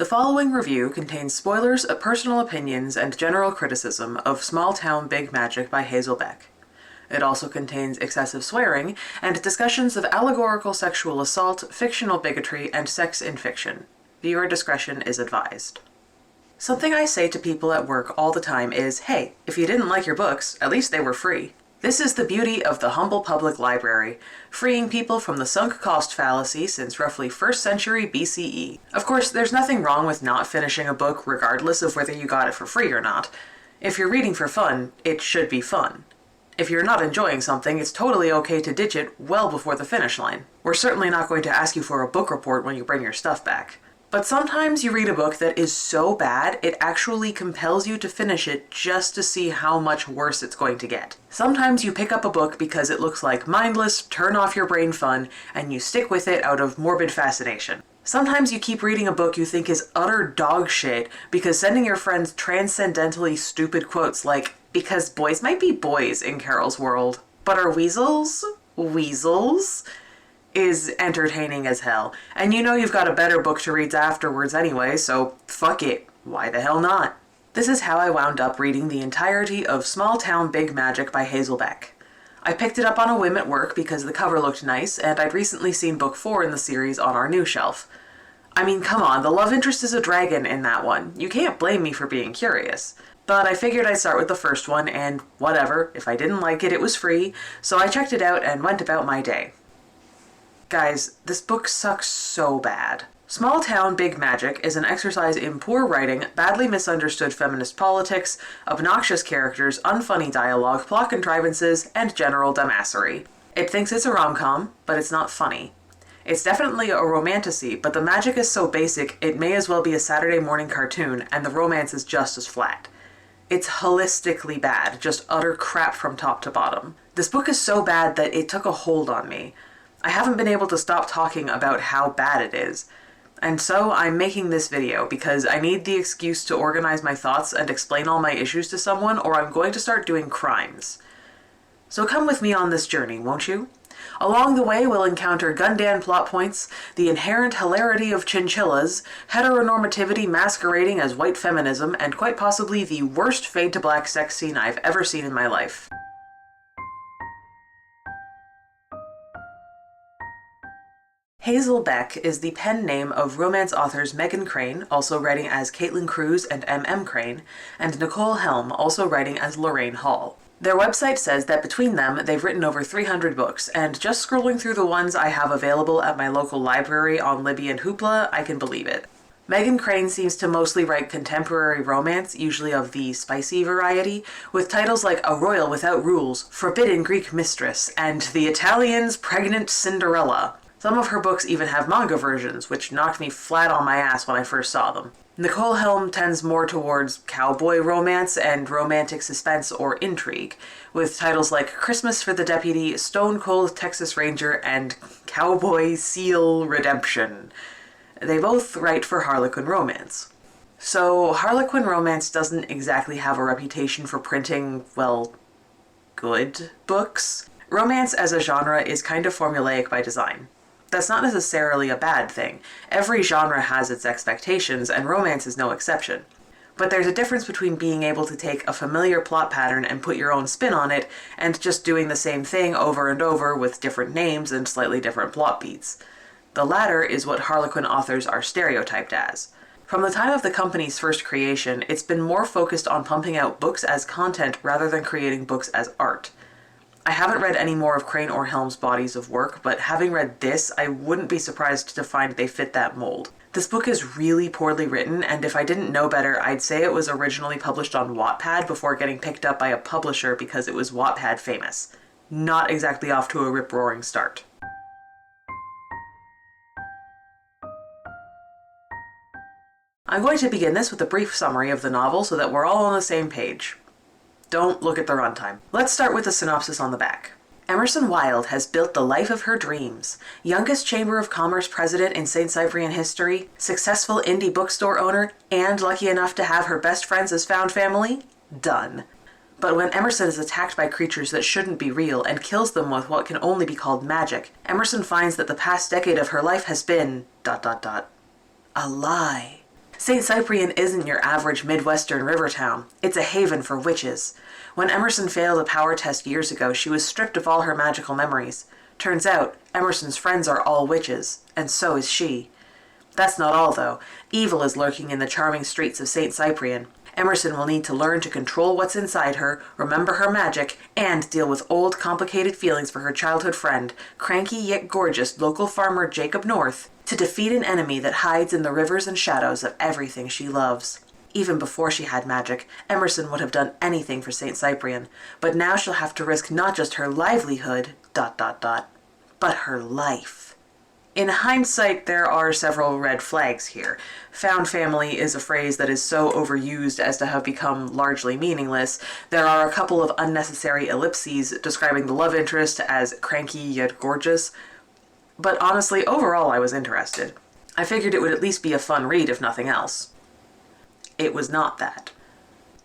The following review contains spoilers, personal opinions, and general criticism of Small Town Big Magic by Hazel Beck. It also contains excessive swearing and discussions of allegorical sexual assault, fictional bigotry, and sex in fiction. Viewer discretion is advised. Something I say to people at work all the time is, hey, if you didn't like your books, at least they were free. This is the beauty of the humble public library, freeing people from the sunk cost fallacy since roughly 1st century BCE. Of course, there's nothing wrong with not finishing a book regardless of whether you got it for free or not. If you're reading for fun, it should be fun. If you're not enjoying something, it's totally okay to ditch it well before the finish line. We're certainly not going to ask you for a book report when you bring your stuff back. But sometimes you read a book that is so bad, it actually compels you to finish it just to see how much worse it's going to get. Sometimes you pick up a book because it looks like mindless, turn-off-your-brain fun, and you stick with it out of morbid fascination. Sometimes you keep reading a book you think is utter dog shit because sending your friends transcendentally stupid quotes like, because boys might be boys in Carol's world, but are weasels? Weasels? Is entertaining as hell. And you know you've got a better book to read afterwards anyway, so fuck it. Why the hell not? This is how I wound up reading the entirety of Small Town Big Magic by Hazel Beck. I picked it up on a whim at work because the cover looked nice, and I'd recently seen book 4 in the series on our new shelf. I mean, come on, the love interest is a dragon in that one. You can't blame me for being curious. But I figured I'd start with the first one, and whatever, if I didn't like it, it was free, so I checked it out and went about my day. Guys, this book sucks so bad. Small Town Big Magic is an exercise in poor writing, badly misunderstood feminist politics, obnoxious characters, unfunny dialogue, plot contrivances, and general dumbassery. It thinks it's a rom-com, but it's not funny. It's definitely a romantasy, but the magic is so basic it may as well be a Saturday morning cartoon, and the romance is just as flat. It's holistically bad, just utter crap from top to bottom. This book is so bad that it took a hold on me. I haven't been able to stop talking about how bad it is. And so I'm making this video because I need the excuse to organize my thoughts and explain all my issues to someone, or I'm going to start doing crimes. So come with me on this journey, won't you? Along the way, we'll encounter Gundam plot points, the inherent hilarity of chinchillas, heteronormativity masquerading as white feminism, and quite possibly the worst fade to black sex scene I've ever seen in my life. Hazel Beck is the pen name of romance authors Megan Crane, also writing as Caitlin Cruz and M.M. Crane, and Nicole Helm, also writing as Lorraine Hall. Their website says that between them, they've written over 300 books, and just scrolling through the ones I have available at my local library on Libby and Hoopla, I can believe it. Megan Crane seems to mostly write contemporary romance, usually of the spicy variety, with titles like A Royal Without Rules, Forbidden Greek Mistress, and The Italian's Pregnant Cinderella. Some of her books even have manga versions, which knocked me flat on my ass when I first saw them. Nicole Helm tends more towards cowboy romance and romantic suspense or intrigue, with titles like Christmas for the Deputy, Stone Cold Texas Ranger, and Cowboy Seal Redemption. They both write for Harlequin Romance. So Harlequin Romance doesn't exactly have a reputation for printing, well, good books. Romance as a genre is kind of formulaic by design. That's not necessarily a bad thing. Every genre has its expectations, and romance is no exception. But there's a difference between being able to take a familiar plot pattern and put your own spin on it, and just doing the same thing over and over with different names and slightly different plot beats. The latter is what Harlequin authors are stereotyped as. From the time of the company's first creation, it's been more focused on pumping out books as content rather than creating books as art. I haven't read any more of Crane or Helm's bodies of work, but having read this, I wouldn't be surprised to find they fit that mold. This book is really poorly written, and if I didn't know better, I'd say it was originally published on Wattpad before getting picked up by a publisher because it was Wattpad famous. Not exactly off to a rip-roaring start. I'm going to begin this with a brief summary of the novel so that we're all on the same page. Don't look at the runtime. Let's start with the synopsis on the back. Emerson Wilde has built the life of her dreams. Youngest Chamber of Commerce president in St. Cyprian history, successful indie bookstore owner, and lucky enough to have her best friends as found family? Done. But when Emerson is attacked by creatures that shouldn't be real and kills them with what can only be called magic, Emerson finds that the past decade of her life has been... a lie. St. Cyprian isn't your average Midwestern river town. It's a haven for witches. When Emerson failed a power test years ago, she was stripped of all her magical memories. Turns out, Emerson's friends are all witches, and so is she. That's not all, though. Evil is lurking in the charming streets of St. Cyprian. Emerson will need to learn to control what's inside her, remember her magic, and deal with old, complicated feelings for her childhood friend, cranky yet gorgeous local farmer Jacob North, to defeat an enemy that hides in the rivers and shadows of everything she loves. Even before she had magic, Emerson would have done anything for St. Cyprian, but now she'll have to risk not just her livelihood, ... but her life. In hindsight, there are several red flags here. Found family is a phrase that is so overused as to have become largely meaningless. There are a couple of unnecessary ellipses describing the love interest as cranky yet gorgeous. But honestly, overall I was interested. I figured it would at least be a fun read if nothing else. It was not that.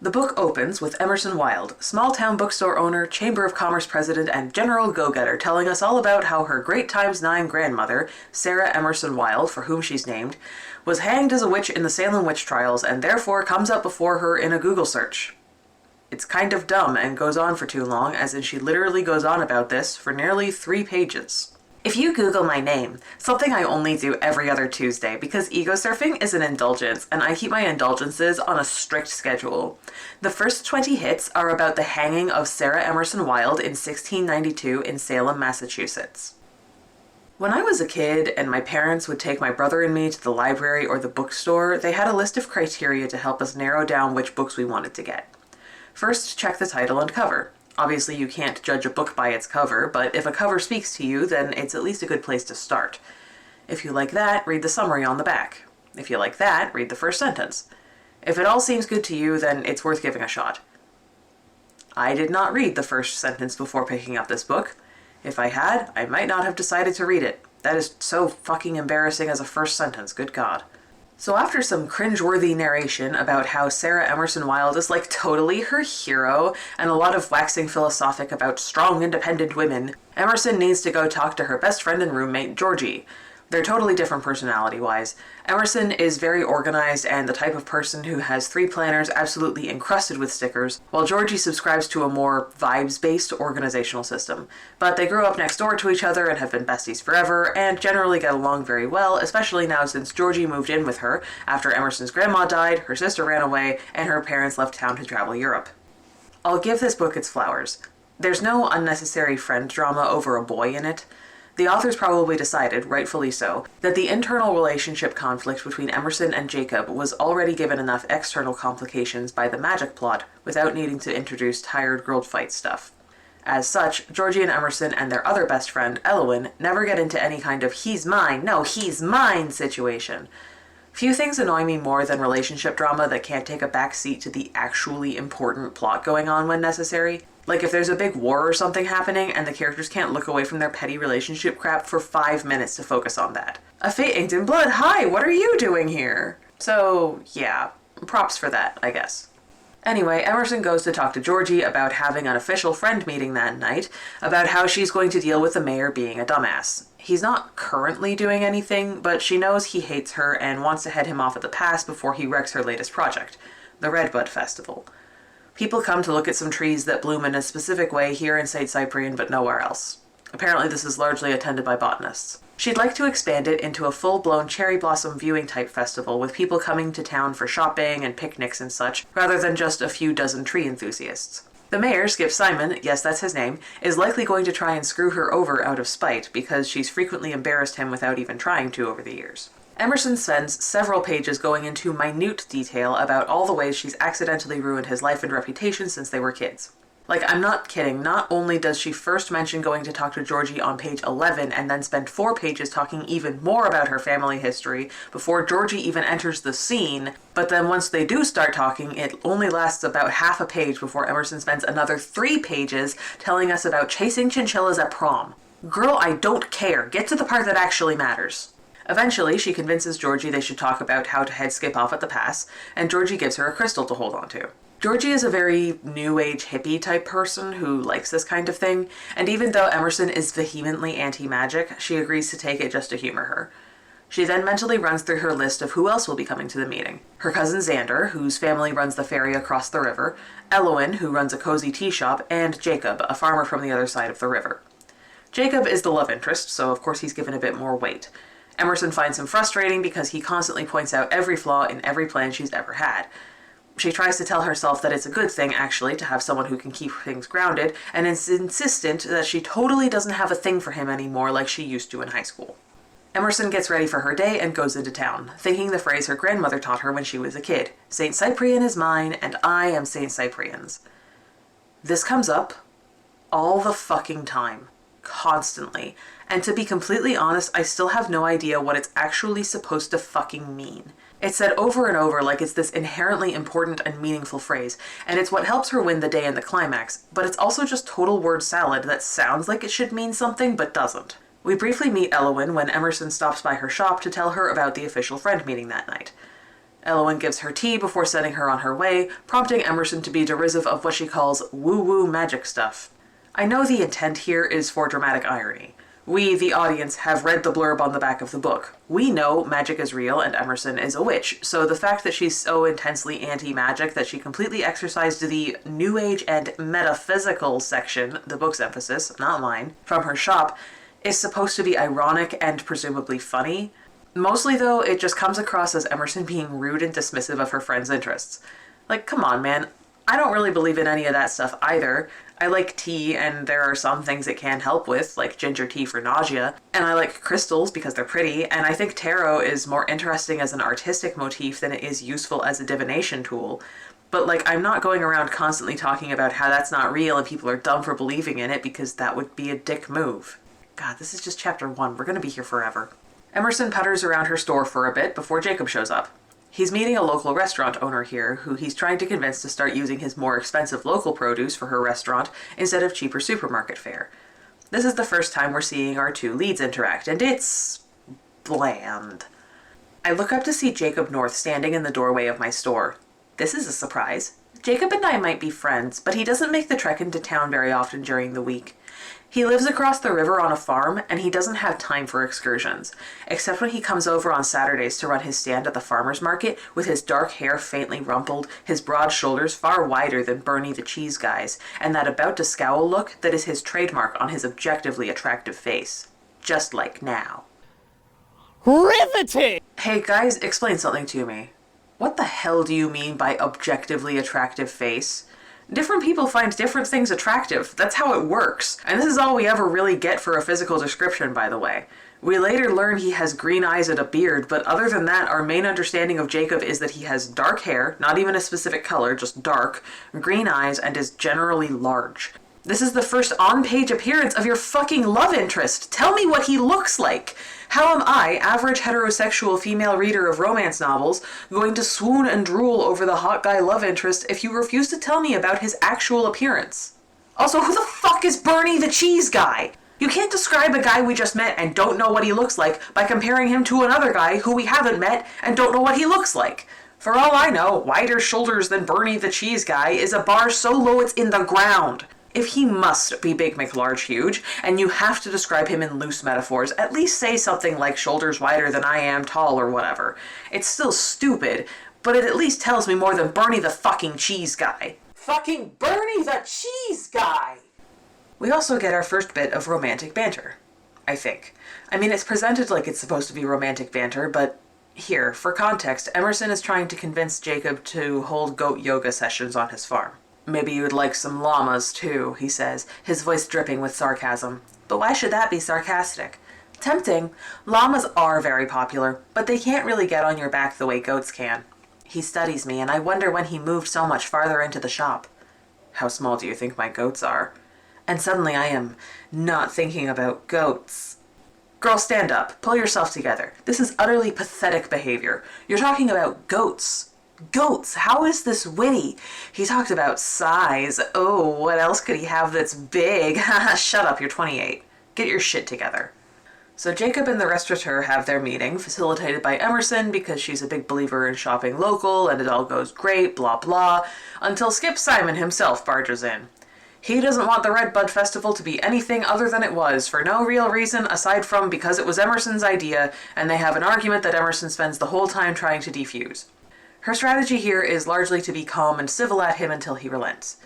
The book opens with Emerson Wilde, small-town bookstore owner, Chamber of Commerce president, and general go-getter, telling us all about how her great times 9 grandmother, Sarah Emerson Wilde, for whom she's named, was hanged as a witch in the Salem witch trials and therefore comes up before her in a Google search. It's kind of dumb and goes on for too long, as in she literally goes on about this for nearly 3 pages. If you Google my name, something I only do every other Tuesday because ego surfing is an indulgence and I keep my indulgences on a strict schedule. The first 20 hits are about the hanging of Sarah Emerson Wilde in 1692 in Salem, Massachusetts. When I was a kid and my parents would take my brother and me to the library or the bookstore, they had a list of criteria to help us narrow down which books we wanted to get. First, check the title and cover. Obviously, you can't judge a book by its cover, but if a cover speaks to you, then it's at least a good place to start. If you like that, read the summary on the back. If you like that, read the first sentence. If it all seems good to you, then it's worth giving a shot. I did not read the first sentence before picking up this book. If I had, I might not have decided to read it. That is so fucking embarrassing as a first sentence, good God. So after some cringeworthy narration about how Sarah Emerson Wilde is like totally her hero and a lot of waxing philosophic about strong, independent women, Emerson needs to go talk to her best friend and roommate, Georgie. They're totally different personality-wise. Emerson is very organized and the type of person who has 3 planners absolutely encrusted with stickers, while Georgie subscribes to a more vibes-based organizational system. But they grew up next door to each other and have been besties forever, and generally get along very well, especially now since Georgie moved in with her after Emerson's grandma died, her sister ran away, and her parents left town to travel Europe. I'll give this book its flowers. There's no unnecessary friend drama over a boy in it. The authors probably decided, rightfully so, that the internal relationship conflict between Emerson and Jacob was already given enough external complications by the magic plot without needing to introduce tired girl fight stuff. As such, Georgie and Emerson and their other best friend, Elowin, never get into any kind of he's mine, no, he's mine situation. Few things annoy me more than relationship drama that can't take a back seat to the actually important plot going on when necessary. Like if there's a big war or something happening and the characters can't look away from their petty relationship crap for 5 minutes to focus on that. A fate inked in blood, hi, what are you doing here? So, yeah, props for that, I guess. Anyway, Emerson goes to talk to Georgie about having an official friend meeting that night, about how she's going to deal with the mayor being a dumbass. He's not currently doing anything, but she knows he hates her and wants to head him off at the pass before he wrecks her latest project, the Redbud Festival. People come to look at some trees that bloom in a specific way here in St. Cyprian, but nowhere else. Apparently this is largely attended by botanists. She'd like to expand it into a full-blown cherry blossom viewing type festival with people coming to town for shopping and picnics and such, rather than just a few dozen tree enthusiasts. The mayor, Skip Simon, yes that's his name, is likely going to try and screw her over out of spite because she's frequently embarrassed him without even trying to over the years. Emerson spends several pages going into minute detail about all the ways she's accidentally ruined his life and reputation since they were kids. Like, I'm not kidding, not only does she first mention going to talk to Georgie on page 11 and then spend 4 pages talking even more about her family history before Georgie even enters the scene, but then once they do start talking, it only lasts about half a page before Emerson spends another 3 pages telling us about chasing chinchillas at prom. Girl, I don't care. Get to the part that actually matters. Eventually, she convinces Georgie they should talk about how to head Skip off at the pass, and Georgie gives her a crystal to hold on to. Georgie is a very new age hippie type person who likes this kind of thing, and even though Emerson is vehemently anti-magic, she agrees to take it just to humor her. She then mentally runs through her list of who else will be coming to the meeting. Her cousin Xander, whose family runs the ferry across the river, Elowin, who runs a cozy tea shop, and Jacob, a farmer from the other side of the river. Jacob is the love interest, so of course he's given a bit more weight. Emerson finds him frustrating because he constantly points out every flaw in every plan she's ever had. She tries to tell herself that it's a good thing, actually, to have someone who can keep things grounded, and is insistent that she totally doesn't have a thing for him anymore like she used to in high school. Emerson gets ready for her day and goes into town, thinking the phrase her grandmother taught her when she was a kid, "Saint Cyprian is mine, and I am Saint Cyprian's." This comes up all the fucking time, constantly, and to be completely honest, I still have no idea what it's actually supposed to fucking mean. It's said over and over like it's this inherently important and meaningful phrase, and it's what helps her win the day in the climax, but it's also just total word salad that sounds like it should mean something but doesn't. We briefly meet Elowin when Emerson stops by her shop to tell her about the official friend meeting that night. Elowin gives her tea before sending her on her way, prompting Emerson to be derisive of what she calls woo-woo magic stuff. I know the intent here is for dramatic irony. We, the audience, have read the blurb on the back of the book. We know magic is real and Emerson is a witch, so the fact that she's so intensely anti-magic that she completely exercised the New Age and metaphysical section, the book's emphasis, not mine, from her shop, is supposed to be ironic and presumably funny. Mostly, though, it just comes across as Emerson being rude and dismissive of her friend's interests. Like, come on, man. I don't really believe in any of that stuff either. I like tea, and there are some things it can help with, like ginger tea for nausea, and I like crystals because they're pretty, and I think tarot is more interesting as an artistic motif than it is useful as a divination tool. But, like, I'm not going around constantly talking about how that's not real and people are dumb for believing in it because that would be a dick move. God, this is just chapter 1. We're gonna be here forever. Emerson putters around her store for a bit before Jacob shows up. He's meeting a local restaurant owner here who he's trying to convince to start using his more expensive local produce for her restaurant instead of cheaper supermarket fare. This is the first time we're seeing our two leads interact, and it's bland. I look up to see Jacob North standing in the doorway of my store. This is a surprise. Jacob and I might be friends, but he doesn't make the trek into town very often during the week. He lives across the river on a farm, and he doesn't have time for excursions, except when he comes over on Saturdays to run his stand at the farmer's market with his dark hair faintly rumpled, his broad shoulders far wider than Bernie the Cheese Guy's, and that about-to-scowl look that is his trademark on his objectively attractive face. Just like now. Riveting! Hey guys, explain something to me. What the hell do you mean by objectively attractive face? Different people find different things attractive. That's how it works. And this is all we ever really get for a physical description, by the way. We later learn he has green eyes and a beard, but other than that, our main understanding of Jacob is that he has dark hair, not even a specific color, just dark, green eyes, and is generally large. This is the first on-page appearance of your fucking love interest. Tell me what he looks like. How am I, average heterosexual female reader of romance novels, going to swoon and drool over the hot guy love interest if you refuse to tell me about his actual appearance? Also, who the fuck is Bernie the Cheese Guy? You can't describe a guy we just met and don't know what he looks like by comparing him to another guy who we haven't met and don't know what he looks like. For all I know, wider shoulders than Bernie the Cheese Guy is a bar so low it's in the ground. If he must be Big McLarge huge, and you have to describe him in loose metaphors, at least say something like shoulders wider than I am tall or whatever. It's still stupid, but it at least tells me more than Bernie the fucking Cheese Guy. Fucking Bernie the Cheese Guy! We also get our first bit of romantic banter. I think. I mean, it's presented like it's supposed to be romantic banter, but here, for context, Emerson is trying to convince Jacob to hold goat yoga sessions on his farm. Maybe you would like some llamas, too, he says, his voice dripping with sarcasm. But why should that be sarcastic? Tempting. Llamas are very popular, but they can't really get on your back the way goats can. He studies me, and I wonder when he moved so much farther into the shop. How small do you think my goats are? And suddenly I am not thinking about goats. Girl, stand up. Pull yourself together. This is utterly pathetic behavior. You're talking about goats. Goats! How is this witty? He talked about size. Oh, what else could he have that's big? Shut up, you're 28. Get your shit together. So Jacob and the restaurateur have their meeting, facilitated by Emerson because she's a big believer in shopping local and it all goes great, blah blah, until Skip Simon himself barges in. He doesn't want the Red Bud Festival to be anything other than it was, for no real reason aside from because it was Emerson's idea, and they have an argument that Emerson spends the whole time trying to defuse. Her strategy here is largely to be calm and civil at him until he relents.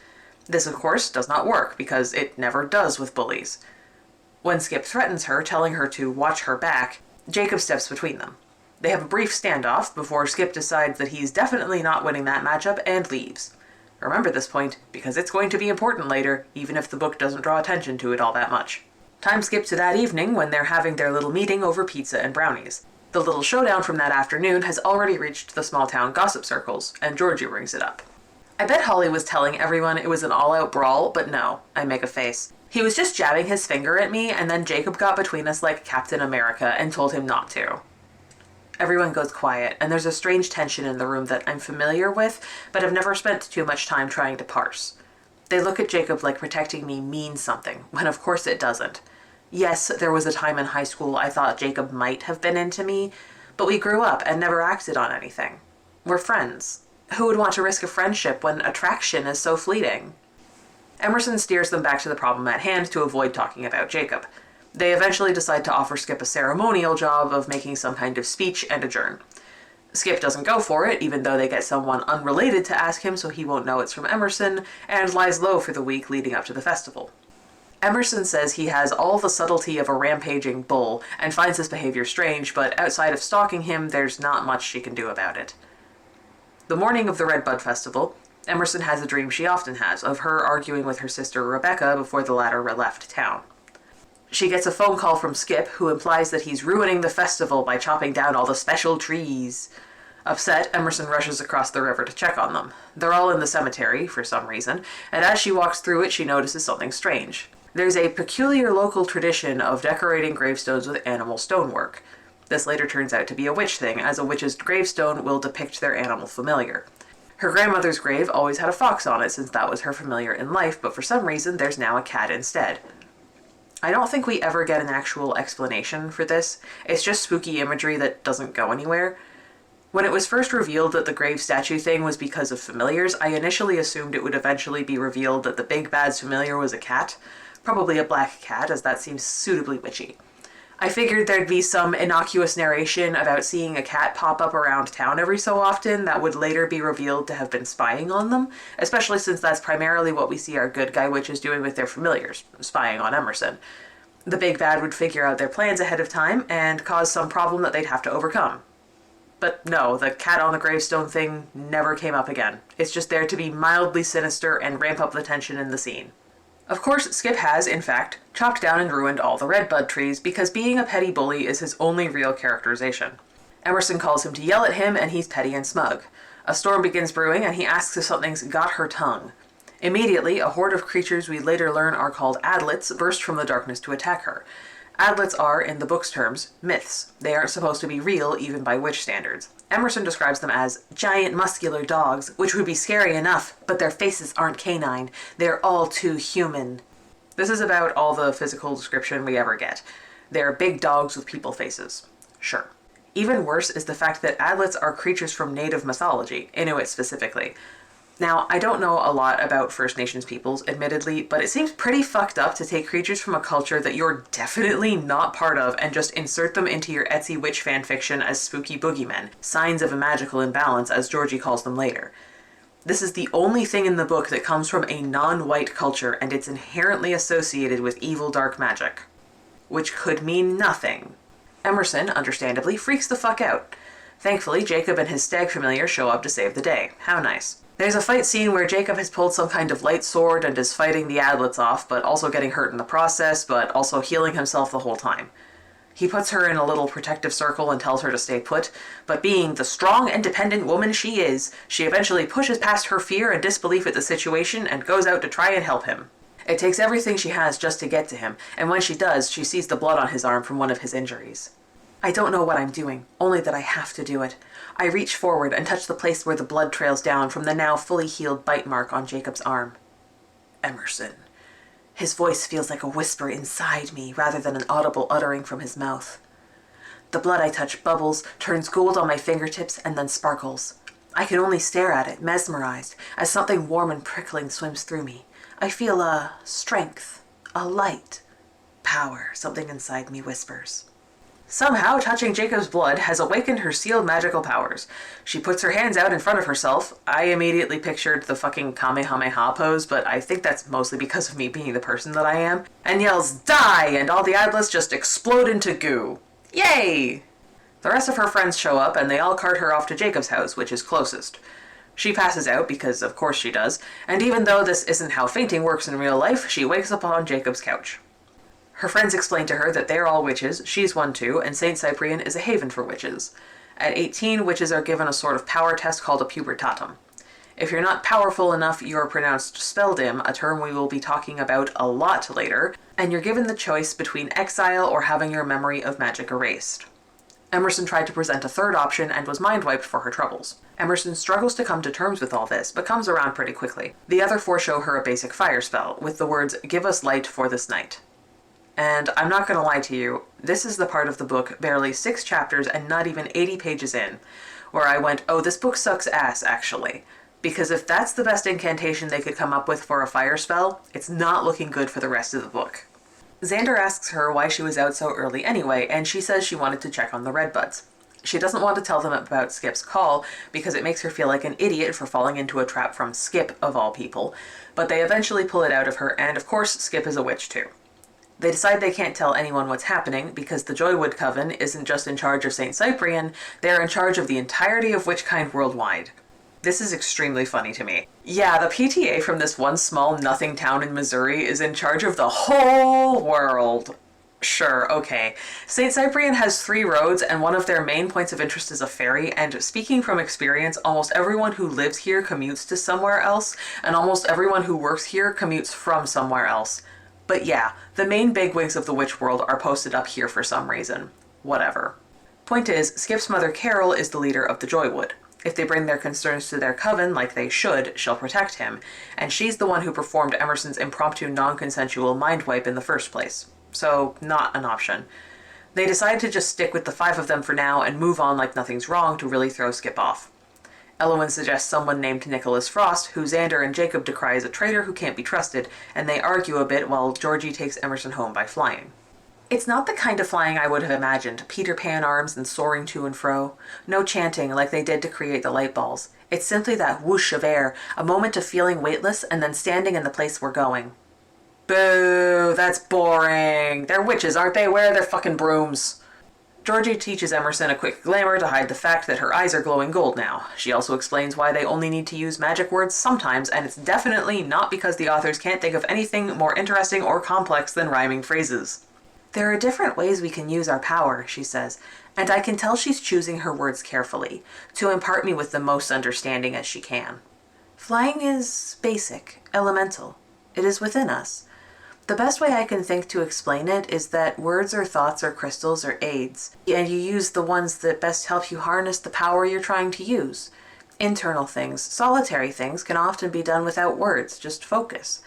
This, of course, does not work, because it never does with bullies. When Skip threatens her, telling her to watch her back, Jacob steps between them. They have a brief standoff before Skip decides that he's definitely not winning that matchup and leaves. Remember this point, because it's going to be important later, even if the book doesn't draw attention to it all that much. Time skip to that evening when they're having their little meeting over pizza and brownies. The little showdown from that afternoon has already reached the small-town gossip circles, and Georgie brings it up. I bet Holly was telling everyone it was an all-out brawl, but no, I make a face. He was just jabbing his finger at me, and then Jacob got between us like Captain America and told him not to. Everyone goes quiet, and there's a strange tension in the room that I'm familiar with, but have never spent too much time trying to parse. They look at Jacob like protecting me means something, when of course it doesn't. Yes, there was a time in high school I thought Jacob might have been into me, but we grew up and never acted on anything. We're friends. Who would want to risk a friendship when attraction is so fleeting? Emerson steers them back to the problem at hand to avoid talking about Jacob. They eventually decide to offer Skip a ceremonial job of making some kind of speech and adjourn. Skip doesn't go for it, even though they get someone unrelated to ask him so he won't know it's from Emerson, and lies low for the week leading up to the festival. Emerson says he has all the subtlety of a rampaging bull and finds this behavior strange, but outside of stalking him, there's not much she can do about it. The morning of the Red Bud Festival, Emerson has a dream she often has of her arguing with her sister Rebecca before the latter left town. She gets a phone call from Skip, who implies that he's ruining the festival by chopping down all the special trees. Upset, Emerson rushes across the river to check on them. They're all in the cemetery, for some reason, and as she walks through it, she notices something strange. There's a peculiar local tradition of decorating gravestones with animal stonework. This later turns out to be a witch thing, as a witch's gravestone will depict their animal familiar. Her grandmother's grave always had a fox on it, since that was her familiar in life, but for some reason there's now a cat instead. I don't think we ever get an actual explanation for this. It's just spooky imagery that doesn't go anywhere. When it was first revealed that the grave statue thing was because of familiars, I initially assumed it would eventually be revealed that the big bad's familiar was a cat. Probably a black cat, as that seems suitably witchy. I figured there'd be some innocuous narration about seeing a cat pop up around town every so often that would later be revealed to have been spying on them, especially since that's primarily what we see our good guy witches doing with their familiars, spying on Emerson. The big bad would figure out their plans ahead of time and cause some problem that they'd have to overcome. But no, the cat on the gravestone thing never came up again. It's just there to be mildly sinister and ramp up the tension in the scene. Of course, Skip has, in fact, chopped down and ruined all the redbud trees because being a petty bully is his only real characterization. Emerson calls him to yell at him, and he's petty and smug. A storm begins brewing, and he asks if something's got her tongue. Immediately, a horde of creatures we later learn are called adlets burst from the darkness to attack her. Adlets are, in the book's terms, myths. They aren't supposed to be real, even by witch standards. Emerson describes them as giant muscular dogs, which would be scary enough, but their faces aren't canine. They're all too human. This is about all the physical description we ever get. They're big dogs with people faces. Sure. Even worse is the fact that adlets are creatures from native mythology, Inuit specifically. Now, I don't know a lot about First Nations peoples, admittedly, but it seems pretty fucked up to take creatures from a culture that you're definitely not part of and just insert them into your Etsy witch fanfiction as spooky boogeymen, signs of a magical imbalance, as Georgie calls them later. This is the only thing in the book that comes from a non-white culture, and it's inherently associated with evil dark magic. Which could mean nothing. Emerson, understandably, freaks the fuck out. Thankfully, Jacob and his stag familiar show up to save the day. How nice. There's a fight scene where Jacob has pulled some kind of light sword and is fighting the adlets off, but also getting hurt in the process, but also healing himself the whole time. He puts her in a little protective circle and tells her to stay put, but being the strong, independent woman she is, she eventually pushes past her fear and disbelief at the situation and goes out to try and help him. It takes everything she has just to get to him, and when she does, she sees the blood on his arm from one of his injuries. I don't know what I'm doing, only that I have to do it. I reach forward and touch the place where the blood trails down from the now fully healed bite mark on Jacob's arm. Emerson. His voice feels like a whisper inside me rather than an audible uttering from his mouth. The blood I touch bubbles, turns gold on my fingertips, and then sparkles. I can only stare at it, mesmerized, as something warm and prickling swims through me. I feel a strength, a light, power, something inside me whispers. Somehow, touching Jacob's blood has awakened her sealed magical powers. She puts her hands out in front of herself. I immediately pictured the fucking Kamehameha pose, but I think that's mostly because of me being the person that I am, and yells, "Die!" and all the adlets just explode into goo. Yay! The rest of her friends show up, and they all cart her off to Jacob's house, which is closest. She passes out, because of course she does, and even though this isn't how fainting works in real life, she wakes up on Jacob's couch. Her friends explain to her that they're all witches, she's one too, and St. Cyprian is a haven for witches. At 18, witches are given a sort of power test called a pubertatum. If you're not powerful enough, you're pronounced spelldim, a term we will be talking about a lot later, and you're given the choice between exile or having your memory of magic erased. Emerson tried to present a third option and was mind-wiped for her troubles. Emerson struggles to come to terms with all this, but comes around pretty quickly. The other four show her a basic fire spell, with the words, "Give us light for this night." And I'm not gonna lie to you, this is the part of the book, barely 6 chapters and not even 80 pages in, where I went, oh, this book sucks ass, actually. Because if that's the best incantation they could come up with for a fire spell, it's not looking good for the rest of the book. Xander asks her why she was out so early anyway, and she says she wanted to check on the redbuds. She doesn't want to tell them about Skip's call, because it makes her feel like an idiot for falling into a trap from Skip, of all people, but they eventually pull it out of her, and of course Skip is a witch too. They decide they can't tell anyone what's happening because the Joywood Coven isn't just in charge of St. Cyprian, they're in charge of the entirety of witchkind worldwide. This is extremely funny to me. Yeah, the PTA from this one small nothing town in Missouri is in charge of the whole world. Sure, okay. St. Cyprian has 3 roads, and one of their main points of interest is a ferry, and speaking from experience, almost everyone who lives here commutes to somewhere else, and almost everyone who works here commutes from somewhere else. But yeah, the main bigwigs of the witch world are posted up here for some reason. Whatever. Point is, Skip's mother Carol is the leader of the Joywood. If they bring their concerns to their coven, like they should, she'll protect him, and she's the one who performed Emerson's impromptu non-consensual mind wipe in the first place. So, not an option. They decide to just stick with the 5 of them for now and move on like nothing's wrong to really throw Skip off. Elowen suggests someone named Nicholas Frost, who Xander and Jacob decry as a traitor who can't be trusted, and they argue a bit while Georgie takes Emerson home by flying. It's not the kind of flying I would have imagined, Peter Pan arms and soaring to and fro. No chanting like they did to create the light balls. It's simply that whoosh of air, a moment of feeling weightless and then standing in the place we're going. Boo, that's boring. They're witches, aren't they? Where are their fucking brooms? Georgie teaches Emerson a quick glamour to hide the fact that her eyes are glowing gold now. She also explains why they only need to use magic words sometimes, and it's definitely not because the authors can't think of anything more interesting or complex than rhyming phrases. There are different ways we can use our power, she says, and I can tell she's choosing her words carefully, to impart me with the most understanding as she can. Flying is basic, elemental. It is within us. The best way I can think to explain it is that words or thoughts or crystals are aids, and you use the ones that best help you harness the power you're trying to use. Internal things, solitary things, can often be done without words, just focus.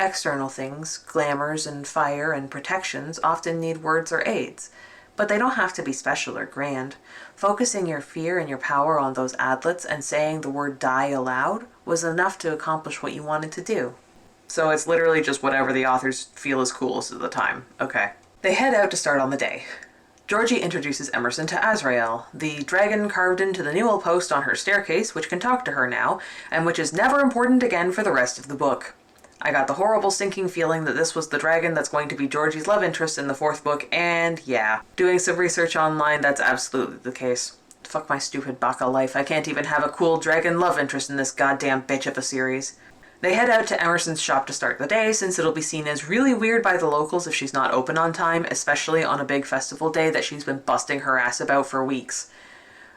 External things, glamours and fire and protections, often need words or aids, but they don't have to be special or grand. Focusing your fear and your power on those adlets and saying the word die aloud was enough to accomplish what you wanted to do. So it's literally just whatever the authors feel is coolest at the time. Okay. They head out to start on the day. Georgie introduces Emerson to Azrael, the dragon carved into the newel post on her staircase, which can talk to her now, and which is never important again for the rest of the book. I got the horrible sinking feeling that this was the dragon that's going to be Georgie's love interest in the 4th book, and yeah, doing some research online, that's absolutely the case. Fuck my stupid baka life, I can't even have a cool dragon love interest in this goddamn bitch of a series. They head out to Emerson's shop to start the day, since it'll be seen as really weird by the locals if she's not open on time, especially on a big festival day that she's been busting her ass about for weeks.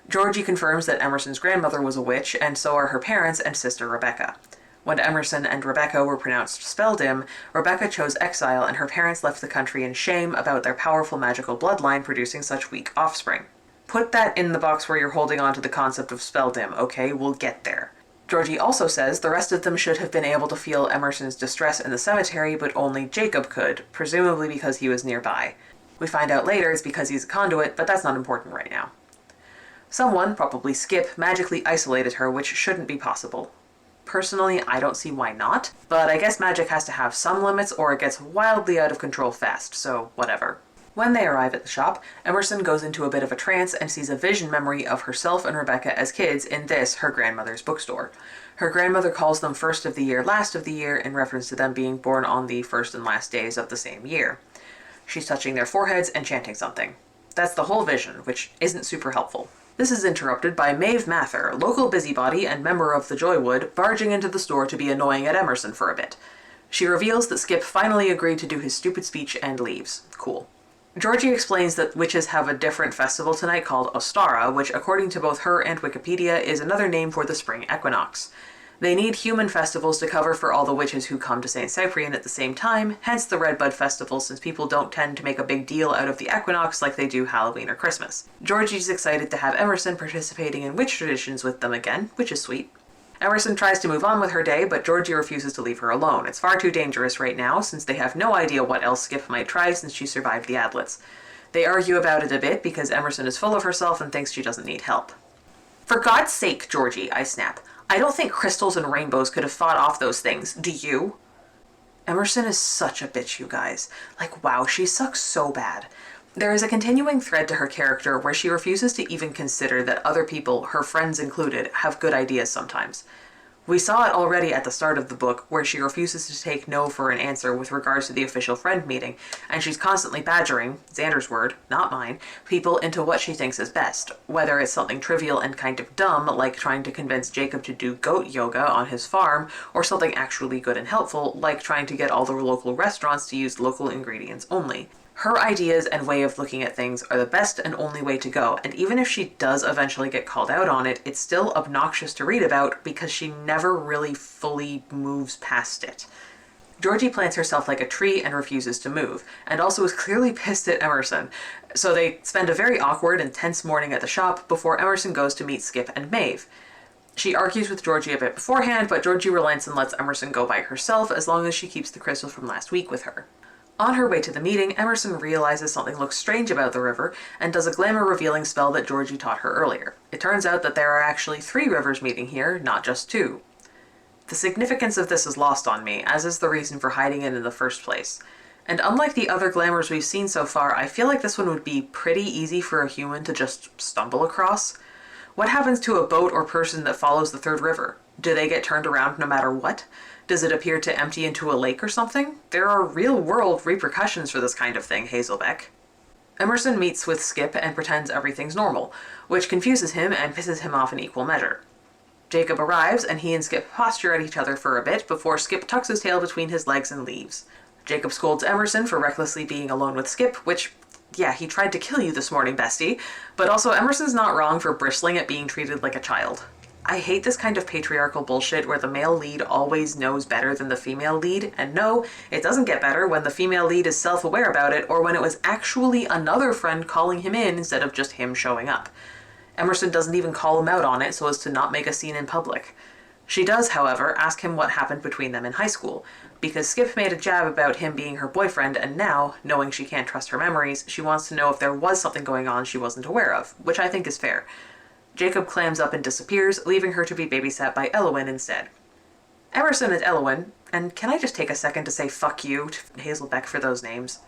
Georgie confirms that Emerson's grandmother was a witch, and so are her parents and sister Rebecca. When Emerson and Rebecca were pronounced spelldim, Rebecca chose exile and her parents left the country in shame about their powerful magical bloodline producing such weak offspring. Put that in the box where you're holding on to the concept of spelldim, okay? We'll get there. Georgie also says the rest of them should have been able to feel Emerson's distress in the cemetery, but only Jacob could, presumably because he was nearby. We find out later it's because he's a conduit, but that's not important right now. Someone, probably Skip, magically isolated her, which shouldn't be possible. Personally, I don't see why not, but I guess magic has to have some limits or it gets wildly out of control fast, so whatever. When they arrive at the shop, Emerson goes into a bit of a trance and sees a vision memory of herself and Rebecca as kids in this, her grandmother's bookstore. Her grandmother calls them first of the year, last of the year, in reference to them being born on the first and last days of the same year. She's touching their foreheads and chanting something. That's the whole vision, which isn't super helpful. This is interrupted by Maeve Mather, local busybody and member of the Joywood, barging into the store to be annoying at Emerson for a bit. She reveals that Skip finally agreed to do his stupid speech and leaves. Cool. Georgie explains that witches have a different festival tonight called Ostara, which according to both her and Wikipedia is another name for the spring equinox. They need human festivals to cover for all the witches who come to St. Cyprian at the same time, hence the Redbud Festival, since people don't tend to make a big deal out of the equinox like they do Halloween or Christmas. Georgie's excited to have Emerson participating in witch traditions with them again, which is sweet. Emerson tries to move on with her day, but Georgie refuses to leave her alone. It's far too dangerous right now, since they have no idea what else Skip might try since she survived the Adlets. They argue about it a bit because Emerson is full of herself and thinks she doesn't need help. For God's sake, Georgie, I snap. I don't think crystals and rainbows could have fought off those things, do you? Emerson is such a bitch, you guys. Like, wow, she sucks so bad. There is a continuing thread to her character where she refuses to even consider that other people, her friends included, have good ideas sometimes. We saw it already at the start of the book, where she refuses to take no for an answer with regards to the official friend meeting, and she's constantly badgering, Xander's word, not mine, people into what she thinks is best, whether it's something trivial and kind of dumb, like trying to convince Jacob to do goat yoga on his farm, or something actually good and helpful, like trying to get all the local restaurants to use local ingredients only. Her ideas and way of looking at things are the best and only way to go, and even if she does eventually get called out on it, it's still obnoxious to read about because she never really fully moves past it. Georgie plants herself like a tree and refuses to move, and also is clearly pissed at Emerson, so they spend a very awkward and tense morning at the shop before Emerson goes to meet Skip and Maeve. She argues with Georgie a bit beforehand, but Georgie relents and lets Emerson go by herself as long as she keeps the crystal from last week with her. On her way to the meeting, Emerson realizes something looks strange about the river and does a glamour-revealing spell that Georgie taught her earlier. It turns out that there are actually 3 rivers meeting here, not just 2. The significance of this is lost on me, as is the reason for hiding it in the first place. And unlike the other glamours we've seen so far, I feel like this one would be pretty easy for a human to just stumble across. What happens to a boat or person that follows the 3rd river? Do they get turned around no matter what? Does it appear to empty into a lake or something? There are real-world repercussions for this kind of thing, Hazelbeck. Emerson meets with Skip and pretends everything's normal, which confuses him and pisses him off in equal measure. Jacob arrives, and he and Skip posture at each other for a bit before Skip tucks his tail between his legs and leaves. Jacob scolds Emerson for recklessly being alone with Skip, which, yeah, he tried to kill you this morning, bestie, but also Emerson's not wrong for bristling at being treated like a child. I hate this kind of patriarchal bullshit where the male lead always knows better than the female lead, and no, it doesn't get better when the female lead is self-aware about it or when it was actually another friend calling him in instead of just him showing up. Emerson doesn't even call him out on it so as to not make a scene in public. She does, however, ask him what happened between them in high school, because Skip made a jab about him being her boyfriend, and now, knowing she can't trust her memories, she wants to know if there was something going on she wasn't aware of, which I think is fair. Jacob clams up and disappears, leaving her to be babysat by Elowyn instead. Emerson and Elowyn, and can I just take a second to say fuck you to Hazelbeck for those names?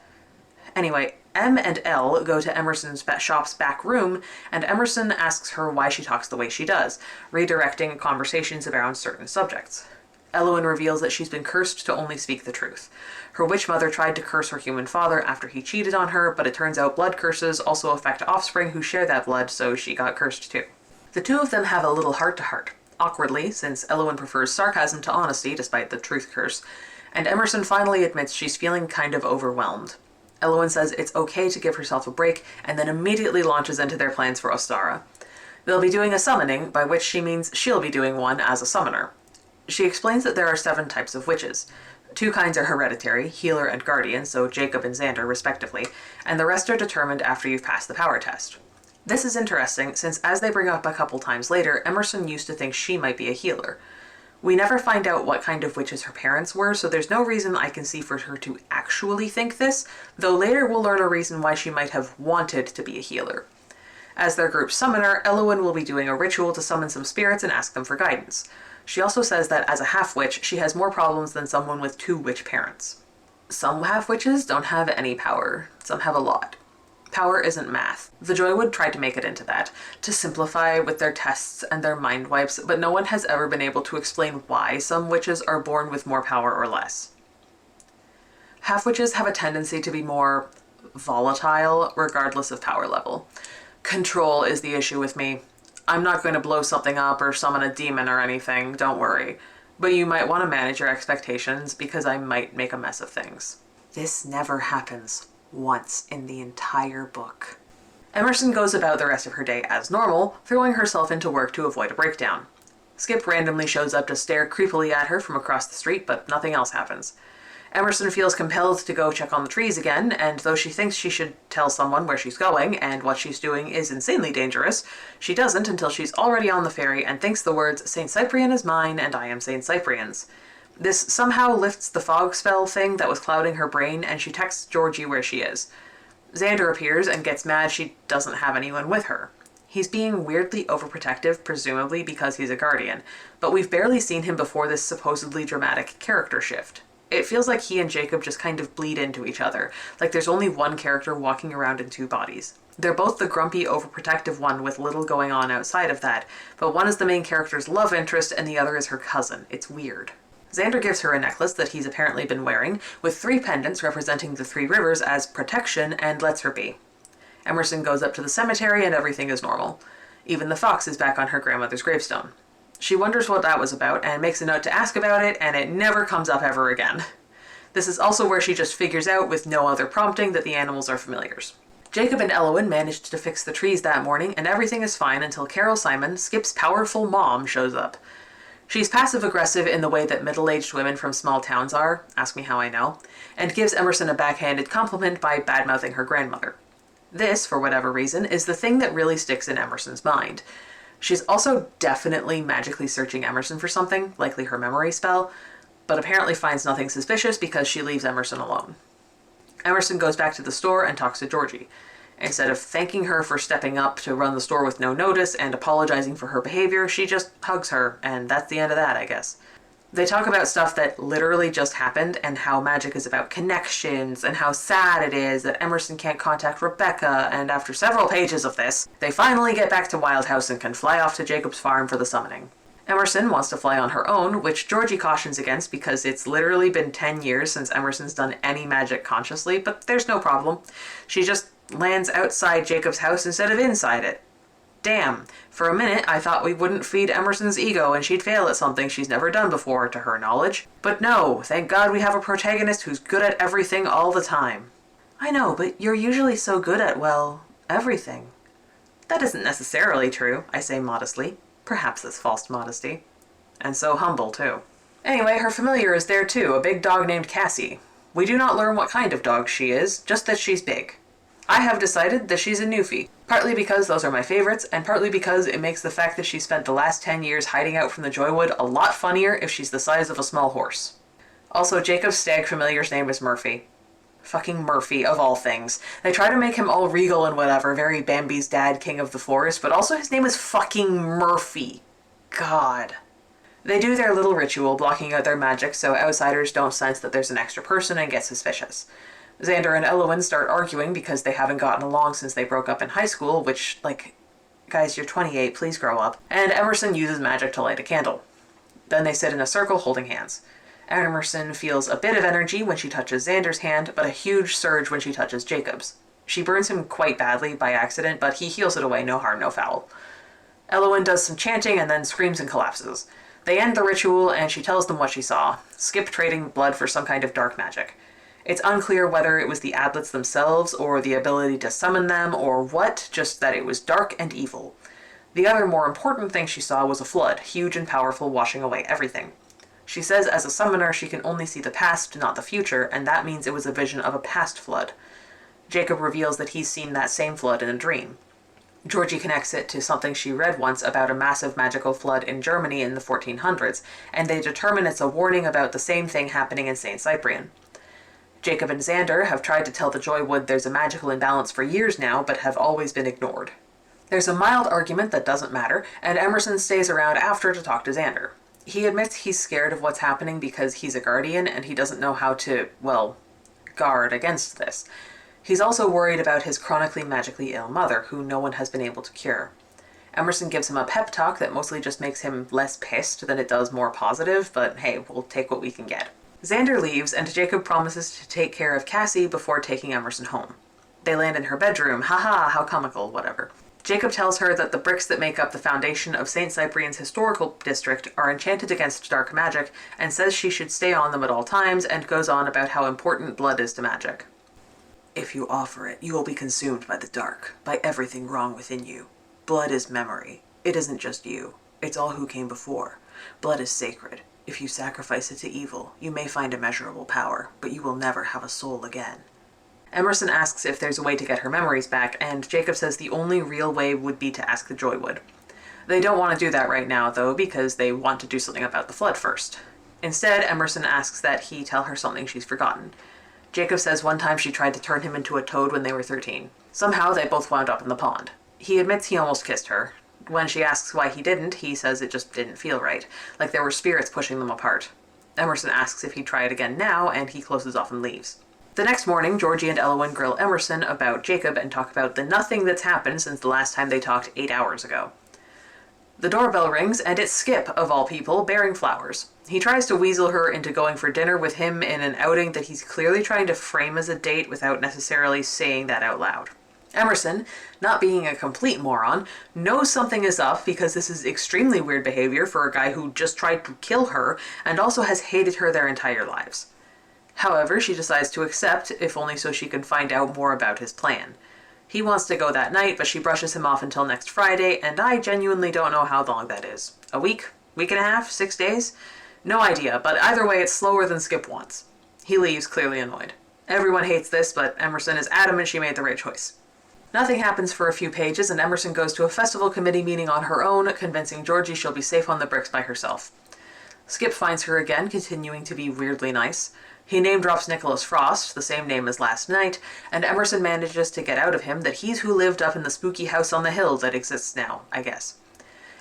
Anyway, M and L go to Emerson's shop's back room, and Emerson asks her why she talks the way she does, redirecting conversations around certain subjects. Elowyn reveals that she's been cursed to only speak the truth. Her witch mother tried to curse her human father after he cheated on her, but it turns out blood curses also affect offspring who share that blood, so she got cursed too. The 2 of them have a little heart-to-heart, awkwardly, since Elowyn prefers sarcasm to honesty despite the truth curse, and Emerson finally admits she's feeling kind of overwhelmed. Elowyn says it's okay to give herself a break, and then immediately launches into their plans for Ostara. They'll be doing a summoning, by which she means she'll be doing one as a summoner. She explains that there are 7 types of witches. 2 kinds are hereditary, healer and guardian, so Jacob and Xander respectively, and the rest are determined after you've passed the power test. This is interesting, since as they bring up a couple times later, Emerson used to think she might be a healer. We never find out what kind of witches her parents were, so there's no reason I can see for her to actually think this, though later we'll learn a reason why she might have wanted to be a healer. As their group summoner, Elowyn will be doing a ritual to summon some spirits and ask them for guidance. She also says that as a half-witch, she has more problems than someone with 2 witch parents. Some half-witches don't have any power. Some have a lot. Power isn't math. The Joywood tried to make it into that, to simplify with their tests and their mind wipes, but no one has ever been able to explain why some witches are born with more power or less. Half-witches have a tendency to be more volatile, regardless of power level. Control is the issue with me. I'm not going to blow something up or summon a demon or anything, don't worry. But you might want to manage your expectations because I might make a mess of things. This never happens once in the entire book. Emerson goes about the rest of her day as normal, throwing herself into work to avoid a breakdown. Skip randomly shows up to stare creepily at her from across the street, but nothing else happens. Emerson feels compelled to go check on the trees again, and though she thinks she should tell someone where she's going and what she's doing is insanely dangerous, she doesn't until she's already on the ferry and thinks the words, "Saint Cyprian is mine and I am Saint Cyprian's." This somehow lifts the fog spell thing that was clouding her brain, and she texts Georgie where she is. Xander appears and gets mad she doesn't have anyone with her. He's being weirdly overprotective, presumably because he's a guardian, but we've barely seen him before this supposedly dramatic character shift. It feels like he and Jacob just kind of bleed into each other, like there's only one character walking around in 2 bodies. They're both the grumpy, overprotective one with little going on outside of that, but one is the main character's love interest and the other is her cousin. It's weird. Xander gives her a necklace that he's apparently been wearing, with 3 pendants representing the 3 rivers as protection, and lets her be. Emerson goes up to the cemetery and everything is normal. Even the fox is back on her grandmother's gravestone. She wonders what that was about and makes a note to ask about it, and it never comes up ever again. This is also where she just figures out, with no other prompting, that the animals are familiars. Jacob and Elowen managed to fix the trees that morning, and everything is fine until Carol Simon, Skip's powerful mom, shows up. She's passive-aggressive in the way that middle-aged women from small towns are, ask me how I know, and gives Emerson a backhanded compliment by bad-mouthing her grandmother. This, for whatever reason, is the thing that really sticks in Emerson's mind. She's also definitely magically searching Emerson for something, likely her memory spell, but apparently finds nothing suspicious because she leaves Emerson alone. Emerson goes back to the store and talks to Georgie. Instead of thanking her for stepping up to run the store with no notice and apologizing for her behavior, she just hugs her, and that's the end of that, I guess. They talk about stuff that literally just happened and how magic is about connections and how sad it is that Emerson can't contact Rebecca, and after several pages of this, they finally get back to Wildhouse and can fly off to Jacob's farm for the summoning. Emerson wants to fly on her own, which Georgie cautions against because it's literally been 10 years since Emerson's done any magic consciously, but there's no problem. She just lands outside Jacob's house instead of inside it. Damn, for a minute I thought we wouldn't feed Emerson's ego and she'd fail at something she's never done before, to her knowledge. But no, thank God we have a protagonist who's good at everything all the time. I know, but you're usually so good at, well, everything. That isn't necessarily true, I say modestly. Perhaps this false modesty. And so humble, too. Anyway, her familiar is there too, a big dog named Cassie. We do not learn what kind of dog she is, just that she's big. I have decided that she's a Newfie, partly because those are my favorites, and partly because it makes the fact that she spent the last 10 years hiding out from the Joywood a lot funnier if she's the size of a small horse. Also, Jacob's stag familiar's name is Murphy. Fucking Murphy, of all things. They try to make him all regal and whatever, very Bambi's dad, king of the forest, but also his name is fucking Murphy. God. They do their little ritual, blocking out their magic so outsiders don't sense that there's an extra person and get suspicious. Xander and Elowen start arguing because they haven't gotten along since they broke up in high school, which, like, guys, you're 28, please grow up. And Emerson uses magic to light a candle. Then they sit in a circle holding hands. Emerson feels a bit of energy when she touches Xander's hand, but a huge surge when she touches Jacob's. She burns him quite badly by accident, but he heals it away, no harm, no foul. Elowen does some chanting and then screams and collapses. They end the ritual and she tells them what she saw, Skip trading blood for some kind of dark magic. It's unclear whether it was the adlets themselves or the ability to summon them or what, just that it was dark and evil. The other more important thing she saw was a flood, huge and powerful, washing away everything. She says as a summoner she can only see the past, not the future, and that means it was a vision of a past flood. Jacob reveals that he's seen that same flood in a dream. Georgie connects it to something she read once about a massive magical flood in Germany in the 1400s, and they determine it's a warning about the same thing happening in St. Cyprian. Jacob and Xander have tried to tell the Joywood there's a magical imbalance for years now, but have always been ignored. There's a mild argument that doesn't matter, and Emerson stays around after to talk to Xander. He admits he's scared of what's happening because he's a guardian and he doesn't know how to, well, guard against this. He's also worried about his chronically magically ill mother, who no one has been able to cure. Emerson gives him a pep talk that mostly just makes him less pissed than it does more positive, but hey, we'll take what we can get. Xander leaves, and Jacob promises to take care of Cassie before taking Emerson home. They land in her bedroom. Haha, how comical, whatever. Jacob tells her that the bricks that make up the foundation of St. Cyprian's historical district are enchanted against dark magic, and says she should stay on them at all times, and goes on about how important blood is to magic. If you offer it, you will be consumed by the dark, by everything wrong within you. Blood is memory. It isn't just you. It's all who came before. Blood is sacred. If you sacrifice it to evil, you may find immeasurable power, but you will never have a soul again. Emerson asks if there's a way to get her memories back, and Jacob says the only real way would be to ask the Joywood. They don't want to do that right now, though, because they want to do something about the flood first. Instead, Emerson asks that he tell her something she's forgotten. Jacob says one time she tried to turn him into a toad when they were 13. Somehow they both wound up in the pond. He admits he almost kissed her. When she asks why he didn't, he says it just didn't feel right, like there were spirits pushing them apart. Emerson asks if he'd try it again now, and he closes off and leaves. The next morning, Georgie and Elowen grill Emerson about Jacob and talk about the nothing that's happened since the last time they talked 8 hours ago. The doorbell rings, and it's Skip, of all people, bearing flowers. He tries to weasel her into going for dinner with him in an outing that he's clearly trying to frame as a date without necessarily saying that out loud. Emerson, not being a complete moron, knows something is up because this is extremely weird behavior for a guy who just tried to kill her and also has hated her their entire lives. However, she decides to accept, if only so she can find out more about his plan. He wants to go that night, but she brushes him off until next Friday, and I genuinely don't know how long that is. A week? Week and a half? 6 days? No idea, but either way it's slower than Skip wants. He leaves, clearly annoyed. Everyone hates this, but Emerson is adamant she made the right choice. Nothing happens for a few pages, and Emerson goes to a festival committee meeting on her own, convincing Georgie she'll be safe on the bricks by herself. Skip finds her again, continuing to be weirdly nice. He name-drops Nicholas Frost, the same name as last night, and Emerson manages to get out of him that he's who lived up in the spooky house on the hill that exists now, I guess.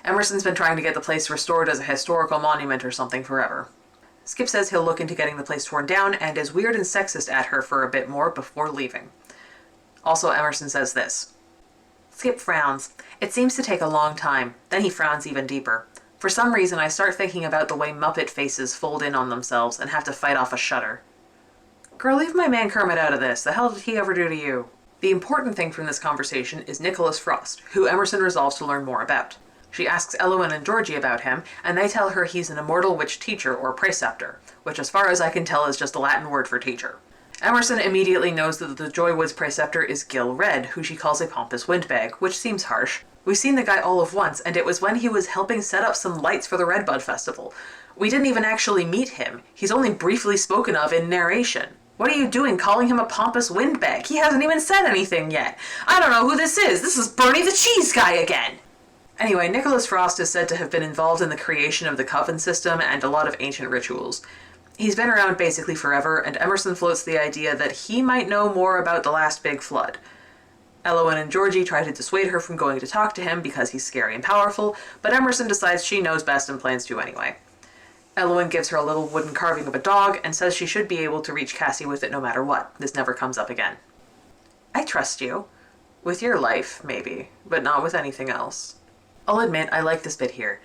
Emerson's been trying to get the place restored as a historical monument or something forever. Skip says he'll look into getting the place torn down, and is weird and sexist at her for a bit more before leaving. Also, Emerson says this. Skip frowns. It seems to take a long time. Then he frowns even deeper. For some reason, I start thinking about the way Muppet faces fold in on themselves and have to fight off a shudder. Girl, leave my man Kermit out of this. The hell did he ever do to you? The important thing from this conversation is Nicholas Frost, who Emerson resolves to learn more about. She asks Elowen and Georgie about him, and they tell her he's an immortal witch teacher or preceptor, which as far as I can tell is just a Latin word for teacher. Emerson immediately knows that the Joywood's preceptor is Gil Red, who she calls a pompous windbag, which seems harsh. We've seen the guy all of once, and it was when he was helping set up some lights for the Redbud Festival. We didn't even actually meet him. He's only briefly spoken of in narration. What are you doing calling him a pompous windbag? He hasn't even said anything yet. I don't know who this is. This is Bernie the Cheese Guy again. Anyway, Nicholas Frost is said to have been involved in the creation of the coven system and a lot of ancient rituals. He's been around basically forever, and Emerson floats the idea that he might know more about the last big flood. Elowen and Georgie try to dissuade her from going to talk to him because he's scary and powerful, but Emerson decides she knows best and plans to anyway. Elowen gives her a little wooden carving of a dog and says she should be able to reach Cassie with it no matter what. This never comes up again. I trust you. With your life, maybe, but not with anything else. I'll admit, I like this bit here.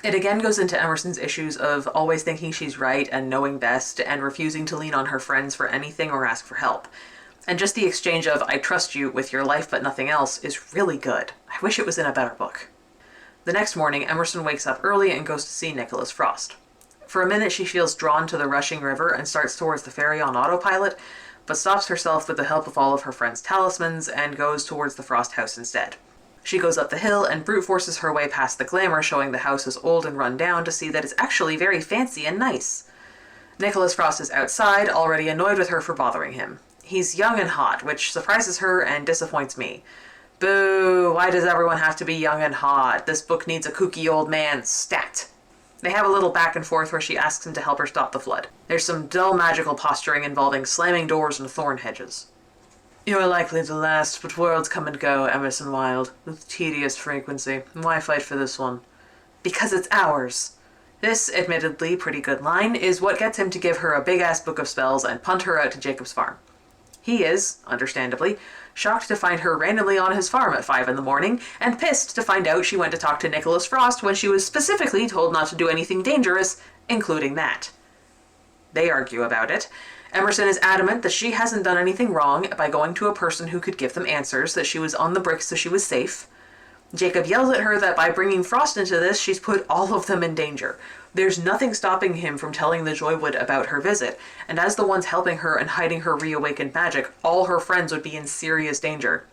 It again goes into Emerson's issues of always thinking she's right and knowing best and refusing to lean on her friends for anything or ask for help. And just the exchange of, I trust you with your life but nothing else, is really good. I wish it was in a better book. The next morning, Emerson wakes up early and goes to see Nicholas Frost. For a minute, she feels drawn to the rushing river and starts towards the ferry on autopilot, but stops herself with the help of all of her friends' talismans and goes towards the Frost house instead. She goes up the hill and brute forces her way past the glamour showing the house is old and run down to see that it's actually very fancy and nice. Nicholas Frost is outside, already annoyed with her for bothering him. He's young and hot, which surprises her and disappoints me. Boo! Why does everyone have to be young and hot? This book needs a kooky old man, stat! They have a little back and forth where she asks him to help her stop the flood. There's some dull magical posturing involving slamming doors and thorn hedges. You are likely to last, but worlds come and go, Emerson Wilde, with tedious frequency. Why fight for this one? Because it's ours. This, admittedly pretty good line, is what gets him to give her a big-ass book of spells and punt her out to Jacob's farm. He is, understandably, shocked to find her randomly on his farm at 5 in the morning, and pissed to find out she went to talk to Nicholas Frost when she was specifically told not to do anything dangerous, including that. They argue about it. Emerson is adamant that she hasn't done anything wrong by going to a person who could give them answers, that she was on the bricks so she was safe. Jacob yells at her that by bringing Frost into this, she's put all of them in danger. There's nothing stopping him from telling the Joywood about her visit, and as the ones helping her and hiding her reawakened magic, all her friends would be in serious danger.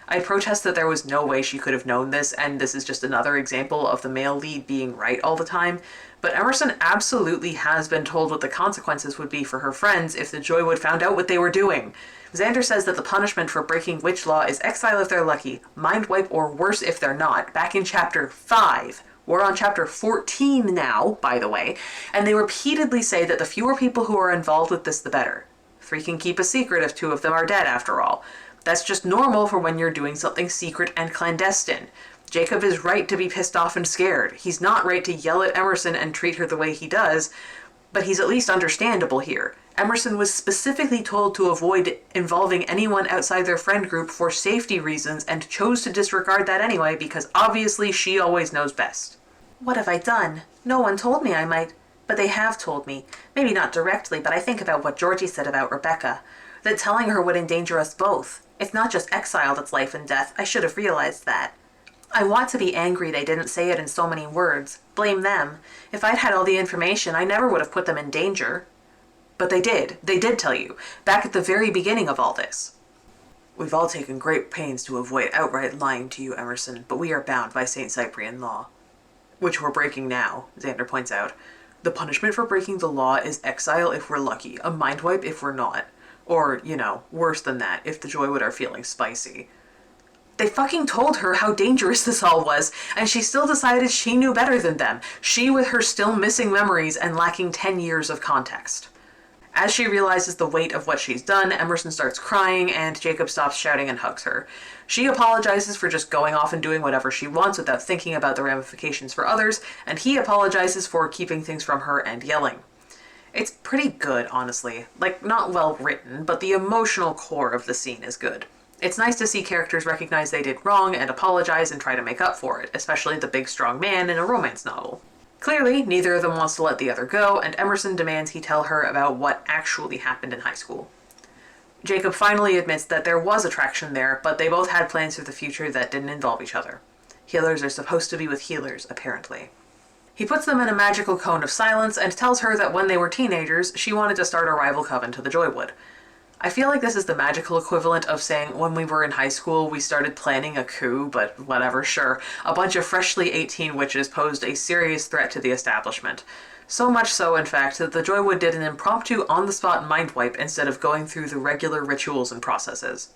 I protest that there was no way she could have known this, and this is just another example of the male lead being right all the time, but Emerson absolutely has been told what the consequences would be for her friends if the Joywood found out what they were doing. Xander says that the punishment for breaking witch law is exile if they're lucky, mind wipe, or worse if they're not, back in chapter 5. We're on chapter 14 now, by the way, and they repeatedly say that the fewer people who are involved with this, the better. 3 can keep a secret if 2 of them are dead, after all. That's just normal for when you're doing something secret and clandestine. Jacob is right to be pissed off and scared. He's not right to yell at Emerson and treat her the way he does, but he's at least understandable here. Emerson was specifically told to avoid involving anyone outside their friend group for safety reasons and chose to disregard that anyway because obviously she always knows best. What have I done? No one told me I might, but they have told me. Maybe not directly, but I think about what Georgie said about Rebecca. That telling her would endanger us both. It's not just exile that's life and death. I should have realized that. I want to be angry they didn't say it in so many words. Blame them. If I'd had all the information, I never would have put them in danger. But they did. They did tell you, back at the very beginning of all this. We've all taken great pains to avoid outright lying to you, Emerson, but we are bound by St. Cyprian law. Which we're breaking now, Xander points out. The punishment for breaking the law is exile if we're lucky, a mind wipe if we're not. Or, worse than that, if the Joywood are feeling spicy. They fucking told her how dangerous this all was, and she still decided she knew better than them. She with her still missing memories and lacking 10 years of context. As she realizes the weight of what she's done, Emerson starts crying, and Jacob stops shouting and hugs her. She apologizes for just going off and doing whatever she wants without thinking about the ramifications for others, and he apologizes for keeping things from her and yelling. It's pretty good, honestly. Not well written, but the emotional core of the scene is good. It's nice to see characters recognize they did wrong and apologize and try to make up for it, especially the big strong man in a romance novel. Clearly, neither of them wants to let the other go, and Emerson demands he tell her about what actually happened in high school. Jacob finally admits that there was attraction there, but they both had plans for the future that didn't involve each other. Healers are supposed to be with healers, apparently. He puts them in a magical cone of silence and tells her that when they were teenagers, she wanted to start a rival coven to the Joywood. I feel like this is the magical equivalent of saying when we were in high school we started planning a coup, but whatever, sure. A bunch of freshly 18 witches posed a serious threat to the establishment. So much so, in fact, that the Joywood did an impromptu on-the-spot mind wipe instead of going through the regular rituals and processes.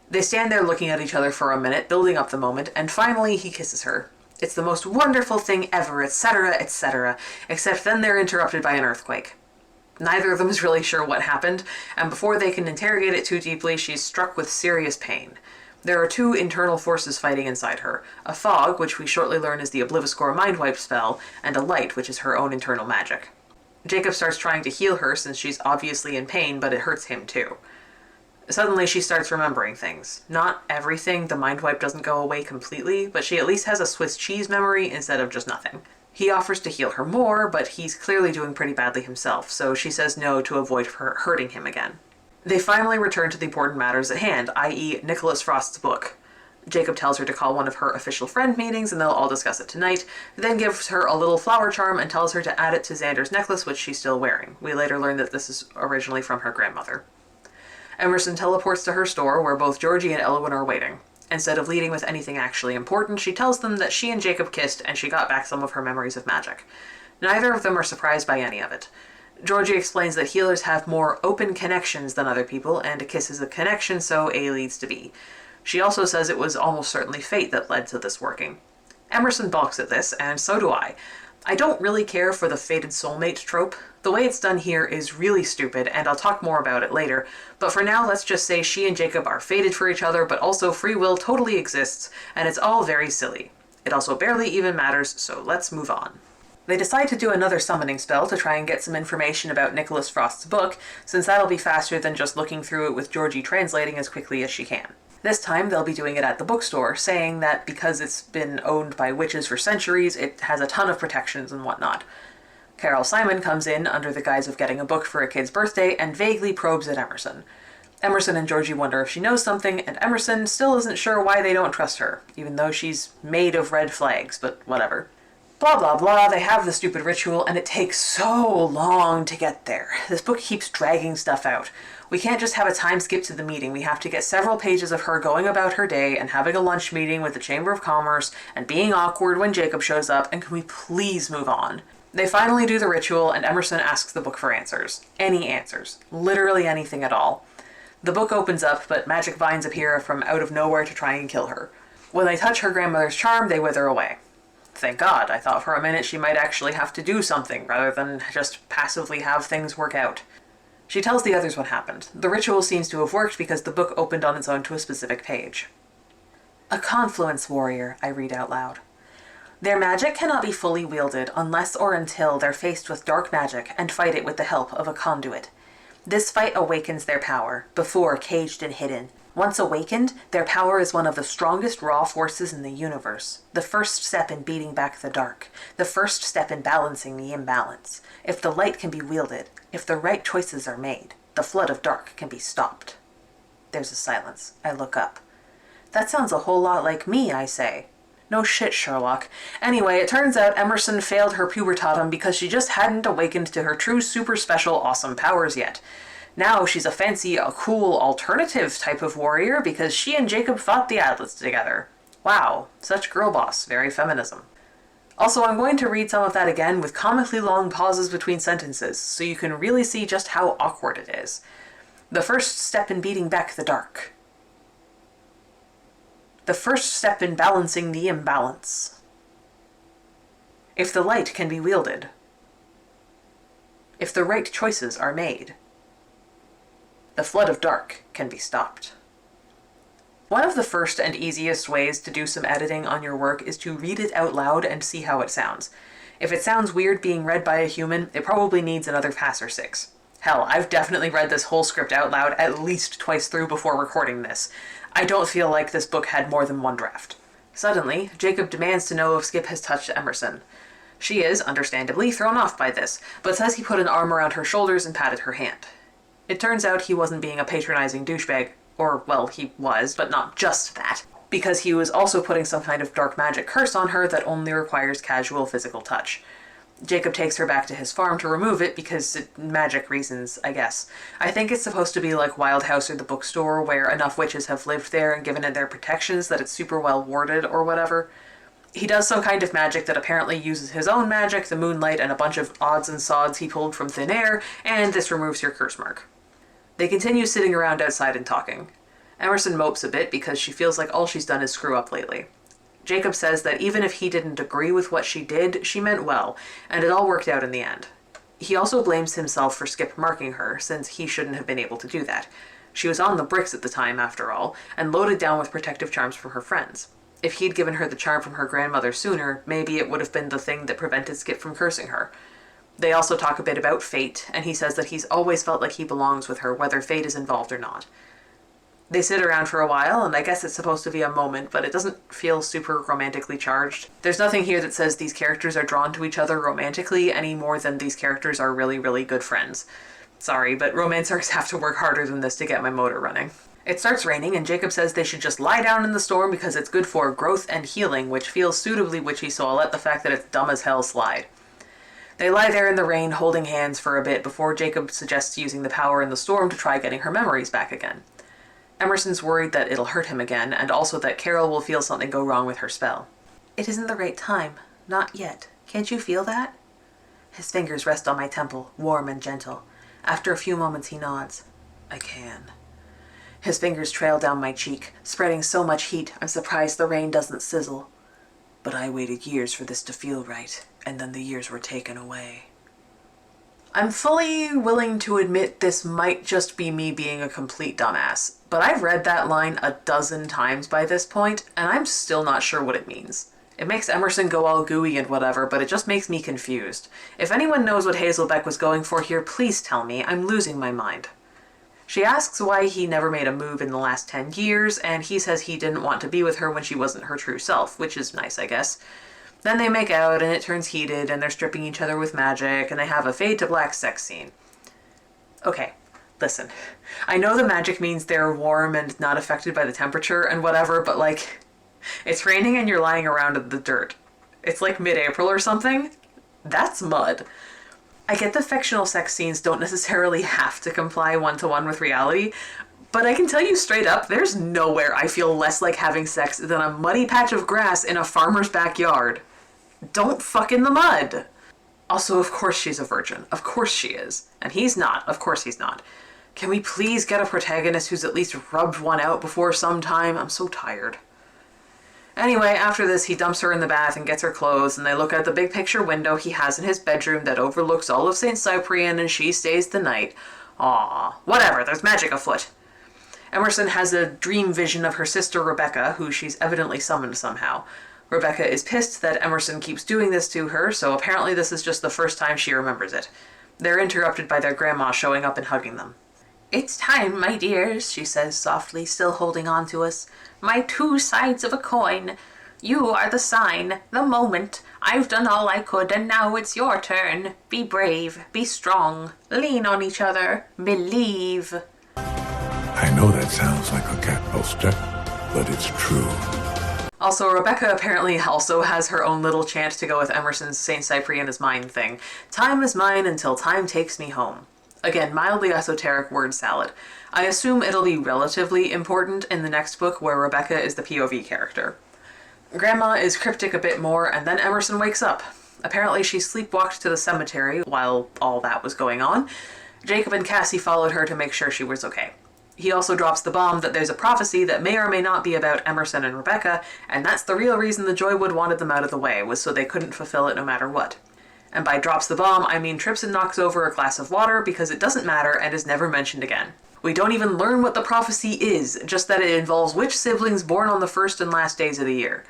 They stand there looking at each other for a minute, building up the moment, and finally he kisses her. It's the most wonderful thing ever, etc., etc., except then they're interrupted by an earthquake. Neither of them is really sure what happened, and before they can interrogate it too deeply, she's struck with serious pain. There are 2 internal forces fighting inside her, a fog, which we shortly learn is the Obliviscore mind wipe spell, and a light, which is her own internal magic. Jacob starts trying to heal her since she's obviously in pain, but it hurts him too. Suddenly she starts remembering things. Not everything, the mind wipe doesn't go away completely, but she at least has a Swiss cheese memory instead of just nothing. He offers to heal her more, but he's clearly doing pretty badly himself, so she says no to avoid her hurting him again. They finally return to the important matters at hand, i.e. Nicholas Frost's book. Jacob tells her to call one of her official friend meetings and they'll all discuss it tonight, then gives her a little flower charm and tells her to add it to Xander's necklace, which she's still wearing. We later learn that this is originally from her grandmother. Emerson teleports to her store, where both Georgie and Elwyn are waiting. Instead of leading with anything actually important, she tells them that she and Jacob kissed and she got back some of her memories of magic. Neither of them are surprised by any of it. Georgie explains that healers have more open connections than other people, and a kiss is a connection, so A leads to B. She also says it was almost certainly fate that led to this working. Emerson balks at this, and so do I. I don't really care for the fated soulmate trope. The way it's done here is really stupid, and I'll talk more about it later, but for now let's just say she and Jacob are fated for each other, but also free will totally exists, and it's all very silly. It also barely even matters, so let's move on. They decide to do another summoning spell to try and get some information about Nicholas Frost's book, since that'll be faster than just looking through it with Georgie translating as quickly as she can. This time they'll be doing it at the bookstore, saying that because it's been owned by witches for centuries, it has a ton of protections and whatnot. Carol Simon comes in under the guise of getting a book for a kid's birthday and vaguely probes at Emerson. Emerson and Georgie wonder if she knows something, and Emerson still isn't sure why they don't trust her, even though she's made of red flags, but whatever. Blah blah blah, they have the stupid ritual, and it takes so long to get there. This book keeps dragging stuff out. We can't just have a time skip to the meeting, we have to get several pages of her going about her day and having a lunch meeting with the Chamber of Commerce and being awkward when Jacob shows up, and can we please move on? They finally do the ritual, and Emerson asks the book for answers. Any answers. Literally anything at all. The book opens up, but magic vines appear from out of nowhere to try and kill her. When they touch her grandmother's charm, they wither away. Thank God, I thought for a minute she might actually have to do something, rather than just passively have things work out. She tells the others what happened. The ritual seems to have worked because the book opened on its own to a specific page. A confluence warrior, I read out loud. Their magic cannot be fully wielded unless or until they're faced with dark magic and fight it with the help of a conduit. This fight awakens their power, before caged and hidden. Once awakened, their power is one of the strongest raw forces in the universe. The first step in beating back the dark. The first step in balancing the imbalance. If the light can be wielded, if the right choices are made, the flood of dark can be stopped. There's a silence. I look up. That sounds a whole lot like me, I say. No shit, Sherlock. Anyway, it turns out Emerson failed her pubertatum because she just hadn't awakened to her true super special awesome powers yet. Now she's a fancy, a cool, alternative type of warrior because she and Jacob fought the Atlas together. Wow, such girl boss, very feminism. Also, I'm going to read some of that again with comically long pauses between sentences, so you can really see just how awkward it is. The first step in beating back the dark. The first step in balancing the imbalance. If the light can be wielded. If the right choices are made. The flood of dark can be stopped. One of the first and easiest ways to do some editing on your work is to read it out loud and see how it sounds. If it sounds weird being read by a human, it probably needs another pass or 6. Hell, I've definitely read this whole script out loud at least twice through before recording this. I don't feel like this book had more than one draft. Suddenly, Jacob demands to know if Skip has touched Emerson. She is, understandably, thrown off by this, but says he put an arm around her shoulders and patted her hand. It turns out he wasn't being a patronizing douchebag, or, well, he was, but not just that, because he was also putting some kind of dark magic curse on her that only requires casual physical touch. Jacob takes her back to his farm to remove it because magic reasons, I guess. I think it's supposed to be like Wild House or the bookstore, where enough witches have lived there and given it their protections that it's super well warded or whatever. He does some kind of magic that apparently uses his own magic, the moonlight, and a bunch of odds and sods he pulled from thin air, and this removes your curse mark. They continue sitting around outside and talking. Emerson mopes a bit because she feels like all she's done is screw up lately. Jacob says that even if he didn't agree with what she did, she meant well, and it all worked out in the end. He also blames himself for Skip marking her, since he shouldn't have been able to do that. She was on the bricks at the time, after all, and loaded down with protective charms from her friends. If he'd given her the charm from her grandmother sooner, maybe it would have been the thing that prevented Skip from cursing her. They also talk a bit about fate, and he says that he's always felt like he belongs with her, whether fate is involved or not. They sit around for a while, and I guess it's supposed to be a moment, but it doesn't feel super romantically charged. There's nothing here that says these characters are drawn to each other romantically any more than these characters are really, really good friends. Sorry, but romance arcs have to work harder than this to get my motor running. It starts raining, and Jacob says they should just lie down in the storm because it's good for growth and healing, which feels suitably witchy, so I'll let the fact that it's dumb as hell slide. They lie there in the rain, holding hands for a bit before Jacob suggests using the power in the storm to try getting her memories back again. Emerson's worried that it'll hurt him again, and also that Carol will feel something go wrong with her spell. It isn't the right time. Not yet. Can't you feel that? His fingers rest on my temple, warm and gentle. After a few moments he nods. I can. His fingers trail down my cheek, spreading so much heat I'm surprised the rain doesn't sizzle. But I waited years for this to feel right, and then the years were taken away. I'm fully willing to admit this might just be me being a complete dumbass, but I've read that line a dozen times by this point, and I'm still not sure what it means. It makes Emerson go all gooey and whatever, but it just makes me confused. If anyone knows what Hazelbeck was going for here, please tell me. I'm losing my mind. She asks why he never made a move in the last 10 years, and he says he didn't want to be with her when she wasn't her true self, which is nice, I guess. Then they make out, and it turns heated, and they're stripping each other with magic, and they have a fade to black sex scene. Okay, listen. I know the magic means they're warm and not affected by the temperature and whatever, but like, it's raining and you're lying around in the dirt. It's like mid-April or something. That's mud. I get the fictional sex scenes don't necessarily have to comply one-to-one with reality, but I can tell you straight up, there's nowhere I feel less like having sex than a muddy patch of grass in a farmer's backyard. Don't fuck in the mud. Also, of course she's a virgin. Of course she is. And he's not. Of course he's not. Can we please get a protagonist who's at least rubbed one out before some time? I'm so tired. Anyway, after this, he dumps her in the bath and gets her clothes, and they look out the big picture window he has in his bedroom that overlooks all of St. Cyprian, and she stays the night. Aww. Whatever, there's magic afoot. Emerson has a dream vision of her sister Rebecca, who she's evidently summoned somehow. Rebecca is pissed that Emerson keeps doing this to her, so apparently this is just the first time she remembers it. They're interrupted by their grandma showing up and hugging them. "It's time, my dears," she says softly, still holding on to us. "My two sides of a coin. You are the sign, the moment. I've done all I could, and now it's your turn. Be brave, be strong, lean on each other, believe." I know that sounds like a cat poster, but it's true. Also, Rebecca apparently also has her own little chant to go with Emerson's St. Cyprian is mine thing. Time is mine until time takes me home. Again, mildly esoteric word salad. I assume it'll be relatively important in the next book where Rebecca is the POV character. Grandma is cryptic a bit more, and then Emerson wakes up. Apparently she sleepwalked to the cemetery while all that was going on. Jacob and Cassie followed her to make sure she was okay. He also drops the bomb that there's a prophecy that may or may not be about Emerson and Rebecca, and that's the real reason the Joywood wanted them out of the way, was so they couldn't fulfill it no matter what. And by drops the bomb, I mean trips and knocks over a glass of water because it doesn't matter and is never mentioned again. We don't even learn what the prophecy is, just that it involves which siblings born on the first and last days of the year.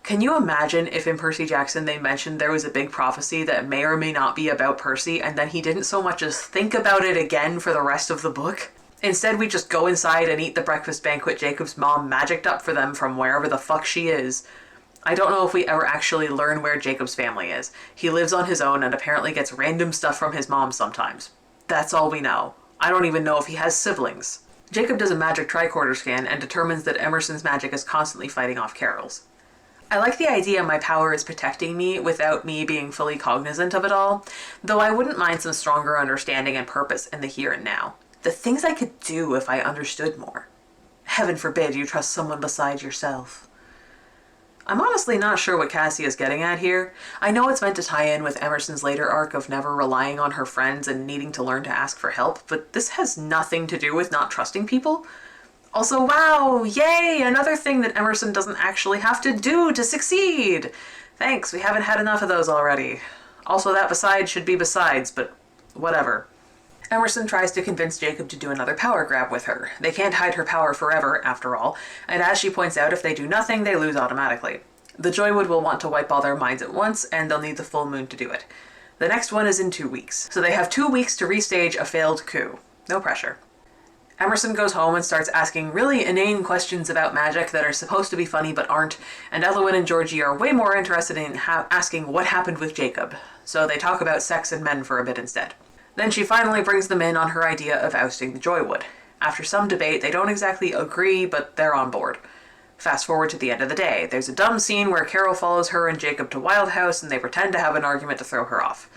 Can you imagine if in Percy Jackson they mentioned there was a big prophecy that may or may not be about Percy, and then he didn't so much as think about it again for the rest of the book? Instead, we just go inside and eat the breakfast banquet Jacob's mom magicked up for them from wherever the fuck she is. I don't know if we ever actually learn where Jacob's family is. He lives on his own and apparently gets random stuff from his mom sometimes. That's all we know. I don't even know if he has siblings. Jacob does a magic tricorder scan and determines that Emerson's magic is constantly fighting off Carol's. I like the idea my power is protecting me without me being fully cognizant of it all, though I wouldn't mind some stronger understanding and purpose in the here and now. The things I could do if I understood more. Heaven forbid you trust someone besides yourself. I'm honestly not sure what Cassie is getting at here. I know it's meant to tie in with Emerson's later arc of never relying on her friends and needing to learn to ask for help, but this has nothing to do with not trusting people. Also, wow, yay, another thing that Emerson doesn't actually have to do to succeed! Thanks, we haven't had enough of those already. Also, that besides should be besides, but whatever. Emerson tries to convince Jacob to do another power grab with her. They can't hide her power forever, after all, and as she points out, if they do nothing, they lose automatically. The Joywood will want to wipe all their minds at once, and they'll need the full moon to do it. The next one is in 2 weeks, so they have 2 weeks to restage a failed coup. No pressure. Emerson goes home and starts asking really inane questions about magic that are supposed to be funny but aren't, and Elowen and Georgie are way more interested in asking what happened with Jacob, so they talk about sex and men for a bit instead. Then she finally brings them in on her idea of ousting the Joywood. After some debate, they don't exactly agree, but they're on board. Fast forward to the end of the day. There's a dumb scene where Carol follows her and Jacob to Wild House, and they pretend to have an argument to throw her off.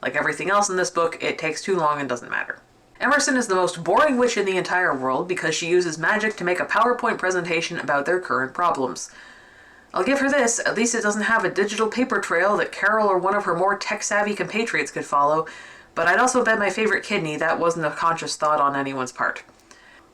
Like everything else in this book, it takes too long and doesn't matter. Emerson is the most boring witch in the entire world because she uses magic to make a PowerPoint presentation about their current problems. I'll give her this, at least it doesn't have a digital paper trail that Carol or one of her more tech-savvy compatriots could follow, but I'd also bet my favorite kidney that wasn't a conscious thought on anyone's part.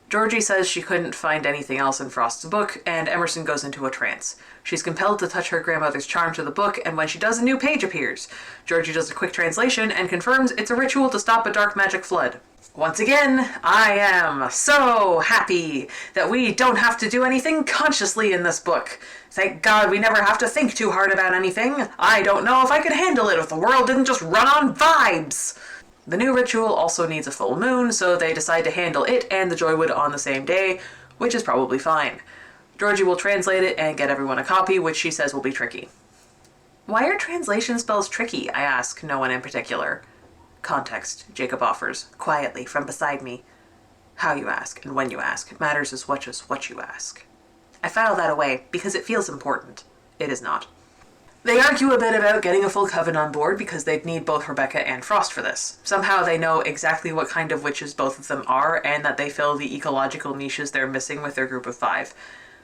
Georgie says she couldn't find anything else in Frost's book, and Emerson goes into a trance. She's compelled to touch her grandmother's charm to the book, and when she does, a new page appears. Georgie does a quick translation and confirms it's a ritual to stop a dark magic flood. Once again, I am so happy that we don't have to do anything consciously in this book. Thank God we never have to think too hard about anything. I don't know if I could handle it if the world didn't just run on vibes. The new ritual also needs a full moon, so they decide to handle it and the Joywood on the same day, which is probably fine. Georgie will translate it and get everyone a copy, which she says will be tricky. Why are translation spells tricky? I ask, no one in particular. Context, Jacob offers, quietly, from beside me. How you ask, and when you ask, matters as much as what you ask. I file that away, because it feels important. It is not. They argue a bit about getting a full coven on board, because they'd need both Rebecca and Frost for this. Somehow they know exactly what kind of witches both of them are, and that they fill the ecological niches they're missing with their group of 5.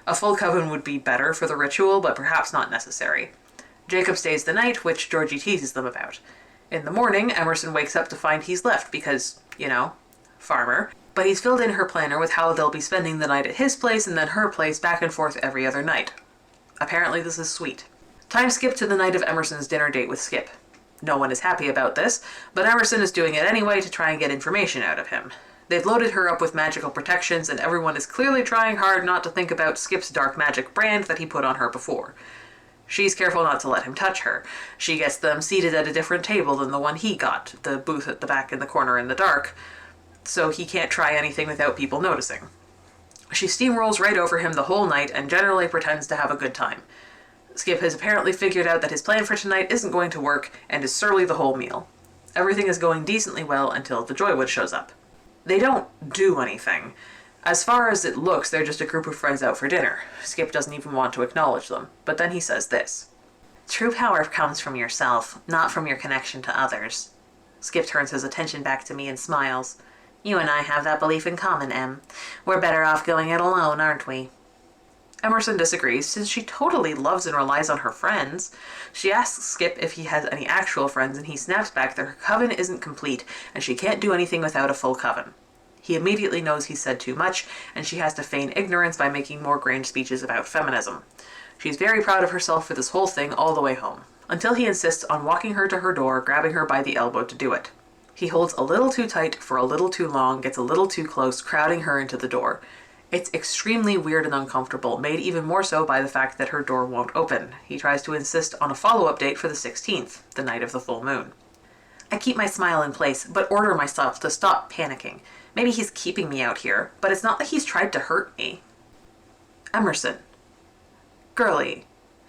A full coven would be better for the ritual, but perhaps not necessary. Jacob stays the night, which Georgie teases them about. In the morning, Emerson wakes up to find he's left because, farmer. But he's filled in her planner with how they'll be spending the night at his place and then her place back and forth every other night. Apparently this is sweet. Time skip to the night of Emerson's dinner date with Skip. No one is happy about this, but Emerson is doing it anyway to try and get information out of him. They've loaded her up with magical protections and everyone is clearly trying hard not to think about Skip's dark magic brand that he put on her before. She's careful not to let him touch her. She gets them seated at a different table than the one he got, the booth at the back in the corner in the dark, so he can't try anything without people noticing. She steamrolls right over him the whole night and generally pretends to have a good time. Skip has apparently figured out that his plan for tonight isn't going to work and is surly the whole meal. Everything is going decently well until the Joywood shows up. They don't do anything. As far as it looks, they're just a group of friends out for dinner. Skip doesn't even want to acknowledge them, but then he says this. True power comes from yourself, not from your connection to others. Skip turns his attention back to me and smiles. You and I have that belief in common, Em. We're better off going it alone, aren't we? Emerson disagrees, since she totally loves and relies on her friends. She asks Skip if he has any actual friends, and he snaps back that her coven isn't complete, and she can't do anything without a full coven. He immediately knows he's said too much, and she has to feign ignorance by making more grand speeches about feminism. She's very proud of herself for this whole thing all the way home, until he insists on walking her to her door, grabbing her by the elbow to do it. He holds a little too tight for a little too long, gets a little too close, crowding her into the door. It's extremely weird and uncomfortable, made even more so by the fact that her door won't open. He tries to insist on a follow-up date for the 16th, the night of the full moon. I keep my smile in place, but order myself to stop panicking. Maybe he's keeping me out here, but it's not that he's tried to hurt me. Emerson. Girlie,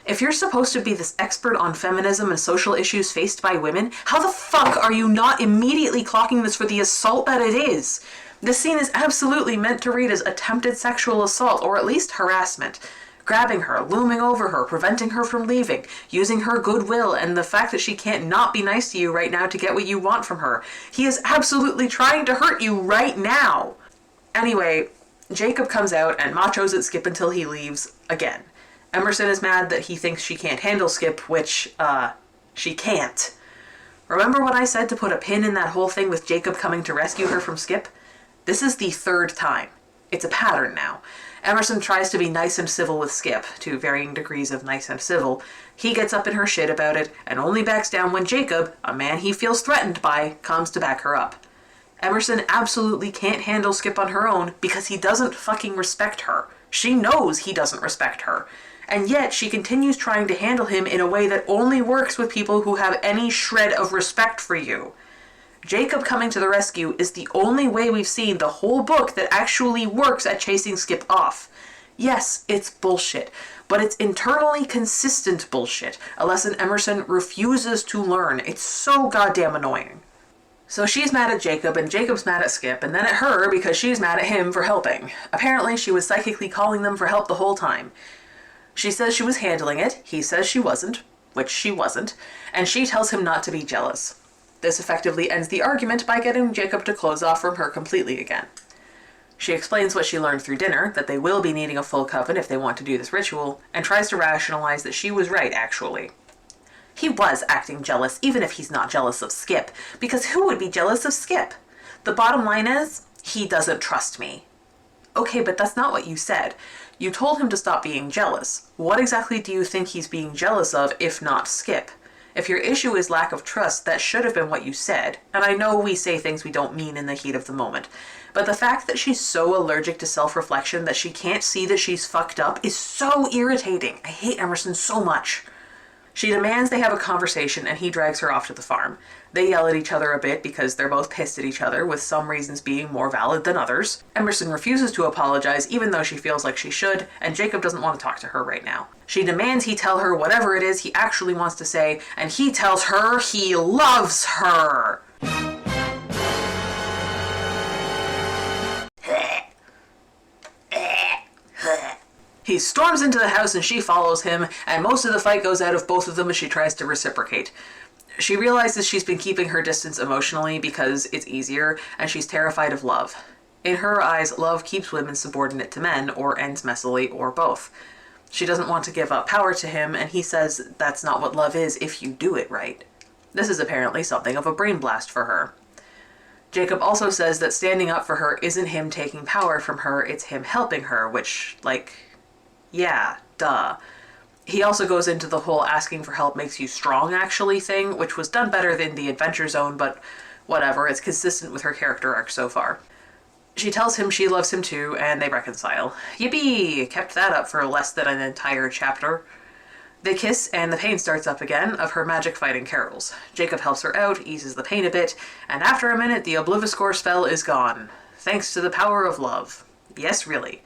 if you're supposed to be this expert on feminism and social issues faced by women, how the fuck are you not immediately clocking this for the assault that it is? This scene is absolutely meant to read as attempted sexual assault, or at least harassment. Grabbing her, looming over her, preventing her from leaving, using her goodwill and the fact that she can't not be nice to you right now to get what you want from her. He is absolutely trying to hurt you right now. Anyway, Jacob comes out and machos at Skip until he leaves again. Emerson is mad that he thinks she can't handle Skip, which, she can't. Remember when I said to put a pin in that whole thing with Jacob coming to rescue her from Skip? This is the 3rd time. It's a pattern now. Emerson tries to be nice and civil with Skip, to varying degrees of nice and civil. He gets up in her shit about it, and only backs down when Jacob, a man he feels threatened by, comes to back her up. Emerson absolutely can't handle Skip on her own because he doesn't fucking respect her. She knows he doesn't respect her. And yet she continues trying to handle him in a way that only works with people who have any shred of respect for you. Jacob coming to the rescue is the only way we've seen the whole book that actually works at chasing Skip off. Yes, it's bullshit, but it's internally consistent bullshit. A lesson Emerson refuses to learn. It's so goddamn annoying. So she's mad at Jacob, and Jacob's mad at Skip, and then at her because she's mad at him for helping. Apparently she was psychically calling them for help the whole time. She says she was handling it, he says she wasn't, which she wasn't, and she tells him not to be jealous. This effectively ends the argument by getting Jacob to close off from her completely again. She explains what she learned through dinner, that they will be needing a full coven if they want to do this ritual, and tries to rationalize that she was right, actually. He was acting jealous, even if he's not jealous of Skip, because who would be jealous of Skip? The bottom line is, he doesn't trust me. Okay, but that's not what you said. You told him to stop being jealous. What exactly do you think he's being jealous of, if not Skip? If your issue is lack of trust, that should have been what you said. And I know we say things we don't mean in the heat of the moment. But the fact that she's so allergic to self-reflection that she can't see that she's fucked up is so irritating. I hate Emerson so much. She demands they have a conversation and he drags her off to the farm. They yell at each other a bit because they're both pissed at each other, with some reasons being more valid than others. Emerson refuses to apologize even though she feels like she should, and Jacob doesn't want to talk to her right now. She demands he tell her whatever it is he actually wants to say, and he tells her he loves her! He storms into the house and she follows him, and most of the fight goes out of both of them as she tries to reciprocate. She realizes she's been keeping her distance emotionally because it's easier, and she's terrified of love. In her eyes, love keeps women subordinate to men, or ends messily, or both. She doesn't want to give up power to him, and he says that's not what love is if you do it right. This is apparently something of a brain blast for her. Jacob also says that standing up for her isn't him taking power from her, it's him helping her, which, yeah, duh. He also goes into the whole asking for help makes you strong actually thing, which was done better than the Adventure Zone, but whatever, it's consistent with her character arc so far. She tells him she loves him too, and they reconcile. Yippee! Kept that up for less than an entire chapter. They kiss, and the pain starts up again of her magic fighting carols. Jacob helps her out, eases the pain a bit, and after a minute the Obliviscore spell is gone. Thanks to the power of love. Yes, really.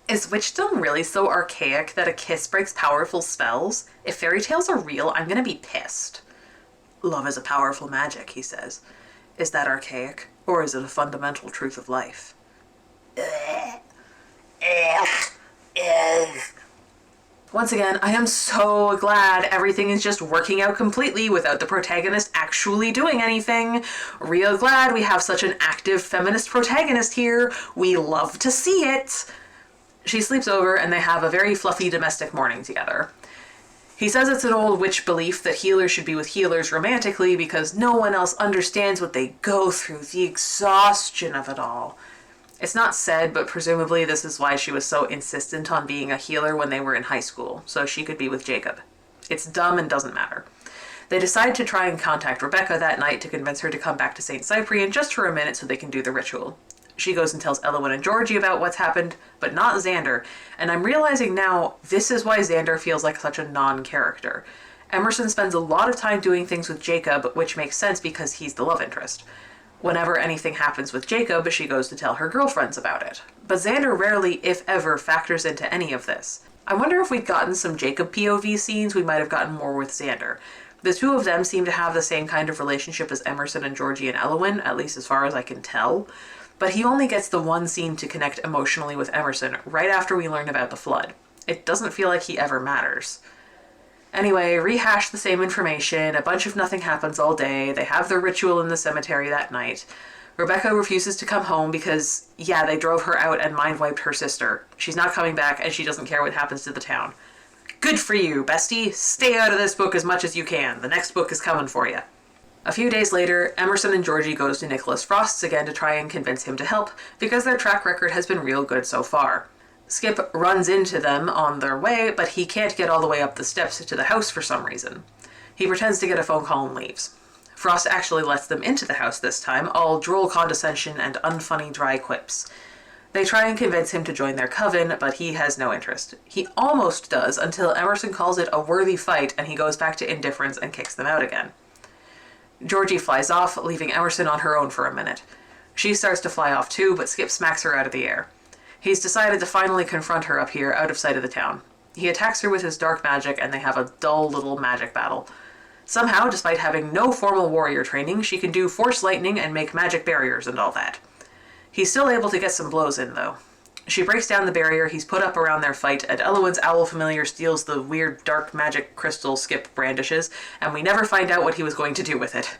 Is witchdom really so archaic that a kiss breaks powerful spells? If fairy tales are real, I'm gonna be pissed. Love is a powerful magic, he says. Is that archaic, or is it a fundamental truth of life? Once again, I am so glad everything is just working out completely without the protagonist actually doing anything. Real glad we have such an active feminist protagonist here. We love to see it. She sleeps over and they have a very fluffy domestic morning together. He says it's an old witch belief that healers should be with healers romantically because no one else understands what they go through, the exhaustion of it all. It's not said, but presumably this is why she was so insistent on being a healer when they were in high school, so she could be with Jacob. It's dumb and doesn't matter. They decide to try and contact Rebecca that night to convince her to come back to St. Cyprian just for a minute so they can do the ritual. She goes and tells Elowen and Georgie about what's happened, but not Xander, and I'm realizing now this is why Xander feels like such a non-character. Emerson spends a lot of time doing things with Jacob, which makes sense because he's the love interest. Whenever anything happens with Jacob, she goes to tell her girlfriends about it. But Xander rarely, if ever, factors into any of this. I wonder if we'd gotten some Jacob POV scenes, we might have gotten more with Xander. The two of them seem to have the same kind of relationship as Emerson and Georgie and Elowen, at least as far as I can tell. But he only gets the one scene to connect emotionally with Emerson right after we learn about the flood. It doesn't feel like he ever matters. Anyway, rehash the same information, a bunch of nothing happens all day, they have their ritual in the cemetery that night. Rebecca refuses to come home because, yeah, they drove her out and mind-wiped her sister. She's not coming back and she doesn't care what happens to the town. Good for you, bestie. Stay out of this book as much as you can. The next book is coming for you. A few days later, Emerson and Georgie goes to Nicholas Frost's again to try and convince him to help, because their track record has been real good so far. Skip runs into them on their way, but he can't get all the way up the steps to the house for some reason. He pretends to get a phone call and leaves. Frost actually lets them into the house this time, all droll condescension and unfunny dry quips. They try and convince him to join their coven, but he has no interest. He almost does until Emerson calls it a worthy fight and he goes back to indifference and kicks them out again. Georgie flies off, leaving Emerson on her own for a minute. She starts to fly off too, but Skip smacks her out of the air. He's decided to finally confront her up here, out of sight of the town. He attacks her with his dark magic, and they have a dull little magic battle. Somehow, despite having no formal warrior training, she can do force lightning and make magic barriers and all that. He's still able to get some blows in, though. She breaks down the barrier he's put up around their fight, and Elowen's owl familiar steals the weird dark magic crystal Skip brandishes, and we never find out what he was going to do with it.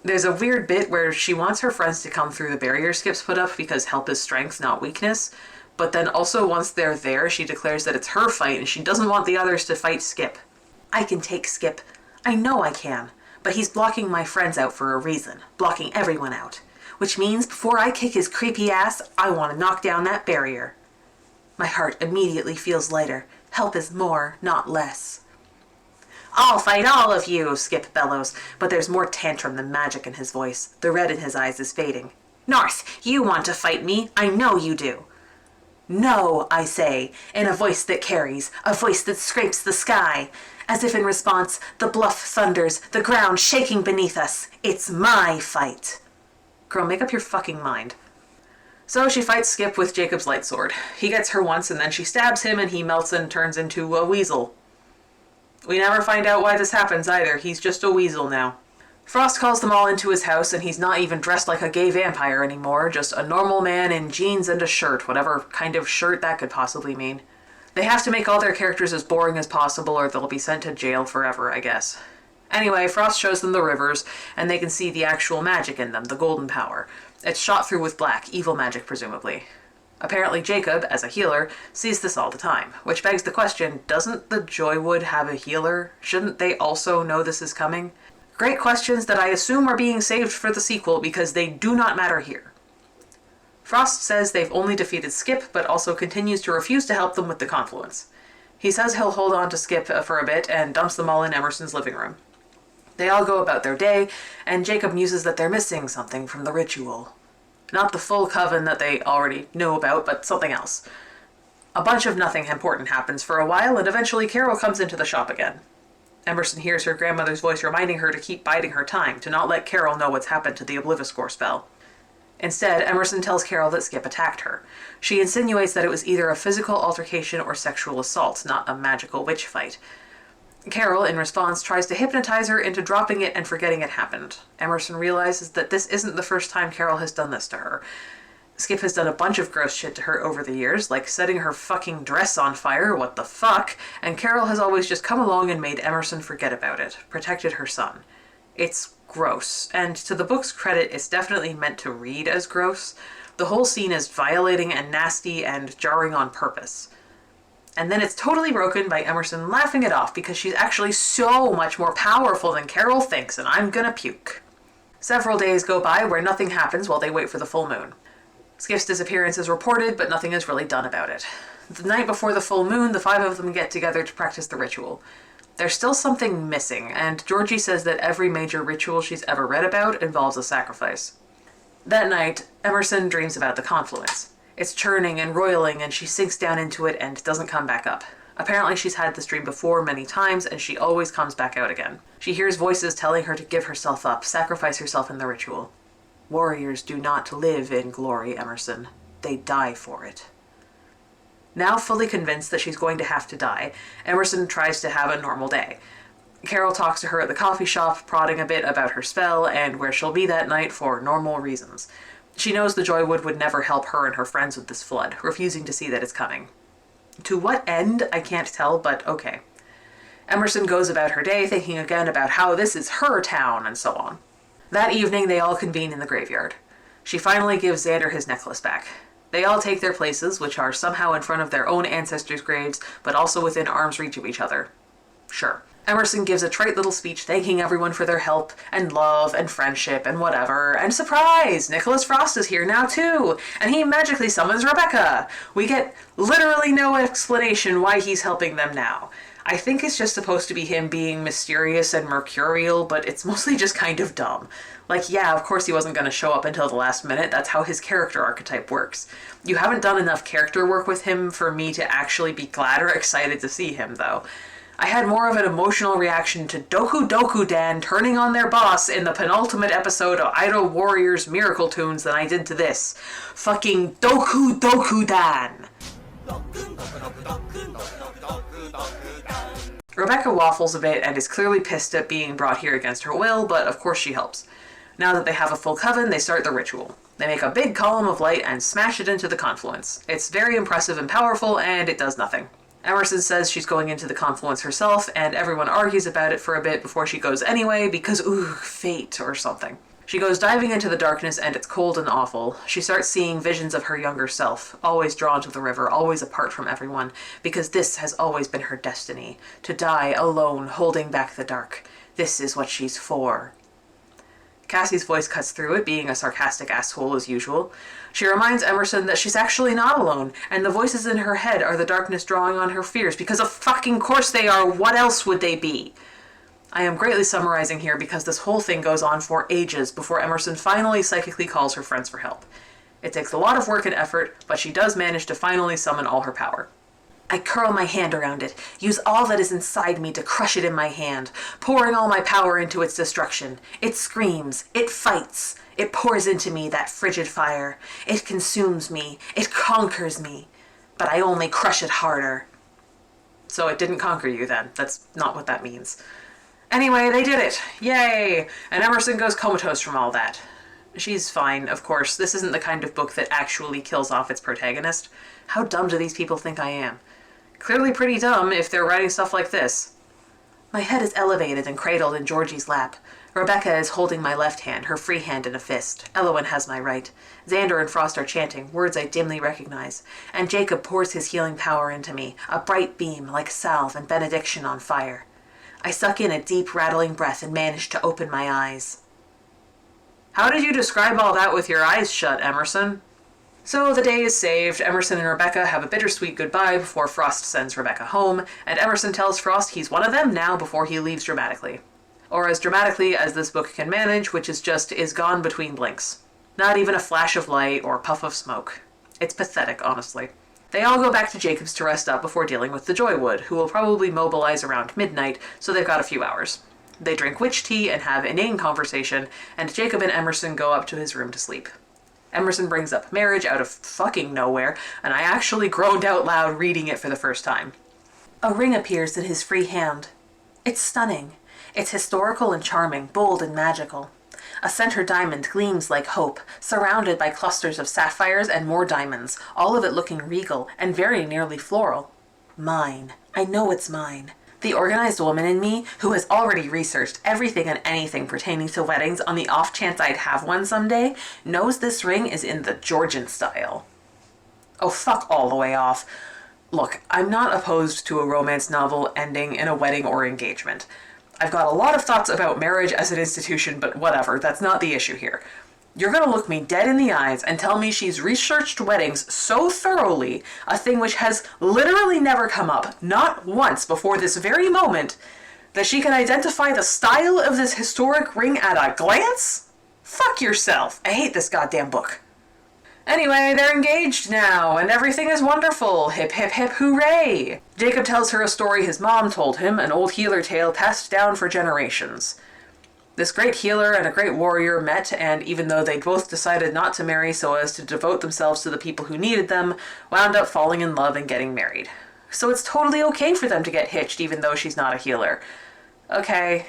There's a weird bit where she wants her friends to come through the barrier Skip's put up because help is strength, not weakness, but then also once they're there, she declares that it's her fight and she doesn't want the others to fight Skip. I can take Skip. I know I can, but he's blocking my friends out for a reason, blocking everyone out. Which means before I kick his creepy ass, I want to knock down that barrier. My heart immediately feels lighter. Help is more, not less. "I'll fight all of you," Skip bellows, but there's more tantrum than magic in his voice. The red in his eyes is fading. "North, you want to fight me. I know you do." "No," I say, in a voice that carries, a voice that scrapes the sky. As if in response, the bluff thunders, the ground shaking beneath us. It's my fight. Girl, make up your fucking mind. So she fights Skip with Jacob's light sword. He gets her once and then she stabs him and he melts and turns into a weasel. We never find out why this happens either. He's just a weasel now. Frost calls them all into his house and he's not even dressed like a gay vampire anymore, just a normal man in jeans and a shirt, whatever kind of shirt that could possibly mean. They have to make all their characters as boring as possible or they'll be sent to jail forever, I guess. Anyway, Frost shows them the rivers, and they can see the actual magic in them, the golden power. It's shot through with black, evil magic presumably. Apparently Jacob, as a healer, sees this all the time, which begs the question, doesn't the Joywood have a healer? Shouldn't they also know this is coming? Great questions that I assume are being saved for the sequel because they do not matter here. Frost says they've only defeated Skip, but also continues to refuse to help them with the confluence. He says he'll hold on to Skip for a bit and dumps them all in Emerson's living room. They all go about their day, and Jacob muses that they're missing something from the ritual. Not the full coven that they already know about, but something else. A bunch of nothing important happens for a while, and eventually Carol comes into the shop again. Emerson hears her grandmother's voice reminding her to keep biding her time, to not let Carol know what's happened to the Obliviscore spell. Instead, Emerson tells Carol that Skip attacked her. She insinuates that it was either a physical altercation or sexual assault, not a magical witch fight. Carol, in response, tries to hypnotize her into dropping it and forgetting it happened. Emerson realizes that this isn't the first time Carol has done this to her. Skip has done a bunch of gross shit to her over the years, like setting her fucking dress on fire, what the fuck, and Carol has always just come along and made Emerson forget about it, protected her son. It's gross, and to the book's credit, it's definitely meant to read as gross. The whole scene is violating and nasty and jarring on purpose. And then it's totally broken by Emerson laughing it off because she's actually so much more powerful than Carol thinks, and I'm gonna puke. Several days go by where nothing happens while they wait for the full moon. Skip's disappearance is reported, but nothing is really done about it. The night before the full moon, the five of them get together to practice the ritual. There's still something missing, and Georgie says that every major ritual she's ever read about involves a sacrifice. That night, Emerson dreams about the confluence. It's churning and roiling, and she sinks down into it and doesn't come back up. Apparently she's had this dream before many times, and she always comes back out again. She hears voices telling her to give herself up, sacrifice herself in the ritual. Warriors do not live in glory, Emerson. They die for it. Now fully convinced that she's going to have to die, Emerson tries to have a normal day. Carol talks to her at the coffee shop, prodding a bit about her spell and where she'll be that night for normal reasons. She knows the Joywood would never help her and her friends with this flood, refusing to see that it's coming. To what end, I can't tell, but okay. Emerson goes about her day thinking again about how this is her town and so on. That evening, they all convene in the graveyard. She finally gives Xander his necklace back. They all take their places, which are somehow in front of their own ancestors' graves, but also within arm's reach of each other. Sure. Emerson gives a trite little speech thanking everyone for their help, and love, and friendship, and whatever, and surprise! Nicholas Frost is here now too, and he magically summons Rebecca! We get literally no explanation why he's helping them now. I think it's just supposed to be him being mysterious and mercurial, but it's mostly just kind of dumb. Like, yeah, of course he wasn't going to show up until the last minute, that's how his character archetype works. You haven't done enough character work with him for me to actually be glad or excited to see him, though. I had more of an emotional reaction to Doku Doku Dan turning on their boss in the penultimate episode of Idol Warriors Miracle Tunes than I did to this. Fucking Doku Doku Dan! Rebecca waffles a bit and is clearly pissed at being brought here against her will, but of course she helps. Now that they have a full coven, they start the ritual. They make a big column of light and smash it into the confluence. It's very impressive and powerful, and it does nothing. Emerson says she's going into the confluence herself, and everyone argues about it for a bit before she goes anyway, because fate or something. She goes diving into the darkness, and it's cold and awful. She starts seeing visions of her younger self, always drawn to the river, always apart from everyone, because this has always been her destiny, to die alone, holding back the dark. This is what she's for. Cassie's voice cuts through it, being a sarcastic asshole as usual. She reminds Emerson that she's actually not alone, and the voices in her head are the darkness drawing on her fears, because of fucking course they are, what else would they be? I am greatly summarizing here because this whole thing goes on for ages before Emerson finally psychically calls her friends for help. It takes a lot of work and effort, but she does manage to finally summon all her power. I curl my hand around it, use all that is inside me to crush it in my hand, pouring all my power into its destruction. It screams, it fights, it pours into me that frigid fire. It consumes me, it conquers me, but I only crush it harder. So it didn't conquer you then. That's not what that means. Anyway, they did it. Yay! And Emerson goes comatose from all that. She's fine, of course. This isn't the kind of book that actually kills off its protagonist. How dumb do these people think I am? Clearly pretty dumb if they're writing stuff like this. My head is elevated and cradled in Georgie's lap. Rebecca is holding my left hand, her free hand in a fist. Elowen has my right. Xander and Frost are chanting, words I dimly recognize. And Jacob pours his healing power into me, a bright beam like salve and benediction on fire. I suck in a deep, rattling breath and manage to open my eyes. How did you describe all that with your eyes shut, Emerson? So the day is saved. Emerson and Rebecca have a bittersweet goodbye before Frost sends Rebecca home, and Emerson tells Frost he's one of them now before he leaves dramatically. Or as dramatically as this book can manage, which is gone between blinks. Not even a flash of light or puff of smoke. It's pathetic, honestly. They all go back to Jacob's to rest up before dealing with the Joywood, who will probably mobilize around midnight, so they've got a few hours. They drink witch tea and have inane conversation, and Jacob and Emerson go up to his room to sleep. Emerson brings up marriage out of fucking nowhere, and I actually groaned out loud reading it for the first time. A ring appears in his free hand. It's stunning. It's historical and charming, bold and magical. A center diamond gleams like hope, surrounded by clusters of sapphires and more diamonds, all of it looking regal and very nearly floral. Mine. I know it's mine. The organized woman in me, who has already researched everything and anything pertaining to weddings on the off chance I'd have one someday, knows this ring is in the Georgian style. Oh, fuck all the way off. Look, I'm not opposed to a romance novel ending in a wedding or engagement. I've got a lot of thoughts about marriage as an institution, but whatever, that's not the issue here. You're gonna look me dead in the eyes and tell me she's researched weddings so thoroughly, a thing which has literally never come up, not once before this very moment, that she can identify the style of this historic ring at a glance? Fuck yourself. I hate this goddamn book. Anyway, they're engaged now, and everything is wonderful. Hip hip hip hooray! Jacob tells her a story his mom told him, an old healer tale passed down for generations. This great healer and a great warrior met, and even though they both decided not to marry so as to devote themselves to the people who needed them, wound up falling in love and getting married. So it's totally okay for them to get hitched even though she's not a healer. Okay.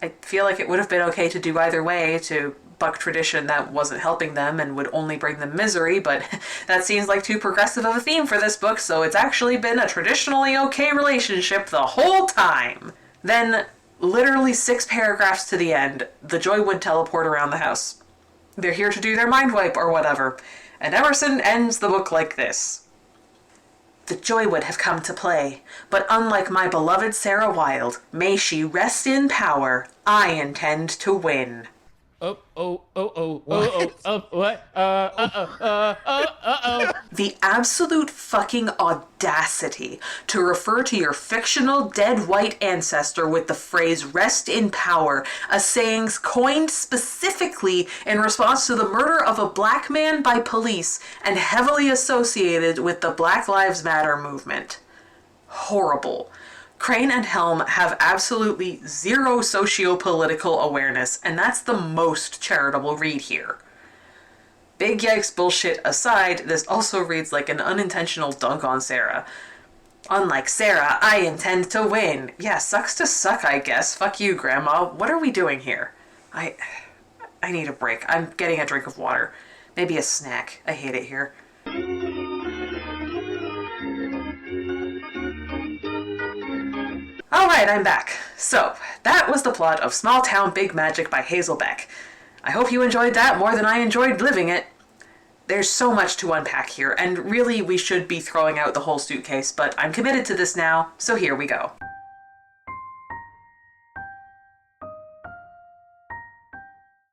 I feel like it would have been okay to do either way, to buck tradition that wasn't helping them and would only bring them misery, but that seems like too progressive of a theme for this book, so it's actually been a traditionally okay relationship the whole time. Then, literally 6 paragraphs to the end, the Joywood teleport around the house. They're here to do their mind wipe or whatever, and Emerson ends the book like this. The Joywood have come to play, but unlike my beloved Sarah Wilde, may she rest in power, I intend to win. The absolute fucking audacity to refer to your fictional dead white ancestor with the phrase rest in power, a saying coined specifically in response to the murder of a black man by police and heavily associated with the Black Lives Matter movement. Horrible. Crane and Helm have absolutely zero socio-political awareness, and that's the most charitable read here. Big yikes bullshit aside, this also reads like an unintentional dunk on Sarah. Unlike Sarah, I intend to win. Yeah, sucks to suck, I guess. Fuck you, Grandma. What are we doing here? I need a break. I'm getting a drink of water. Maybe a snack. I hate it here. Alright, I'm back. So, that was the plot of Small Town Big Magic by Hazel Beck. I hope you enjoyed that more than I enjoyed living it. There's so much to unpack here, and really we should be throwing out the whole suitcase, but I'm committed to this now, so here we go.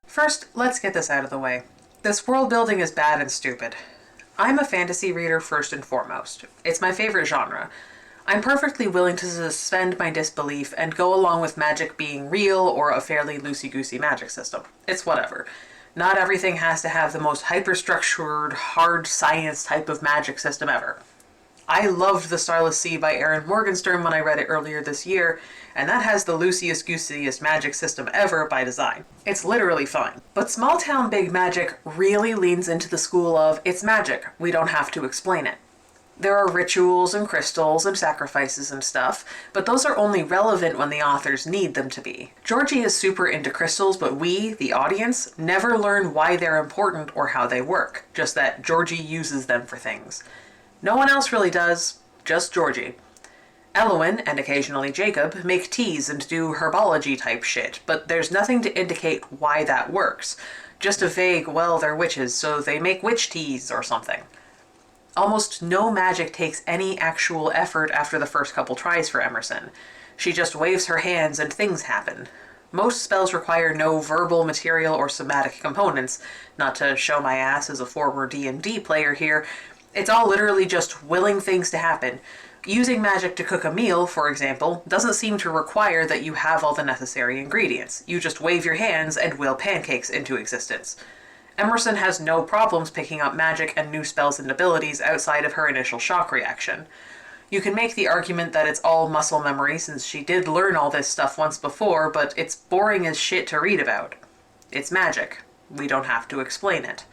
First, let's get this out of the way. This world building is bad and stupid. I'm a fantasy reader first and foremost. It's my favorite genre. I'm perfectly willing to suspend my disbelief and go along with magic being real or a fairly loosey-goosey magic system. It's whatever. Not everything has to have the most hyper-structured, hard science type of magic system ever. I loved The Starless Sea by Aaron Morgenstern when I read it earlier this year, and that has the looseyest-gooseyest magic system ever by design. It's literally fine. But Small Town Big Magic really leans into the school of, it's magic, we don't have to explain it. There are rituals and crystals and sacrifices and stuff, but those are only relevant when the authors need them to be. Georgie is super into crystals, but we, the audience, never learn why they're important or how they work, just that Georgie uses them for things. No one else really does, just Georgie. Elwyn, and occasionally Jacob, make teas and do herbology type shit, but there's nothing to indicate why that works. Just a vague, well, they're witches, so they make witch teas or something. Almost no magic takes any actual effort after the first couple tries for Emerson. She just waves her hands and things happen. Most spells require no verbal, material, or somatic components. Not to show my ass as a former D&D player here, it's all literally just willing things to happen. Using magic to cook a meal, for example, doesn't seem to require that you have all the necessary ingredients. You just wave your hands and will pancakes into existence. Emerson has no problems picking up magic and new spells and abilities outside of her initial shock reaction. You can make the argument that it's all muscle memory since she did learn all this stuff once before, but it's boring as shit to read about. It's magic. We don't have to explain it.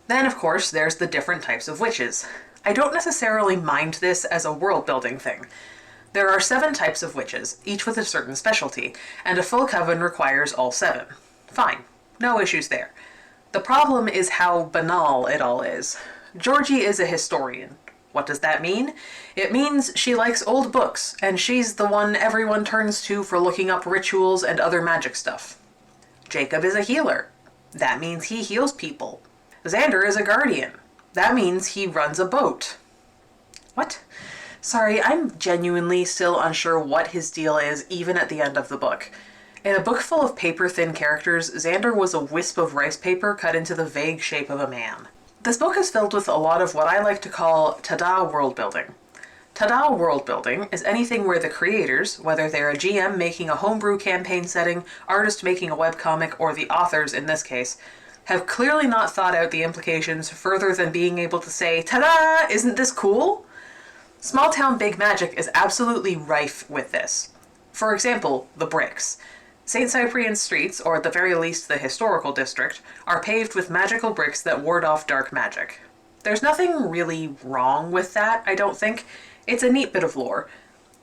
Then, of course, there's the different types of witches. I don't necessarily mind this as a world-building thing. There are 7 types of witches, each with a certain specialty, and a full coven requires all 7. Fine. No issues there. The problem is how banal it all is. Georgie is a historian. What does that mean? It means she likes old books, and she's the one everyone turns to for looking up rituals and other magic stuff. Jacob is a healer. That means he heals people. Xander is a guardian. That means he runs a boat. What? Sorry, I'm genuinely still unsure what his deal is, even at the end of the book. In a book full of paper-thin characters, Xander was a wisp of rice paper cut into the vague shape of a man. This book is filled with a lot of what I like to call ta-da world-building. Ta-da world-building is anything where the creators, whether they're a GM making a homebrew campaign setting, artist making a webcomic, or the authors in this case, have clearly not thought out the implications further than being able to say, ta-da, isn't this cool? Small Town Big Magic is absolutely rife with this. For example, the bricks. St. Cyprian's streets, or at the very least the historical district, are paved with magical bricks that ward off dark magic. There's nothing really wrong with that, I don't think. It's a neat bit of lore.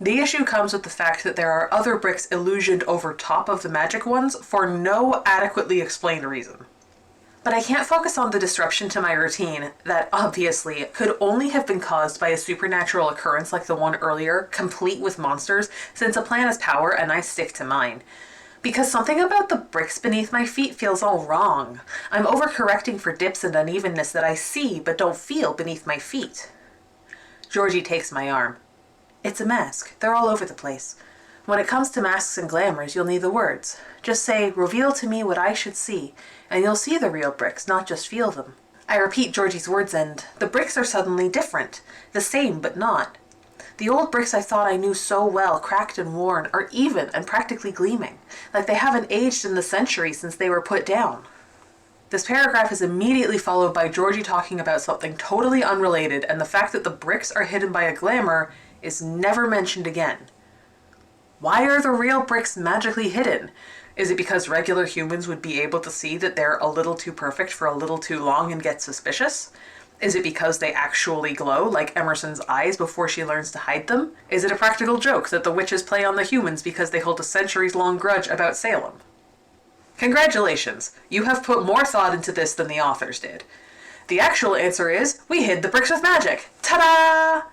The issue comes with the fact that there are other bricks illusioned over top of the magic ones for no adequately explained reason. But I can't focus on the disruption to my routine that, obviously, could only have been caused by a supernatural occurrence like the one earlier, complete with monsters, since a plan has power and I stick to mine. Because something about the bricks beneath my feet feels all wrong. I'm overcorrecting for dips and unevenness that I see but don't feel beneath my feet. Georgie takes my arm. It's a mask. They're all over the place. When it comes to masks and glamours, you'll need the words. Just say, reveal to me what I should see, and you'll see the real bricks, not just feel them. I repeat Georgie's words and the bricks are suddenly different. The same, but not. The old bricks I thought I knew so well, cracked and worn, are even and practically gleaming, like they haven't aged in the century since they were put down. This paragraph is immediately followed by Georgie talking about something totally unrelated, and the fact that the bricks are hidden by a glamour is never mentioned again. Why are the real bricks magically hidden? Is it because regular humans would be able to see that they're a little too perfect for a little too long and get suspicious? Is it because they actually glow, like Emerson's eyes, before she learns to hide them? Is it a practical joke that the witches play on the humans because they hold a centuries-long grudge about Salem? Congratulations, you have put more thought into this than the authors did. The actual answer is, we hid the bricks with magic! Ta-da!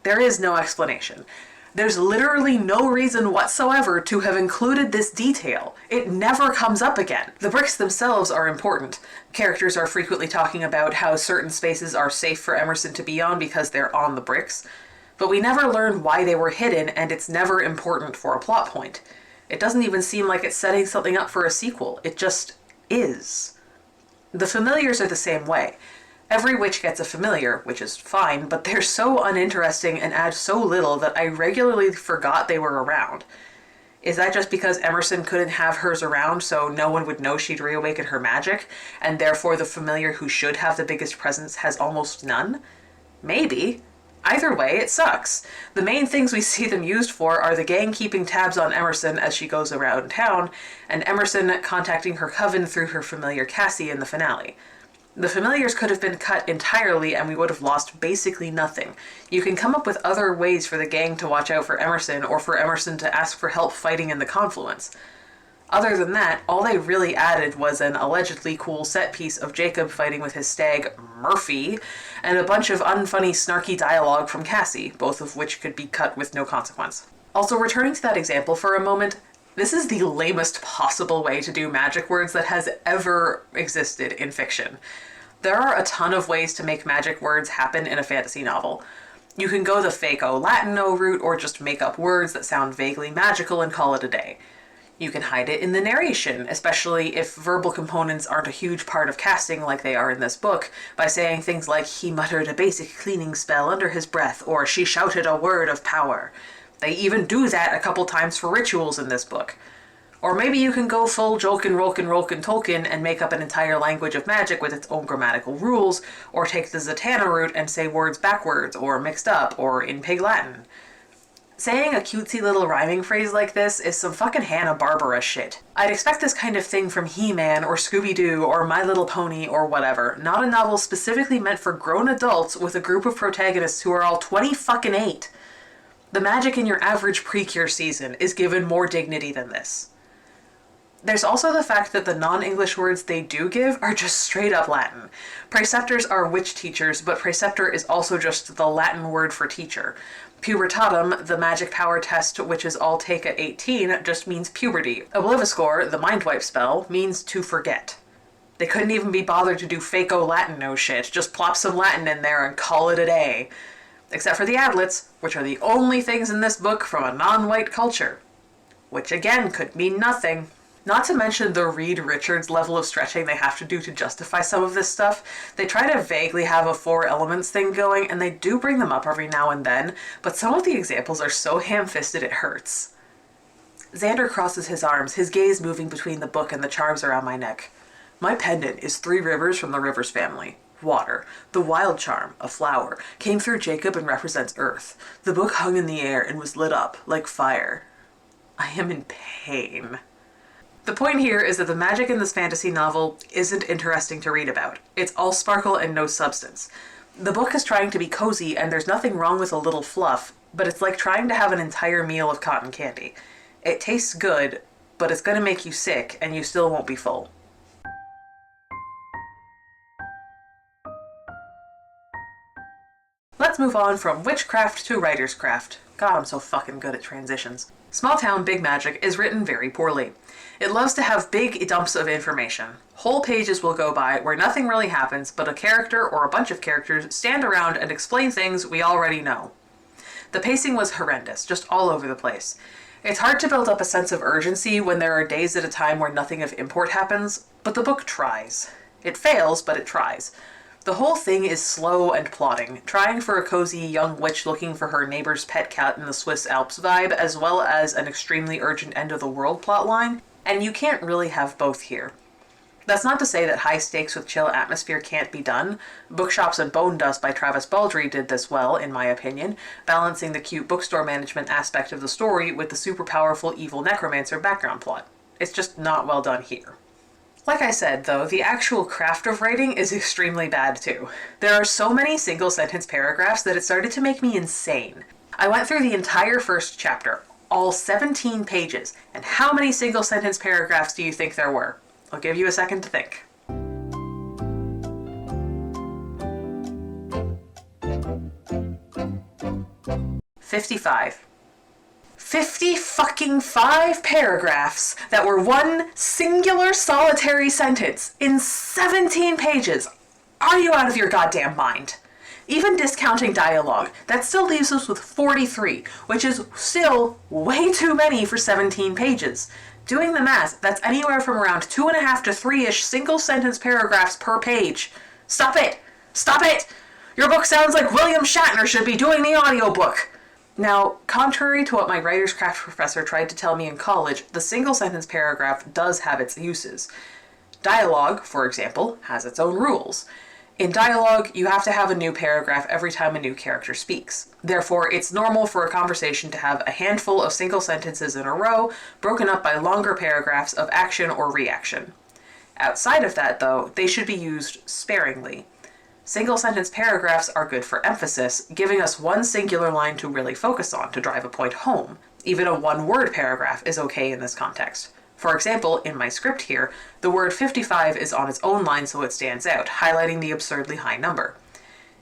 There is no explanation. There's literally no reason whatsoever to have included this detail. It never comes up again. The bricks themselves are important. Characters are frequently talking about how certain spaces are safe for Emerson to be on because they're on the bricks. But we never learn why they were hidden, and it's never important for a plot point. It doesn't even seem like it's setting something up for a sequel. It just is. The familiars are the same way. Every witch gets a familiar, which is fine, but they're so uninteresting and add so little that I regularly forgot they were around. Is that just because Emerson couldn't have hers around so no one would know she'd reawaken her magic, and therefore the familiar who should have the biggest presence has almost none? Maybe. Either way, it sucks. The main things we see them used for are the gang keeping tabs on Emerson as she goes around town, and Emerson contacting her coven through her familiar Cassie in the finale. The familiars could have been cut entirely and we would have lost basically nothing. You can come up with other ways for the gang to watch out for Emerson or for Emerson to ask for help fighting in the confluence. Other than that, all they really added was an allegedly cool set piece of Jacob fighting with his stag, Murphy, and a bunch of unfunny, snarky dialogue from Cassie, both of which could be cut with no consequence. Also, returning to that example for a moment, this is the lamest possible way to do magic words that has ever existed in fiction. There are a ton of ways to make magic words happen in a fantasy novel. You can go the Faco-Latino route or just make up words that sound vaguely magical and call it a day. You can hide it in the narration, especially if verbal components aren't a huge part of casting like they are in this book, by saying things like, he muttered a basic cleaning spell under his breath, or she shouted a word of power. They even do that a couple times for rituals in this book. Or maybe you can go full Jolkin, Rolkin, Rolkin, Tolkien and make up an entire language of magic with its own grammatical rules, or take the Zatanna route and say words backwards, or mixed up, or in Pig Latin. Saying a cutesy little rhyming phrase like this is some fucking Hanna-Barbera shit. I'd expect this kind of thing from He-Man, or Scooby-Doo, or My Little Pony, or whatever, not a novel specifically meant for grown adults with a group of protagonists who are all 28. The magic in your average Precure season is given more dignity than this. There's also the fact that the non-English words they do give are just straight up Latin. Preceptors are witch teachers, but preceptor is also just the Latin word for teacher. Pubertatum, the magic power test which is all take at 18, just means puberty. Obliviscore, the mind wipe spell, means to forget. They couldn't even be bothered to do Faco-Latino shit, just plop some Latin in there and call it a day. Except for the adlets, which are the only things in this book from a non-white culture. Which again could mean nothing. Not to mention the Reed Richards level of stretching they have to do to justify some of this stuff. They try to vaguely have a four elements thing going, and they do bring them up every now and then, but some of the examples are so ham-fisted it hurts. Xander crosses his arms, his gaze moving between the book and the charms around my neck. My pendant is 3 rivers from the Rivers family. Water. The wild charm, a flower, came through Jacob and represents earth. The book hung in the air and was lit up, like fire. I am in pain. The point here is that the magic in this fantasy novel isn't interesting to read about. It's all sparkle and no substance. The book is trying to be cozy and there's nothing wrong with a little fluff, but it's like trying to have an entire meal of cotton candy. It tastes good, but it's gonna make you sick and you still won't be full. Let's move on from witchcraft to writer's craft. God, I'm so fucking good at transitions. Small Town Big Magic is written very poorly. It loves to have big dumps of information. Whole pages will go by where nothing really happens, but a character or a bunch of characters stand around and explain things we already know. The pacing was horrendous, just all over the place. It's hard to build up a sense of urgency when there are days at a time where nothing of import happens, but the book tries. It fails, but it tries. The whole thing is slow and plodding, trying for a cozy young witch looking for her neighbor's pet cat in the Swiss Alps vibe, as well as an extremely urgent end-of-the-world plotline, and you can't really have both here. That's not to say that high stakes with chill atmosphere can't be done. Bookshops and Bone Dust by Travis Baldree did this well, in my opinion, balancing the cute bookstore management aspect of the story with the super powerful evil necromancer background plot. It's just not well done here. Like I said, though, the actual craft of writing is extremely bad, too. There are so many single-sentence paragraphs that it started to make me insane. I went through the entire first chapter, all 17 pages, and how many single-sentence paragraphs do you think there were? I'll give you a second to think. 55. 50 fucking 5 paragraphs that were one singular solitary sentence in 17 pages. Are you out of your goddamn mind? Even discounting dialogue, that still leaves us with 43, which is still way too many for 17 pages. Doing the math, that's anywhere from around 2.5 to 3-ish single sentence paragraphs per page. Stop it! Stop it! Your book sounds like William Shatner should be doing the audiobook! Now, contrary to what my writer's craft professor tried to tell me in college, the single sentence paragraph does have its uses. Dialogue, for example, has its own rules. In dialogue, you have to have a new paragraph every time a new character speaks. Therefore, it's normal for a conversation to have a handful of single sentences in a row, broken up by longer paragraphs of action or reaction. Outside of that, though, they should be used sparingly. Single sentence paragraphs are good for emphasis, giving us one singular line to really focus on to drive a point home. Even a one-word paragraph is okay in this context. For example, in my script here, the word 55 is on its own line so it stands out, highlighting the absurdly high number.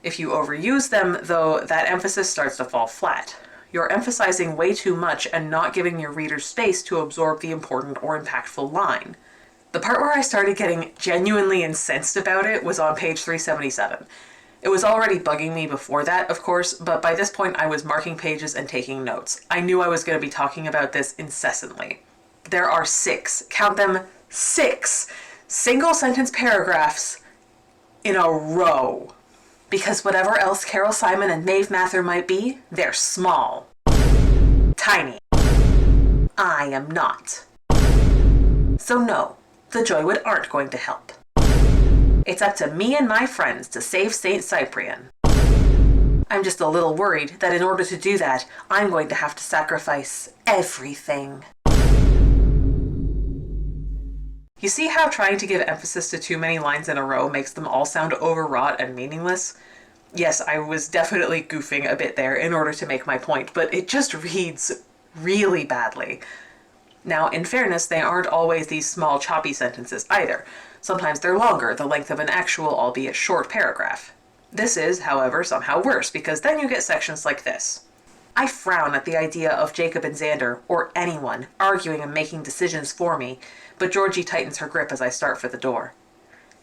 If you overuse them, though, that emphasis starts to fall flat. You're emphasizing way too much and not giving your readers space to absorb the important or impactful line. The part where I started getting genuinely incensed about it was on page 377. It was already bugging me before that, of course, but by this point I was marking pages and taking notes. I knew I was going to be talking about this incessantly. There are 6, count them, 6 single sentence paragraphs in a row. Because whatever else Carol Simon and Maeve Mather might be, they're small. Tiny. I am not. So no, the Joywood aren't going to help. It's up to me and my friends to save St. Cyprian. I'm just a little worried that in order to do that, I'm going to have to sacrifice everything. You see how trying to give emphasis to too many lines in a row makes them all sound overwrought and meaningless? Yes, I was definitely goofing a bit there in order to make my point, but it just reads really badly. Now, in fairness, they aren't always these small, choppy sentences either. Sometimes they're longer, the length of an actual, albeit short, paragraph. This is, however, somehow worse, because then you get sections like this. I frown at the idea of Jacob and Xander, or anyone, arguing and making decisions for me, but Georgie tightens her grip as I start for the door.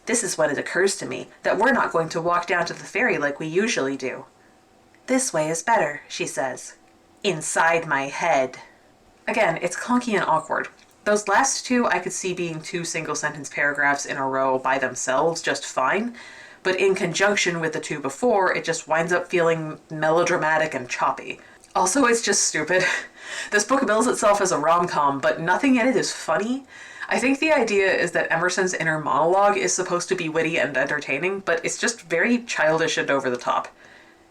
This is when it occurs to me that we're not going to walk down to the ferry like we usually do. This way is better, she says. Inside my head. Again, it's clunky and awkward. Those last two I could see being 2 single sentence paragraphs in a row by themselves just fine, but in conjunction with the 2 before, it just winds up feeling melodramatic and choppy. Also, it's just stupid. This book bills itself as a rom-com, but nothing in it is funny. I think the idea is that Emerson's inner monologue is supposed to be witty and entertaining, but it's just very childish and over the top.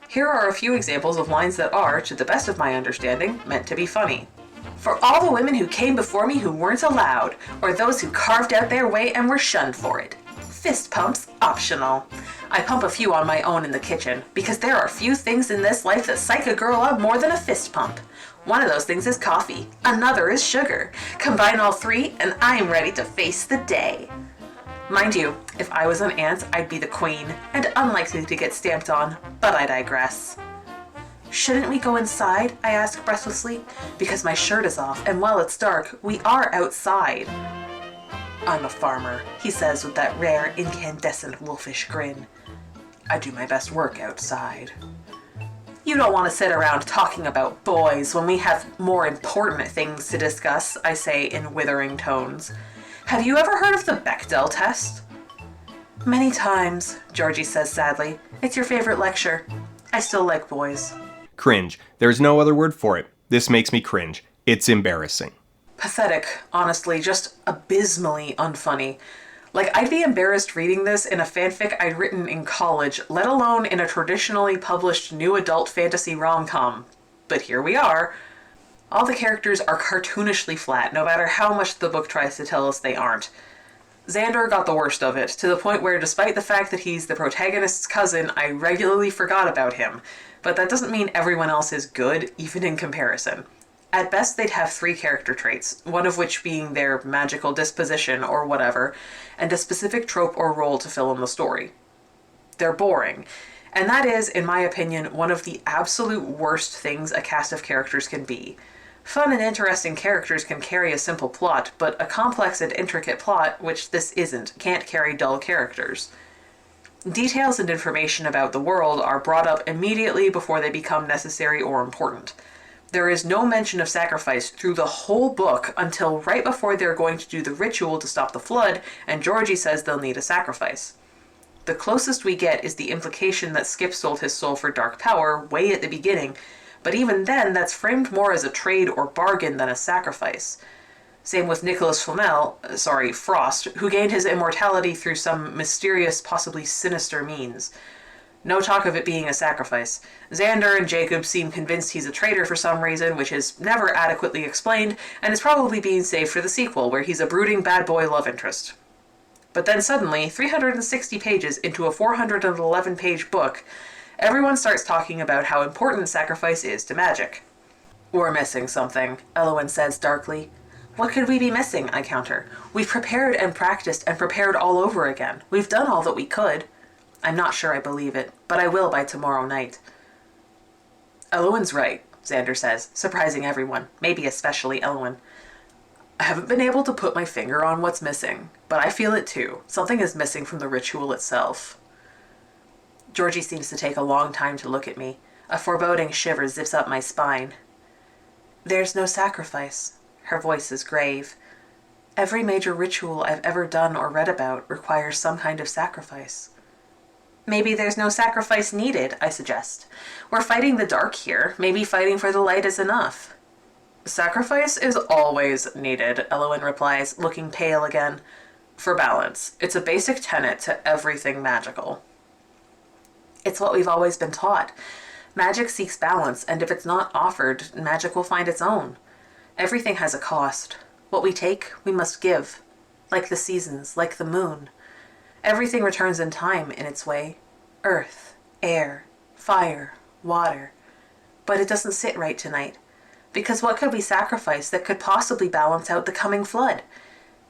Here are a few examples of lines that are, to the best of my understanding, meant to be funny. For all the women who came before me who weren't allowed, or those who carved out their way and were shunned for it. Fist pumps optional. I pump a few on my own in the kitchen, because there are few things in this life that psych a girl up more than a fist pump. One of those things is coffee, another is sugar. Combine all 3 and I'm ready to face the day. Mind you, if I was an ant, I'd be the queen, and unlikely to get stamped on, but I digress. Shouldn't we go inside? I ask breathlessly, because my shirt is off, and while it's dark, we are outside. I'm a farmer, he says with that rare, incandescent wolfish grin. I do my best work outside. You don't want to sit around talking about boys when we have more important things to discuss, I say in withering tones. Have you ever heard of the Bechdel test? Many times, Georgie says sadly. It's your favorite lecture. I still like boys. Cringe. There's no other word for it. This makes me cringe. It's embarrassing. Pathetic, honestly, just abysmally unfunny. Like, I'd be embarrassed reading this in a fanfic I'd written in college, let alone in a traditionally published new adult fantasy rom-com. But here we are. All the characters are cartoonishly flat, no matter how much the book tries to tell us they aren't. Xander got the worst of it, to the point where despite the fact that he's the protagonist's cousin, I regularly forgot about him. But that doesn't mean everyone else is good, even in comparison. At best, they'd have 3 character traits, one of which being their magical disposition or whatever, and a specific trope or role to fill in the story. They're boring, and that is, in my opinion, one of the absolute worst things a cast of characters can be. Fun and interesting characters can carry a simple plot, but a complex and intricate plot, which this isn't, can't carry dull characters. Details and information about the world are brought up immediately before they become necessary or important. There is no mention of sacrifice through the whole book until right before they're going to do the ritual to stop the flood, and Georgie says they'll need a sacrifice. The closest we get is the implication that Skip sold his soul for dark power way at the beginning, but even then that's framed more as a trade or bargain than a sacrifice. Same with Nicholas Frost, who gained his immortality through some mysterious, possibly sinister means. No talk of it being a sacrifice. Xander and Jacob seem convinced he's a traitor for some reason, which is never adequately explained, and is probably being saved for the sequel, where he's a brooding bad boy love interest. But then suddenly, 360 pages into a 411-page book, everyone starts talking about how important sacrifice is to magic. "We're missing something," Elowen says darkly. "What could we be missing?" I counter. "We've prepared and practiced and prepared all over again. We've done all that we could." I'm not sure I believe it, but I will by tomorrow night. "Elowen's right," Xander says, surprising everyone, maybe especially Elowen. "I haven't been able to put my finger on what's missing, but I feel it too. Something is missing from the ritual itself." Georgie seems to take a long time to look at me. A foreboding shiver zips up my spine. "There's no sacrifice." Her voice is grave. "Every major ritual I've ever done or read about requires some kind of sacrifice." "Maybe there's no sacrifice needed," I suggest. "We're fighting the dark here. Maybe fighting for the light is enough." "Sacrifice is always needed," Elowen replies, looking pale again. "For balance. It's a basic tenet to everything magical." "It's what we've always been taught. Magic seeks balance, and if it's not offered, magic will find its own. Everything has a cost. What we take, we must give. Like the seasons, like the moon. Everything returns in time in its way. Earth, air, fire, water. But it doesn't sit right tonight. Because what could we sacrifice that could possibly balance out the coming flood?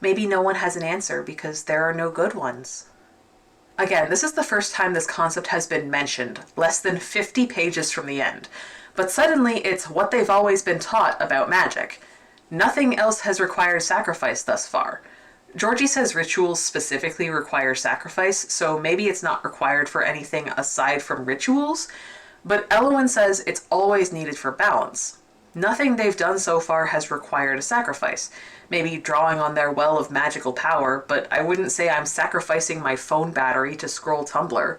Maybe no one has an answer because there are no good ones." Again, this is the first time this concept has been mentioned, less than 50 pages from the end. But suddenly it's what they've always been taught about magic. Nothing else has required sacrifice thus far. Georgie says rituals specifically require sacrifice, so maybe it's not required for anything aside from rituals, but Elowen says it's always needed for balance. Nothing they've done so far has required a sacrifice. Maybe drawing on their well of magical power, but I wouldn't say I'm sacrificing my phone battery to scroll Tumblr.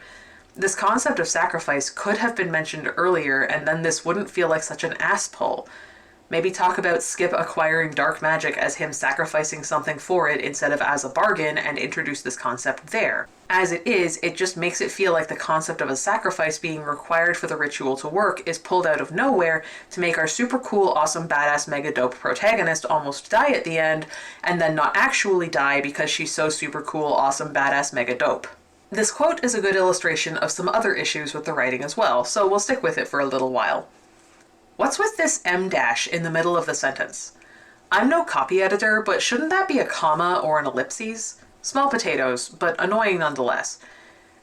This concept of sacrifice could have been mentioned earlier, and then this wouldn't feel like such an ass pull. Maybe talk about Skip acquiring dark magic as him sacrificing something for it instead of as a bargain, and introduce this concept there. As it is, it just makes it feel like the concept of a sacrifice being required for the ritual to work is pulled out of nowhere to make our super cool, awesome, badass, mega dope protagonist almost die at the end, and then not actually die because she's so super cool, awesome, badass, mega dope. This quote is a good illustration of some other issues with the writing as well, so we'll stick with it for a little while. What's with this M dash in the middle of the sentence? I'm no copy editor, but shouldn't that be a comma or an ellipses? Small potatoes, but annoying nonetheless.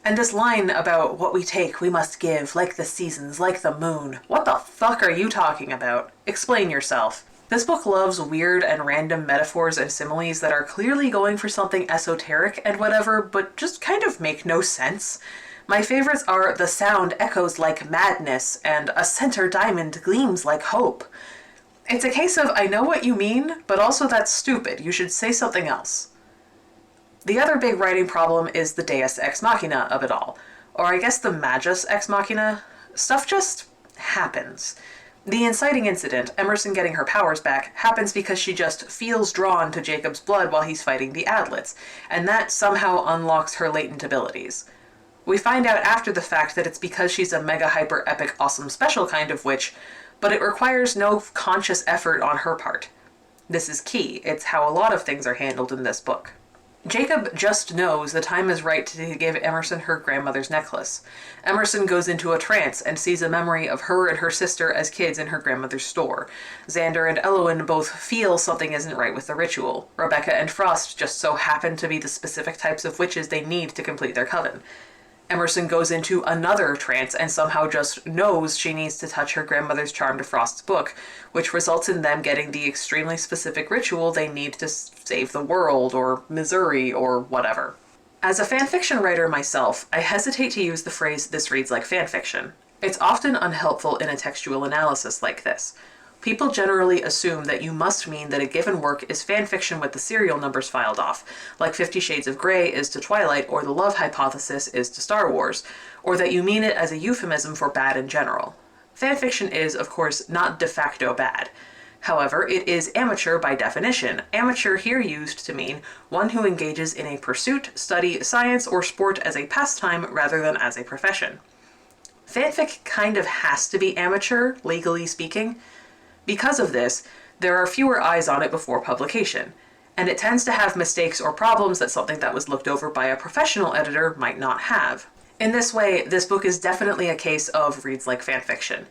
And this line about what we take, we must give, like the seasons, like the moon. What the fuck are you talking about? Explain yourself. This book loves weird and random metaphors and similes that are clearly going for something esoteric and whatever, but just kind of make no sense. My favorites are "the sound echoes like madness" and "a center diamond gleams like hope." It's a case of I know what you mean, but also that's stupid. You should say something else. The other big writing problem is the deus ex machina of it all. Or I guess the magus ex machina. Stuff just happens. The inciting incident, Emerson getting her powers back, happens because she just feels drawn to Jacob's blood while he's fighting the Adlets, and that somehow unlocks her latent abilities. We find out after the fact that it's because she's a mega hyper epic awesome special kind of witch, but it requires no conscious effort on her part. This is key. It's how a lot of things are handled in this book. Jacob just knows the time is right to give Emerson her grandmother's necklace. Emerson goes into a trance and sees a memory of her and her sister as kids in her grandmother's store. Xander and Elowen both feel something isn't right with the ritual. Rebecca and Frost just so happen to be the specific types of witches they need to complete their coven. Emerson goes into another trance and somehow just knows she needs to touch her grandmother's charm to Frost's book, which results in them getting the extremely specific ritual they need to save the world, or Missouri, or whatever. As a fanfiction writer myself, I hesitate to use the phrase "this reads like fanfiction." It's often unhelpful in a textual analysis like this. People generally assume that you must mean that a given work is fanfiction with the serial numbers filed off, like 50 Shades of Grey is to Twilight or The Love Hypothesis is to Star Wars, or that you mean it as a euphemism for bad in general. Fanfiction is, of course, not de facto bad. However, it is amateur by definition, amateur here used to mean one who engages in a pursuit, study, science, or sport as a pastime rather than as a profession. Fanfic kind of has to be amateur, legally speaking. Because of this, there are fewer eyes on it before publication, and it tends to have mistakes or problems that something that was looked over by a professional editor might not have. In this way, this book is definitely a case of reads like fanfiction.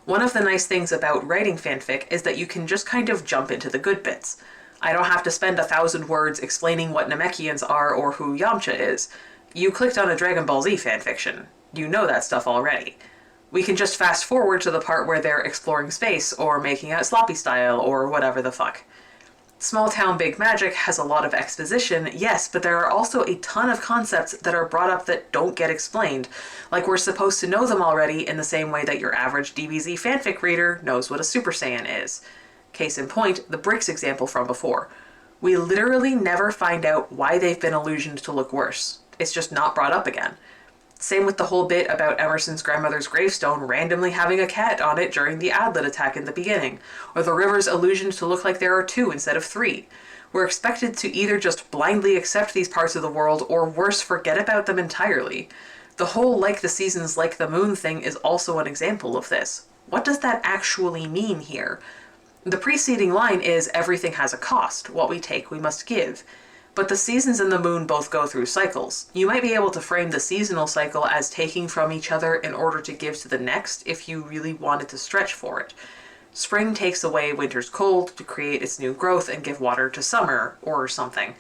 One of the nice things about writing fanfic is that you can just kind of jump into the good bits. I don't have to spend 1,000 words explaining what Namekians are or who Yamcha is. You clicked on a Dragon Ball Z fanfiction. You know that stuff already. We can just fast forward to the part where they're exploring space, or making out sloppy style, or whatever the fuck. Small Town Big Magic has a lot of exposition, yes, but there are also a ton of concepts that are brought up that don't get explained, like we're supposed to know them already in the same way that your average DBZ fanfic reader knows what a Super Saiyan is. Case in point, the bricks example from before. We literally never find out why they've been illusioned to look worse. It's just not brought up again. Same with the whole bit about Emerson's grandmother's gravestone randomly having a cat on it during the Adlet attack in the beginning, or the river's illusion to look like there are 2 instead of 3. We're expected to either just blindly accept these parts of the world, or worse, forget about them entirely. The whole like the seasons, like the moon thing is also an example of this. What does that actually mean here? The preceding line is, everything has a cost. What we take, we must give. But the seasons and the moon both go through cycles. You might be able to frame the seasonal cycle as taking from each other in order to give to the next if you really wanted to stretch for it. Spring takes away winter's cold to create its new growth and give water to summer, or something.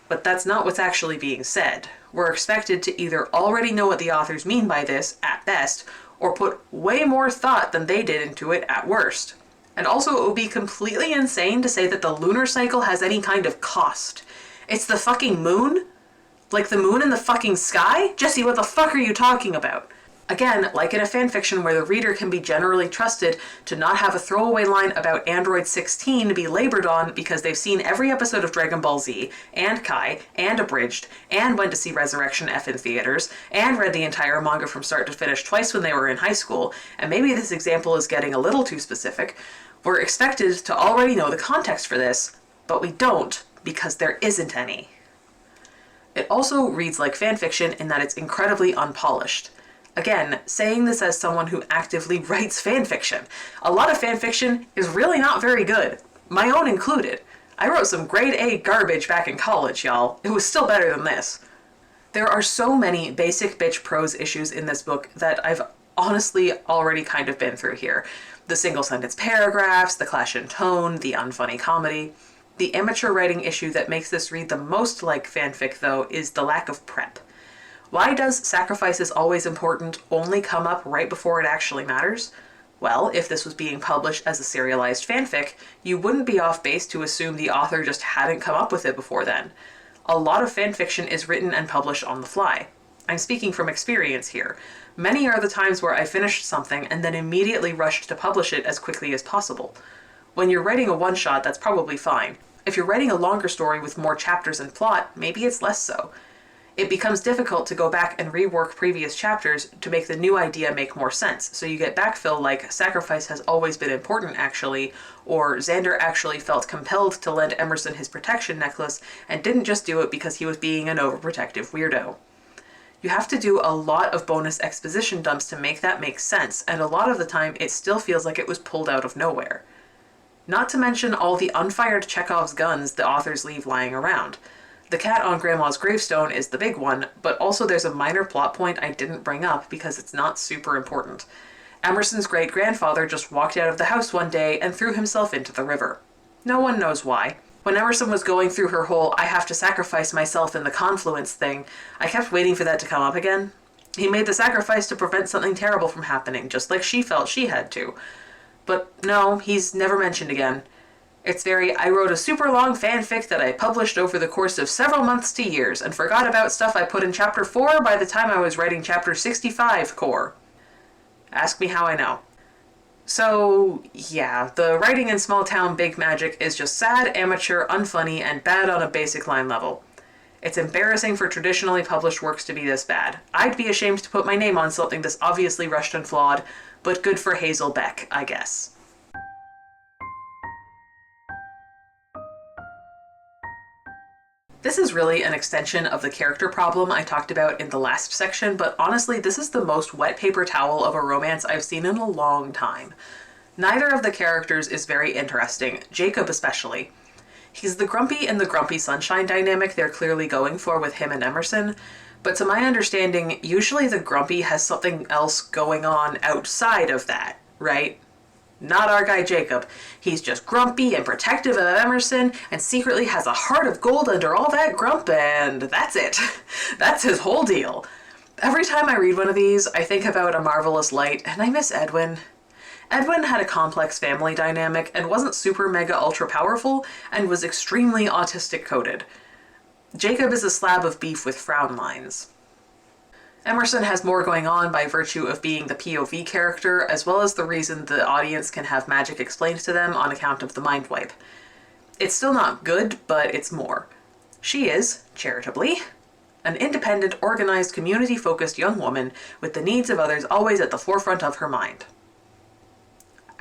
But that's not what's actually being said. We're expected to either already know what the authors mean by this, at best, or put way more thought than they did into it, at worst. And also, it would be completely insane to say that the lunar cycle has any kind of cost. It's the fucking moon? Like the moon in the fucking sky? Jesse, what the fuck are you talking about? Again, like in a fanfiction where the reader can be generally trusted to not have a throwaway line about Android 16 be labored on because they've seen every episode of Dragon Ball Z, and Kai, and Abridged, and went to see Resurrection F in theaters, and read the entire manga from start to finish twice when they were in high school, and maybe this example is getting a little too specific, we're expected to already know the context for this, but we don't, because there isn't any. It also reads like fanfiction in that it's incredibly unpolished. Again, saying this as someone who actively writes fanfiction. A lot of fanfiction is really not very good, my own included. I wrote some grade A garbage back in college, y'all. It was still better than this. There are so many basic bitch prose issues in this book that I've honestly already kind of been through here. The single sentence paragraphs, the clash in tone, the unfunny comedy. The amateur writing issue that makes this read the most like fanfic, though, is the lack of prep. Why does sacrifice is always important only come up right before it actually matters? Well, if this was being published as a serialized fanfic, you wouldn't be off base to assume the author just hadn't come up with it before then. A lot of fanfiction is written and published on the fly. I'm speaking from experience here. Many are the times where I finished something and then immediately rushed to publish it as quickly as possible. When you're writing a one-shot, that's probably fine. If you're writing a longer story with more chapters and plot, maybe it's less so. It becomes difficult to go back and rework previous chapters to make the new idea make more sense, so you get backfill like sacrifice has always been important actually, or Xander actually felt compelled to lend Emerson his protection necklace and didn't just do it because he was being an overprotective weirdo. You have to do a lot of bonus exposition dumps to make that make sense, and a lot of the time it still feels like it was pulled out of nowhere. Not to mention all the unfired Chekhov's guns the authors leave lying around. The cat on Grandma's gravestone is the big one, but also there's a minor plot point I didn't bring up because it's not super important. Emerson's great-grandfather just walked out of the house one day and threw himself into the river. No one knows why. When Emerson was going through her whole I have to sacrifice myself in the confluence thing, I kept waiting for that to come up again. He made the sacrifice to prevent something terrible from happening, just like she felt she had to. But no, he's never mentioned again. It's very, I wrote a super long fanfic that I published over the course of several months to years and forgot about stuff I put in chapter 4 by the time I was writing chapter 65 core. Ask me how I know. So, yeah, the writing in small town big magic is just sad, amateur, unfunny, and bad on a basic line level. It's embarrassing for traditionally published works to be this bad. I'd be ashamed to put my name on something this obviously rushed and flawed, but good for Hazel Beck, I guess. This is really an extension of the character problem I talked about in the last section, but honestly, this is the most wet paper towel of a romance I've seen in a long time. Neither of the characters is very interesting, Jacob especially. He's the grumpy and the grumpy sunshine dynamic they're clearly going for with him and Emerson, but to my understanding, usually the grumpy has something else going on outside of that, right? Not our guy Jacob. He's just grumpy and protective of Emerson and secretly has a heart of gold under all that grump, and that's it. That's his whole deal. Every time I read one of these, I think about A Marvelous Light, and I miss Edwin. Edwin had a complex family dynamic and wasn't super mega ultra powerful and was extremely autistic coded. Jacob is a slab of beef with frown lines. Emerson has more going on by virtue of being the POV character, as well as the reason the audience can have magic explained to them on account of the mind wipe. It's still not good, but it's more. She is, charitably, an independent, organized, community-focused young woman with the needs of others always at the forefront of her mind.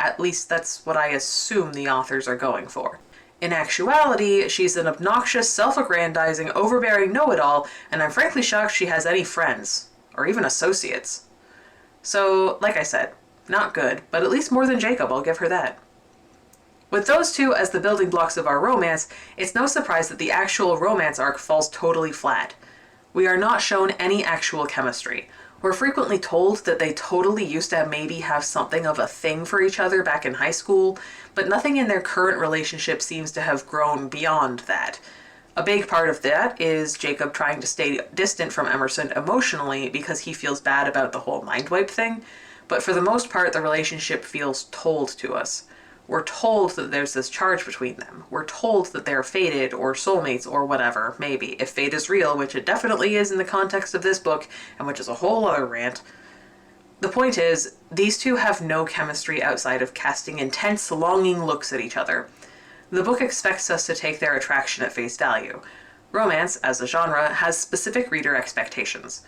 At least that's what I assume the authors are going for. In actuality, she's an obnoxious, self-aggrandizing, overbearing know-it-all, and I'm frankly shocked she has any friends. Or even associates. So, like I said, not good, but at least more than Jacob, I'll give her that. With those two as the building blocks of our romance, it's no surprise that the actual romance arc falls totally flat. We are not shown any actual chemistry. We're frequently told that they totally used to maybe have something of a thing for each other back in high school, but nothing in their current relationship seems to have grown beyond that. A big part of that is Jacob trying to stay distant from Emerson emotionally because he feels bad about the whole mind wipe thing, but for the most part the relationship feels told to us. We're told that there's this charge between them. We're told that they're fated or soulmates or whatever, maybe, if fate is real, which it definitely is in the context of this book, and which is a whole other rant. The point is, these two have no chemistry outside of casting intense, longing looks at each other. The book expects us to take their attraction at face value. Romance, as a genre, has specific reader expectations.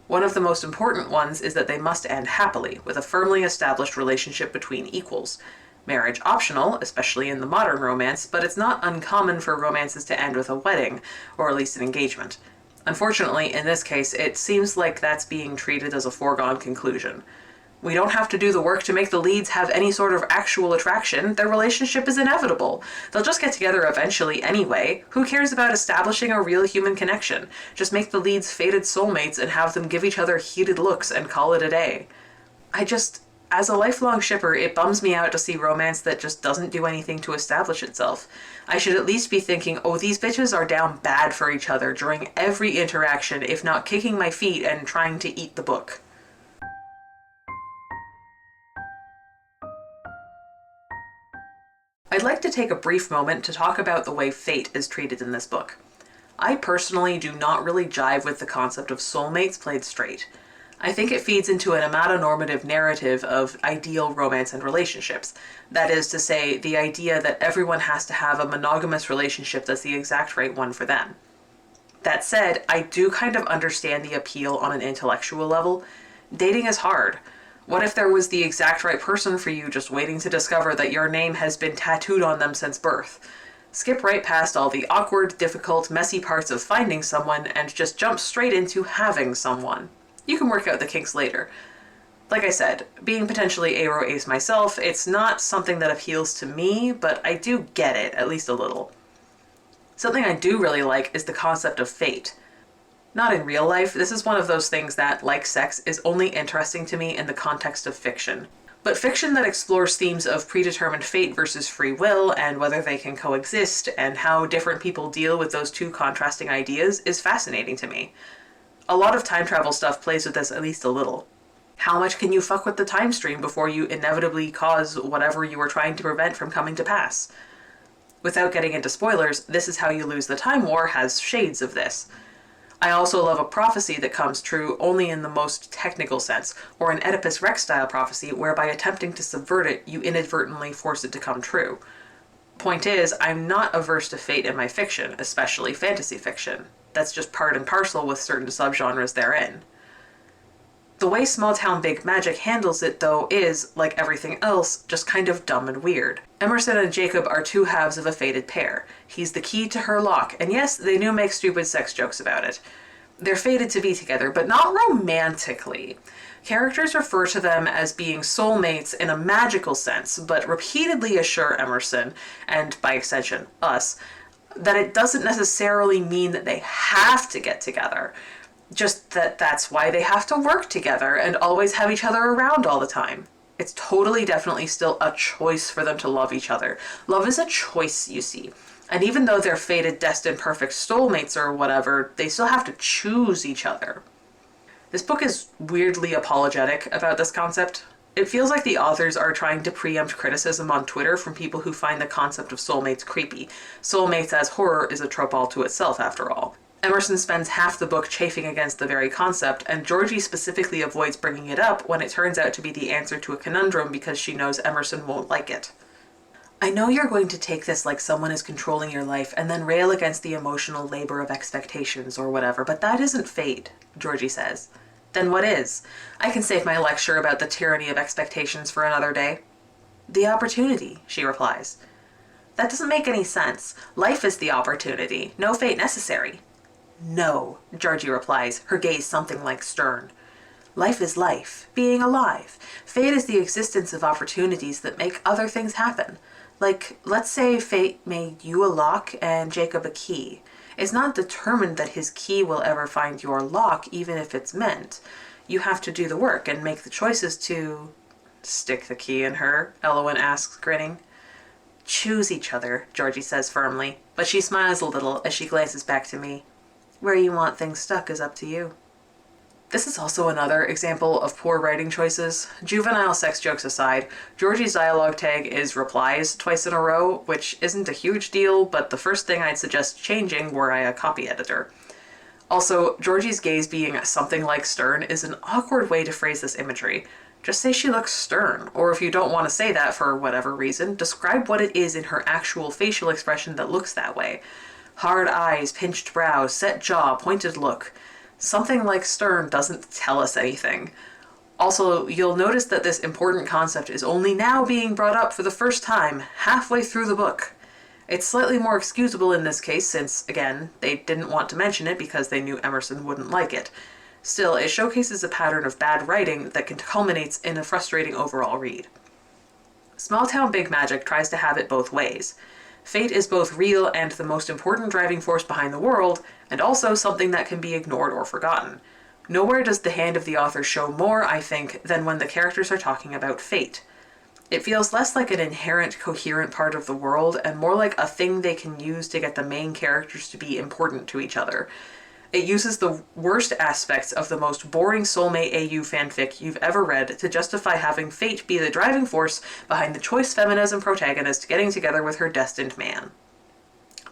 One of the most important ones is that they must end happily, with a firmly established relationship between equals. Marriage optional, especially in the modern romance, but it's not uncommon for romances to end with a wedding, or at least an engagement. Unfortunately, in this case, it seems like that's being treated as a foregone conclusion. We don't have to do the work to make the leads have any sort of actual attraction. Their relationship is inevitable. They'll just get together eventually anyway. Who cares about establishing a real human connection? Just make the leads fated soulmates and have them give each other heated looks and call it a day. As a lifelong shipper, it bums me out to see romance that just doesn't do anything to establish itself. I should at least be thinking, oh, these bitches are down bad for each other during every interaction, if not kicking my feet and trying to eat the book. I'd like to take a brief moment to talk about the way fate is treated in this book. I personally do not really jive with the concept of soulmates played straight. I think it feeds into an amatonormative narrative of ideal romance and relationships. That is to say, the idea that everyone has to have a monogamous relationship that's the exact right one for them. That said, I do kind of understand the appeal on an intellectual level. Dating is hard. What if there was the exact right person for you just waiting to discover that your name has been tattooed on them since birth? Skip right past all the awkward, difficult, messy parts of finding someone and just jump straight into having someone. You can work out the kinks later. Like I said, being potentially aro ace myself, it's not something that appeals to me, but I do get it, at least a little. Something I do really like is the concept of fate. Not in real life, this is one of those things that, like sex, is only interesting to me in the context of fiction. But fiction that explores themes of predetermined fate versus free will, and whether they can coexist, and how different people deal with those two contrasting ideas is fascinating to me. A lot of time travel stuff plays with this at least a little. How much can you fuck with the time stream before you inevitably cause whatever you were trying to prevent from coming to pass? Without getting into spoilers, This Is How You Lose the Time War has shades of this. I also love a prophecy that comes true only in the most technical sense, or an Oedipus Rex style prophecy where by attempting to subvert it, you inadvertently force it to come true. Point is, I'm not averse to fate in my fiction, especially fantasy fiction. That's just part and parcel with certain subgenres therein. The way Small Town Big Magic handles it, though, is, like everything else, just kind of dumb and weird. Emerson and Jacob are two halves of a fated pair. He's the key to her lock, and yes, they do make stupid sex jokes about it. They're fated to be together, but not romantically. Characters refer to them as being soulmates in a magical sense, but repeatedly assure Emerson, and by extension us, that it doesn't necessarily mean that they have to get together. Just that that's why they have to work together and always have each other around all the time. It's totally definitely still a choice for them to love each other. Love is a choice, you see. And even though they're fated, destined, perfect soulmates or whatever, they still have to choose each other. This book is weirdly apologetic about this concept. It feels like the authors are trying to preempt criticism on Twitter from people who find the concept of soulmates creepy. Soulmates as horror is a trope all to itself, after all. Emerson spends half the book chafing against the very concept, and Georgie specifically avoids bringing it up when it turns out to be the answer to a conundrum because she knows Emerson won't like it. I know you're going to take this like someone is controlling your life and then rail against the emotional labor of expectations or whatever, but that isn't fate, Georgie says. Then what is? I can save my lecture about the tyranny of expectations for another day. The opportunity, she replies. That doesn't make any sense. Life is the opportunity, no fate necessary. No, Georgie replies, her gaze something like stern. Life is life, being alive. Fate is the existence of opportunities that make other things happen. Like, let's say fate made you a lock and Jacob a key. It's not determined that his key will ever find your lock, even if it's meant. You have to do the work and make the choices to... Stick the key in her, Elowen asks, grinning. Choose each other, Georgie says firmly, but she smiles a little as she glances back to me. Where you want things stuck is up to you. This is also another example of poor writing choices. Juvenile sex jokes aside, Georgie's dialogue tag is replies twice in a row, which isn't a huge deal, but the first thing I'd suggest changing were I a copy editor. Also, Georgie's gaze being something like stern is an awkward way to phrase this imagery. Just say she looks stern, or if you don't want to say that for whatever reason, describe what it is in her actual facial expression that looks that way. Hard eyes, pinched brows, set jaw, pointed look. Something like stern doesn't tell us anything. Also, you'll notice that this important concept is only now being brought up for the first time, halfway through the book. It's slightly more excusable in this case since, again, they didn't want to mention it because they knew Emerson wouldn't like it. Still, it showcases a pattern of bad writing that culminates in a frustrating overall read. Small Town Big Magic tries to have it both ways. Fate is both real and the most important driving force behind the world, and also something that can be ignored or forgotten. Nowhere does the hand of the author show more, I think, than when the characters are talking about fate. It feels less like an inherent, coherent part of the world, and more like a thing they can use to get the main characters to be important to each other. It uses the worst aspects of the most boring soulmate AU fanfic you've ever read to justify having fate be the driving force behind the choice feminism protagonist getting together with her destined man.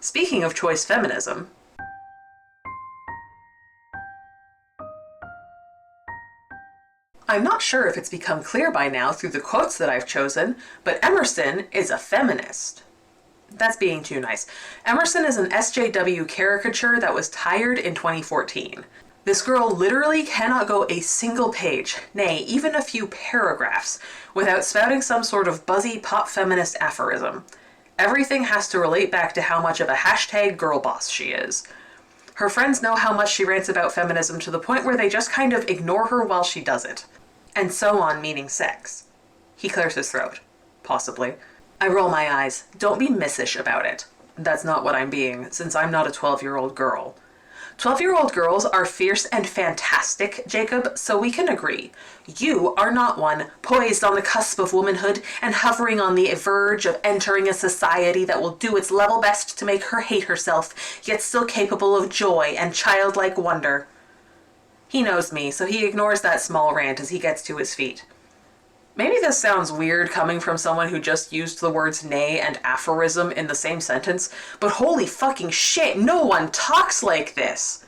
Speaking of choice feminism, I'm not sure if it's become clear by now through the quotes that I've chosen, but Emerson is a feminist. That's being too nice. Emerson is an SJW caricature that was tired in 2014. This girl literally cannot go a single page, nay, even a few paragraphs, without spouting some sort of buzzy pop feminist aphorism. Everything has to relate back to how much of a hashtag girl boss she is. Her friends know how much she rants about feminism to the point where they just kind of ignore her while she does it. And so on, meaning sex. He clears his throat. Possibly. I roll my eyes. Don't be missish about it. That's not what I'm being, since I'm not a 12-year-old girl. 12-year-old girls are fierce and fantastic, Jacob, so we can agree. You are not one, poised on the cusp of womanhood and hovering on the verge of entering a society that will do its level best to make her hate herself, yet still capable of joy and childlike wonder. He knows me, so he ignores that small rant as he gets to his feet. Maybe this sounds weird coming from someone who just used the words nay and aphorism in the same sentence, but holy fucking shit, no one talks like this!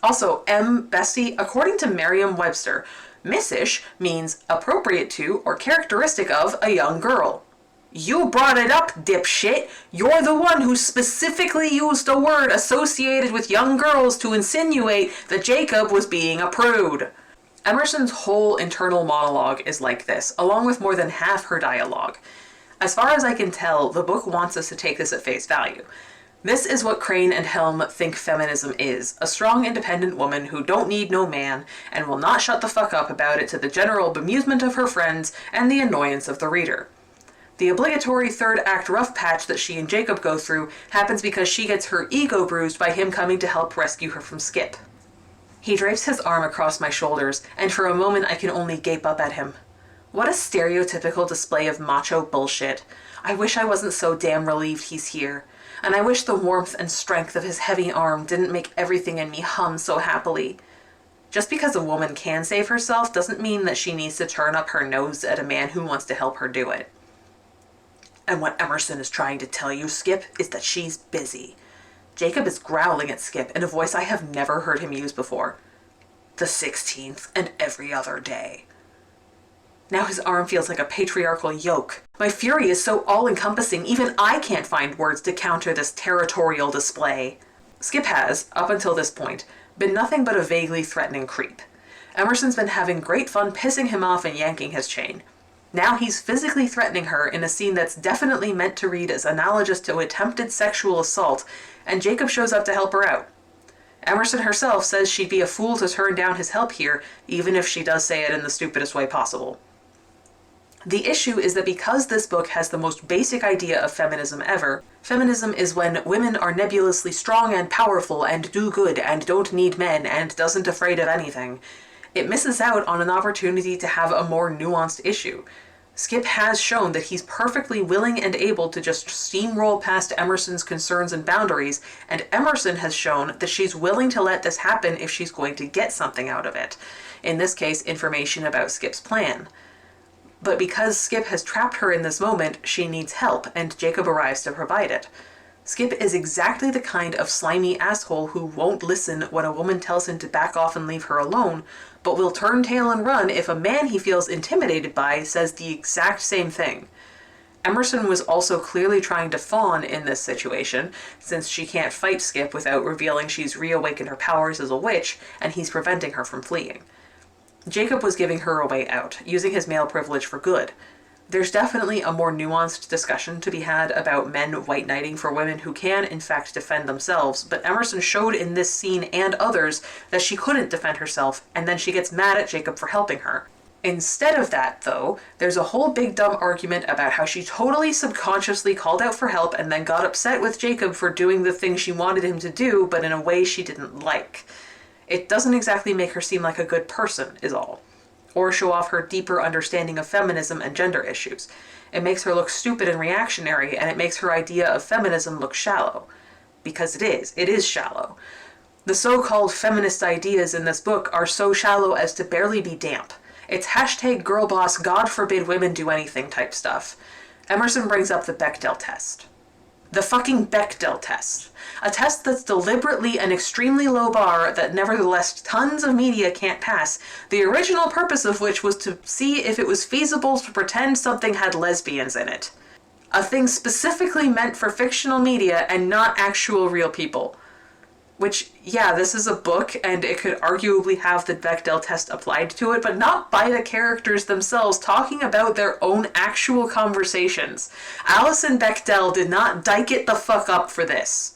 Also, bestie, according to Merriam-Webster, missish means appropriate to or characteristic of a young girl. You brought it up, dipshit. You're the one who specifically used a word associated with young girls to insinuate that Jacob was being a prude. Emerson's whole internal monologue is like this, along with more than half her dialogue. As far as I can tell, the book wants us to take this at face value. This is what Crane and Helm think feminism is, a strong, independent woman who don't need no man, and will not shut the fuck up about it to the general bemusement of her friends and the annoyance of the reader. The obligatory third act rough patch that she and Jacob go through happens because she gets her ego bruised by him coming to help rescue her from Skip. He drapes his arm across my shoulders, and for a moment I can only gape up at him. What a stereotypical display of macho bullshit. I wish I wasn't so damn relieved he's here. And I wish the warmth and strength of his heavy arm didn't make everything in me hum so happily. Just because a woman can save herself doesn't mean that she needs to turn up her nose at a man who wants to help her do it. And what Emerson is trying to tell you, Skip, is that she's busy. Jacob is growling at Skip in a voice I have never heard him use before. The 16th and every other day. Now his arm feels like a patriarchal yoke. My fury is so all-encompassing, even I can't find words to counter this territorial display. Skip has, up until this point, been nothing but a vaguely threatening creep. Emerson's been having great fun pissing him off and yanking his chain. Now he's physically threatening her in a scene that's definitely meant to read as analogous to attempted sexual assault, and Jacob shows up to help her out. Emerson herself says she'd be a fool to turn down his help here, even if she does say it in the stupidest way possible. The issue is that because this book has the most basic idea of feminism ever, feminism is when women are nebulously strong and powerful and do good and don't need men and doesn't afraid of anything, it misses out on an opportunity to have a more nuanced issue. Skip has shown that he's perfectly willing and able to just steamroll past Emerson's concerns and boundaries, and Emerson has shown that she's willing to let this happen if she's going to get something out of it. In this case, information about Skip's plan. But because Skip has trapped her in this moment, she needs help, and Jacob arrives to provide it. Skip is exactly the kind of slimy asshole who won't listen when a woman tells him to back off and leave her alone, but will turn tail and run if a man he feels intimidated by says the exact same thing. Emerson was also clearly trying to fawn in this situation, since she can't fight Skip without revealing she's reawakened her powers as a witch, and he's preventing her from fleeing. Jacob was giving her a way out, using his male privilege for good. There's definitely a more nuanced discussion to be had about men white knighting for women who can, in fact, defend themselves, but Emerson showed in this scene and others that she couldn't defend herself, and then she gets mad at Jacob for helping her. Instead of that, though, there's a whole big dumb argument about how she totally subconsciously called out for help and then got upset with Jacob for doing the thing she wanted him to do, but in a way she didn't like. It doesn't exactly make her seem like a good person, is all. Or show off her deeper understanding of feminism and gender issues. It makes her look stupid and reactionary, and it makes her idea of feminism look shallow. Because it is shallow. The so-called feminist ideas in this book are so shallow as to barely be damp. It's #girlboss, God forbid women do anything type stuff. Emerson brings up the Bechdel test. The fucking Bechdel test. A test that's deliberately an extremely low bar that nevertheless tons of media can't pass, the original purpose of which was to see if it was feasible to pretend something had lesbians in it. A thing specifically meant for fictional media and not actual real people. Which, yeah, this is a book, and it could arguably have the Bechdel test applied to it, but not by the characters themselves talking about their own actual conversations. Alison Bechdel did not dike it the fuck up for this.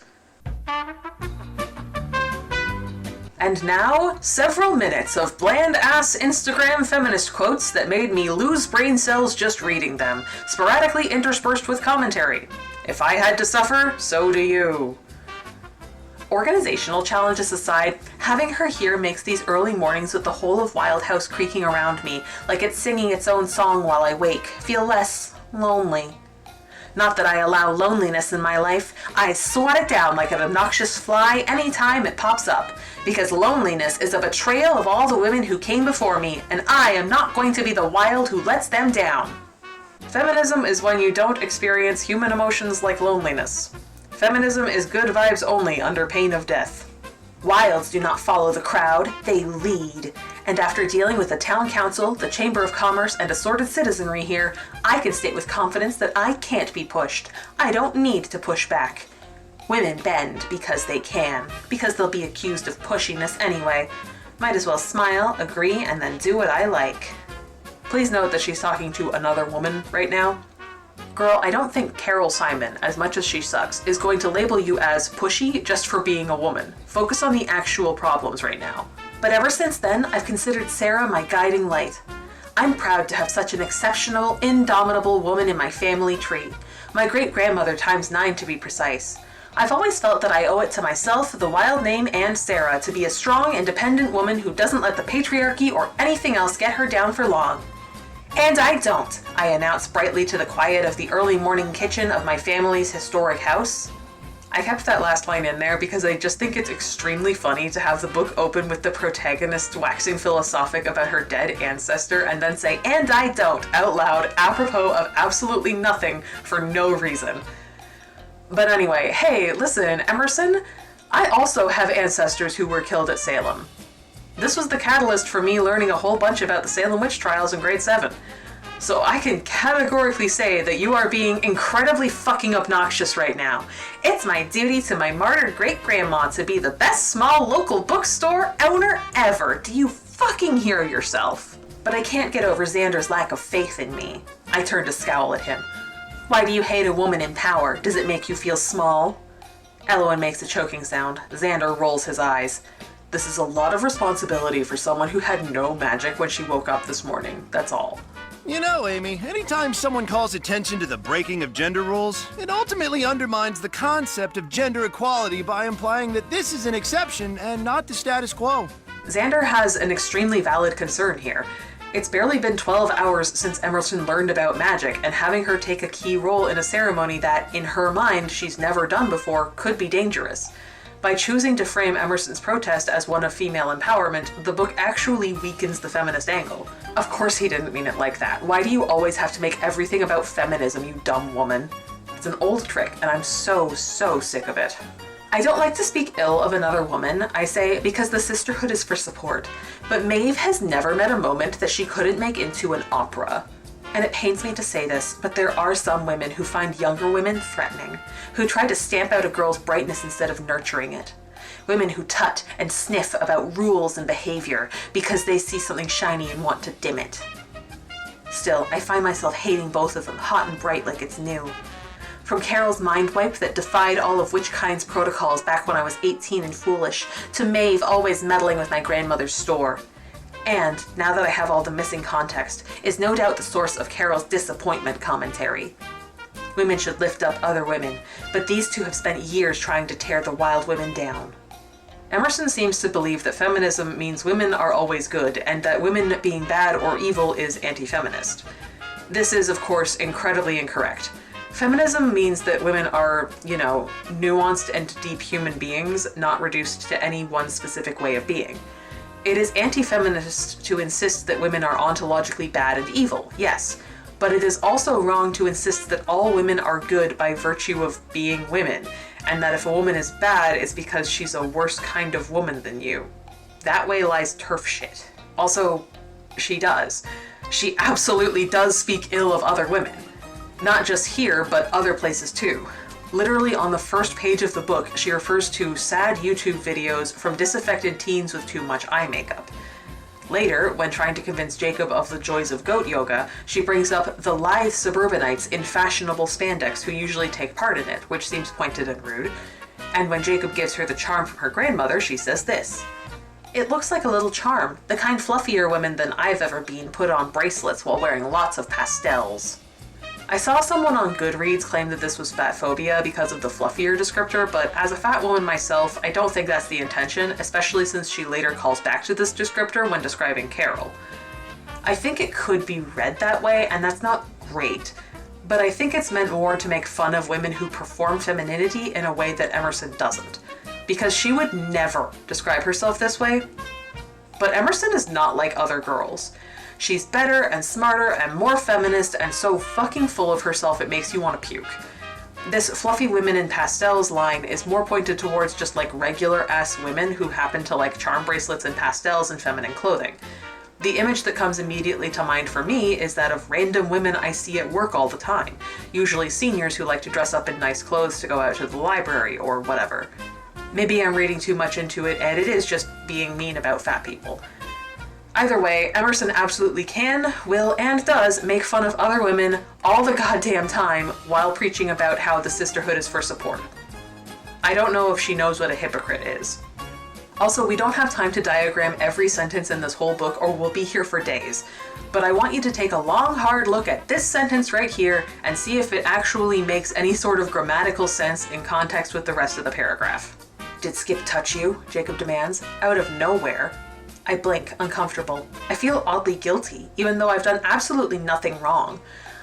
And now, several minutes of bland-ass Instagram feminist quotes that made me lose brain cells just reading them, sporadically interspersed with commentary. If I had to suffer, so do you. Organizational challenges aside, having her here makes these early mornings with the whole of Wild House creaking around me, like it's singing its own song while I wake, feel less lonely. Not that I allow loneliness in my life, I swat it down like an obnoxious fly anytime it pops up, because loneliness is a betrayal of all the women who came before me, and I am not going to be the wild who lets them down. Feminism is when you don't experience human emotions like loneliness. Feminism is good vibes only under pain of death. Wilds do not follow the crowd, they lead. And after dealing with the town council, the Chamber of Commerce, and assorted citizenry here, I can state with confidence that I can't be pushed. I don't need to push back. Women bend because they can, because they'll be accused of pushiness anyway. Might as well smile, agree, and then do what I like. Please note that she's talking to another woman right now. Girl, I don't think Carol Simon, as much as she sucks, is going to label you as pushy just for being a woman. Focus on the actual problems right now. But ever since then, I've considered Sarah my guiding light. I'm proud to have such an exceptional, indomitable woman in my family tree. My great-grandmother ×9 to be precise. I've always felt that I owe it to myself, the wild name, and Sarah to be a strong, independent woman who doesn't let the patriarchy or anything else get her down for long. And I don't, I announce brightly to the quiet of the early morning kitchen of my family's historic house. I kept that last line in there because I just think it's extremely funny to have the book open with the protagonist waxing philosophic about her dead ancestor and then say, "And I don't," out loud, apropos of absolutely nothing for no reason. But anyway, hey, listen, Emerson, I also have ancestors who were killed at Salem. This was the catalyst for me learning a whole bunch about the Salem witch trials in grade 7. So I can categorically say that you are being incredibly fucking obnoxious right now. It's my duty to my martyred great-grandma to be the best small local bookstore owner ever. Do you fucking hear yourself? But I can't get over Xander's lack of faith in me. I turn to scowl at him. Why do you hate a woman in power? Does it make you feel small? Elowen makes a choking sound. Xander rolls his eyes. This is a lot of responsibility for someone who had no magic when she woke up this morning. That's all. You know, Amy, anytime someone calls attention to the breaking of gender rules, it ultimately undermines the concept of gender equality by implying that this is an exception and not the status quo. Xander has an extremely valid concern here. It's barely been 12 hours since Emerson learned about magic, and having her take a key role in a ceremony that, in her mind, she's never done before could be dangerous. By choosing to frame Emerson's protest as one of female empowerment, the book actually weakens the feminist angle. Of course he didn't mean it like that. Why do you always have to make everything about feminism, you dumb woman? It's an old trick, and I'm so sick of it. I don't like to speak ill of another woman, I say, because the sisterhood is for support. But Maeve has never met a moment that she couldn't make into an opera. And it pains me to say this, but there are some women who find younger women threatening, who try to stamp out a girl's brightness instead of nurturing it. Women who tut and sniff about rules and behavior because they see something shiny and want to dim it. Still, I find myself hating both of them, hot and bright like it's new. From Carol's mind wipe that defied all of Witchkind's protocols back when I was 18 and foolish, to Maeve always meddling with my grandmother's store. And, now that I have all the missing context, is no doubt the source of Carol's disappointment commentary. Women should lift up other women, but these two have spent years trying to tear the wild women down. Emerson seems to believe that feminism means women are always good, and that women being bad or evil is anti-feminist. This is, of course, incredibly incorrect. Feminism means that women are, nuanced and deep human beings, not reduced to any one specific way of being. It is anti-feminist to insist that women are ontologically bad and evil, yes, but it is also wrong to insist that all women are good by virtue of being women, and that if a woman is bad, it's because she's a worse kind of woman than you. That way lies turf shit. Also, she does. She absolutely does speak ill of other women. Not just here, but other places too. Literally on the first page of the book, she refers to sad YouTube videos from disaffected teens with too much eye makeup. Later, when trying to convince Jacob of the joys of goat yoga, she brings up the lithe suburbanites in fashionable spandex who usually take part in it, which seems pointed and rude. And when Jacob gives her the charm from her grandmother, she says this: "It looks like a little charm, the kind fluffier women than I've ever been put on bracelets while wearing lots of pastels." I saw someone on Goodreads claim that this was fat phobia because of the fluffier descriptor, but as a fat woman myself, I don't think that's the intention, especially since she later calls back to this descriptor when describing Carol. I think it could be read that way, and that's not great, but I think it's meant more to make fun of women who perform femininity in a way that Emerson doesn't, because she would never describe herself this way. But Emerson is not like other girls. She's better and smarter and more feminist and so fucking full of herself it makes you want to puke. This fluffy women in pastels line is more pointed towards just like regular ass women who happen to like charm bracelets and pastels and feminine clothing. The image that comes immediately to mind for me is that of random women I see at work all the time, usually seniors who like to dress up in nice clothes to go out to the library or whatever. Maybe I'm reading too much into it and it is just being mean about fat people. Either way, Emerson absolutely can, will, and does make fun of other women all the goddamn time while preaching about how the sisterhood is for support. I don't know if she knows what a hypocrite is. Also, we don't have time to diagram every sentence in this whole book or we'll be here for days, but I want you to take a long, hard look at this sentence right here and see if it actually makes any sort of grammatical sense in context with the rest of the paragraph. "Did Skip touch you?" Jacob demands, out of nowhere. I blink, uncomfortable. I feel oddly guilty, even though I've done absolutely nothing wrong.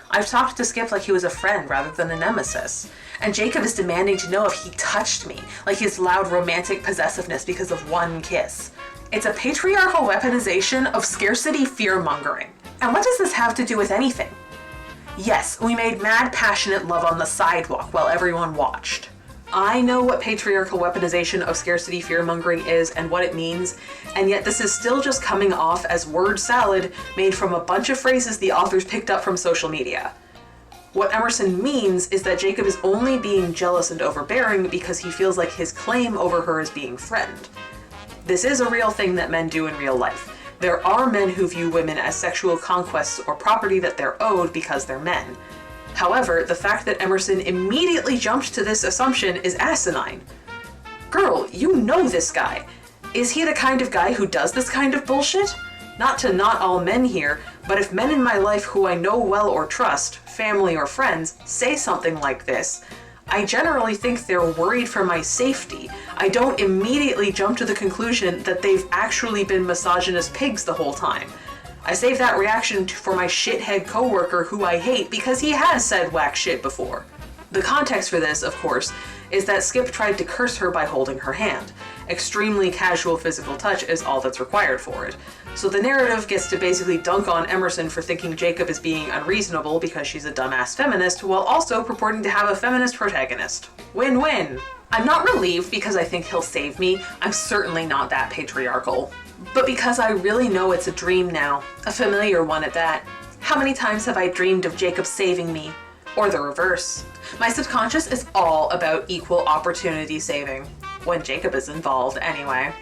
I've talked to Skip like he was a friend rather than a nemesis. And Jacob is demanding to know if he touched me, like his loud romantic possessiveness because of one kiss. It's a patriarchal weaponization of scarcity fear-mongering. And what does this have to do with anything? Yes, we made mad passionate love on the sidewalk while everyone watched. I know what patriarchal weaponization of scarcity fear-mongering is and what it means, and yet this is still just coming off as word salad made from a bunch of phrases the authors picked up from social media. What Emerson means is that Jacob is only being jealous and overbearing because he feels like his claim over her is being threatened. This is a real thing that men do in real life. There are men who view women as sexual conquests or property that they're owed because they're men. However, the fact that Emerson immediately jumped to this assumption is asinine. Girl, you know this guy. Is he the kind of guy who does this kind of bullshit? Not to not all men here, but if men in my life who I know well or trust, family or friends, say something like this, I generally think they're worried for my safety. I don't immediately jump to the conclusion that they've actually been misogynist pigs the whole time. I save that reaction for my shithead coworker who I hate because he has said whack shit before. The context for this, of course, is that Skip tried to curse her by holding her hand. Extremely casual physical touch is all that's required for it. So the narrative gets to basically dunk on Emerson for thinking Jacob is being unreasonable because she's a dumbass feminist, while also purporting to have a feminist protagonist. Win-win! I'm not relieved because I think he'll save me. I'm certainly not that patriarchal. But because I really know it's a dream now, a familiar one at that. How many times have I dreamed of Jacob saving me? Or the reverse. My subconscious is all about equal opportunity saving. When Jacob is involved, anyway.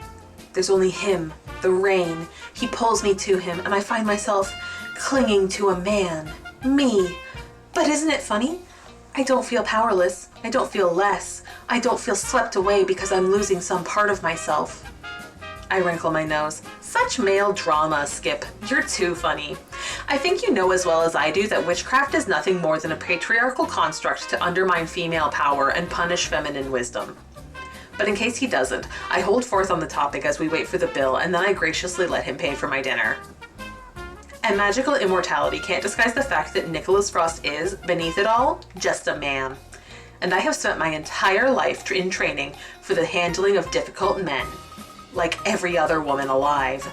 There's only him, the rain. He pulls me to him, and I find myself clinging to a man. Me. But isn't it funny? I don't feel powerless. I don't feel less. I don't feel swept away because I'm losing some part of myself. I wrinkle my nose. Such male drama, Skip. You're too funny. I think you know as well as I do that witchcraft is nothing more than a patriarchal construct to undermine female power and punish feminine wisdom. But in case he doesn't, I hold forth on the topic as we wait for the bill, and then I graciously let him pay for my dinner. And magical immortality can't disguise the fact that Nicholas Frost is, beneath it all, just a man. And I have spent my entire life in training for the handling of difficult men. Like every other woman alive.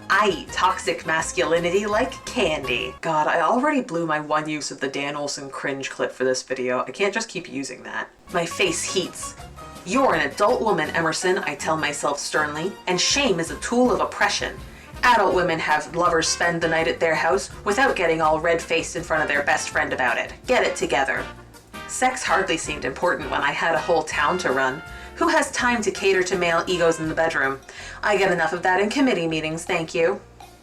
I eat toxic masculinity like candy. God, I already blew my one use of the Dan Olsen cringe clip for this video. I can't just keep using that. My face heats. You're an adult woman, Emerson, I tell myself sternly, and shame is a tool of oppression. Adult women have lovers spend the night at their house without getting all red-faced in front of their best friend about it. Get it together. Sex hardly seemed important when I had a whole town to run. Who has time to cater to male egos in the bedroom? I get enough of that in committee meetings, thank you.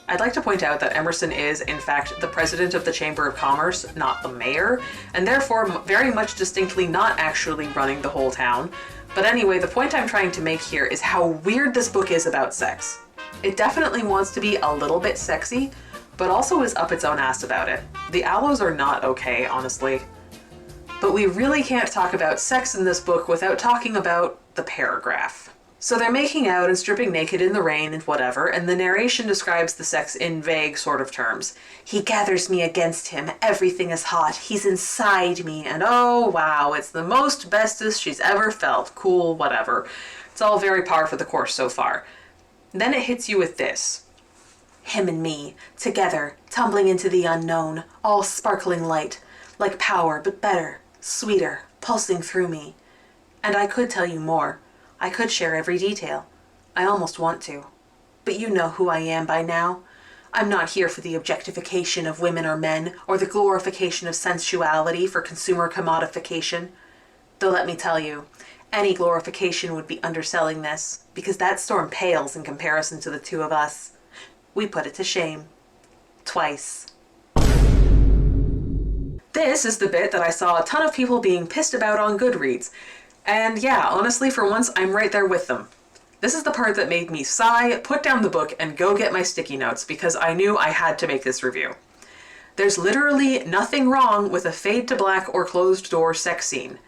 I'd like to point out that Emerson is, in fact, the president of the Chamber of Commerce, not the mayor, and therefore very much distinctly not actually running the whole town. But anyway, the point I'm trying to make here is how weird this book is about sex. It definitely wants to be a little bit sexy, but also is up its own ass about it. The aloes are not okay, honestly. But we really can't talk about sex in this book without talking about the paragraph. So they're making out and stripping naked in the rain and whatever, and the narration describes the sex in vague sort of terms. He gathers me against him, everything is hot, he's inside me, and oh wow, it's the most bestest she's ever felt, cool, whatever. It's all very par for the course so far. Then it hits you with this. Him and me, together, tumbling into the unknown, all sparkling light, like power but better, sweeter, pulsing through me. And I could tell you more. I could share every detail. I almost want to. But you know who I am by now. I'm not here for the objectification of women or men, or the glorification of sensuality for consumer commodification. Though let me tell you, any glorification would be underselling this, because that storm pales in comparison to the two of us. We put it to shame. Twice. This is the bit that I saw a ton of people being pissed about on Goodreads. And yeah, honestly, for once, I'm right there with them. This is the part that made me sigh, put down the book, and go get my sticky notes because I knew I had to make this review. There's literally nothing wrong with a fade to black or closed door sex scene.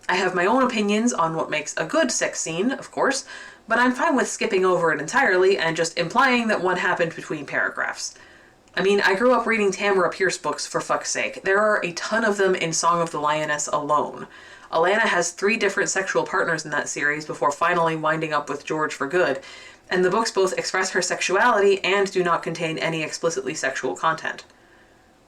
I have my own opinions on what makes a good sex scene, of course, but I'm fine with skipping over it entirely and just implying that one happened between paragraphs. I mean, I grew up reading Tamara Pierce books, for fuck's sake. There are a ton of them in Song of the Lioness alone. Alana has 3 different sexual partners in that series before finally winding up with George for good, and the books both express her sexuality and do not contain any explicitly sexual content.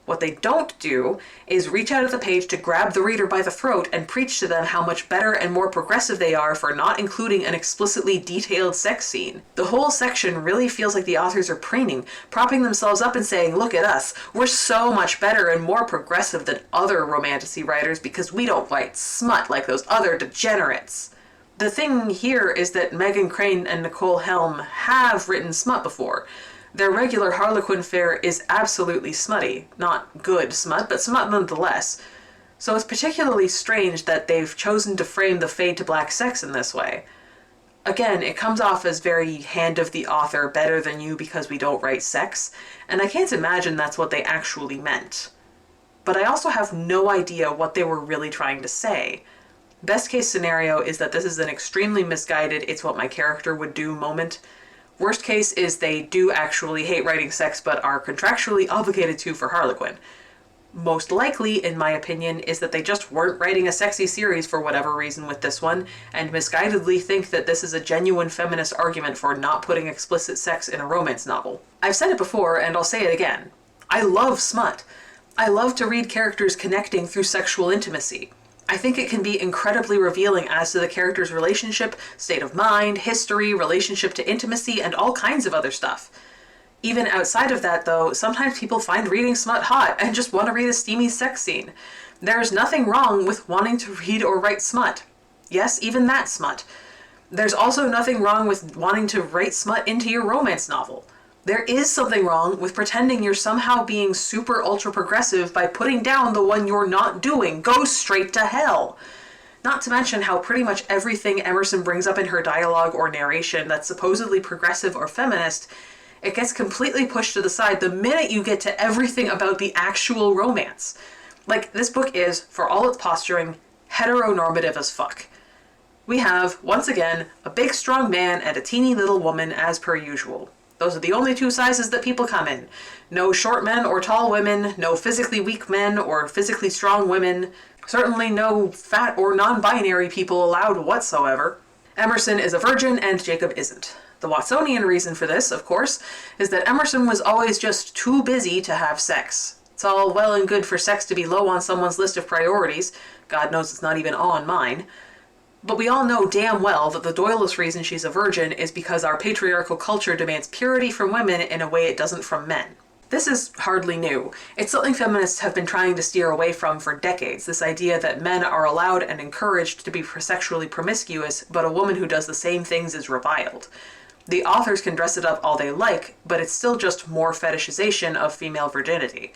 What they don't do is reach out at the page to grab the reader by the throat and preach to them how much better and more progressive they are for not including an explicitly detailed sex scene. The whole section really feels like the authors are preening, propping themselves up and saying, look at us, we're so much better and more progressive than other romantasy writers because we don't write smut like those other degenerates. The thing here is that Megan Crane and Nicole Helm have written smut before. Their regular Harlequin fare is absolutely smutty. Not good smut, but smut nonetheless. So it's particularly strange that they've chosen to frame the fade to black sex in this way. Again, it comes off as very hand of the author, better than you because we don't write sex, and I can't imagine that's what they actually meant. But I also have no idea what they were really trying to say. Best case scenario is that this is an extremely misguided it's what my character would do moment. Worst case is they do actually hate writing sex but are contractually obligated to for Harlequin. Most likely, in my opinion, is that they just weren't writing a sexy series for whatever reason with this one, and misguidedly think that this is a genuine feminist argument for not putting explicit sex in a romance novel. I've said it before, and I'll say it again. I love smut. I love to read characters connecting through sexual intimacy. I think it can be incredibly revealing as to the character's relationship, state of mind, history, relationship to intimacy, and all kinds of other stuff. Even outside of that, though, sometimes people find reading smut hot and just want to read a steamy sex scene. There's nothing wrong with wanting to read or write smut. Yes, even that smut. There's also nothing wrong with wanting to write smut into your romance novel. There is something wrong with pretending you're somehow being super ultra progressive by putting down the one you're not doing. Go straight to hell. Not to mention how pretty much everything Emerson brings up in her dialogue or narration that's supposedly progressive or feminist, it gets completely pushed to the side the minute you get to everything about the actual romance. Like, this book is, for all its posturing, heteronormative as fuck. We have, once again, a big strong man and a teeny little woman as per usual. Those are the only 2 sizes that people come in. No short men or tall women, no physically weak men or physically strong women, certainly no fat or non-binary people allowed whatsoever. Emerson is a virgin and Jacob isn't. The Watsonian reason for this, of course, is that Emerson was always just too busy to have sex. It's all well and good for sex to be low on someone's list of priorities. God knows it's not even on mine. But we all know damn well that the Doyless reason she's a virgin is because our patriarchal culture demands purity from women in a way it doesn't from men. This is hardly new. It's something feminists have been trying to steer away from for decades, this idea that men are allowed and encouraged to be sexually promiscuous, but a woman who does the same things is reviled. The authors can dress it up all they like, but it's still just more fetishization of female virginity.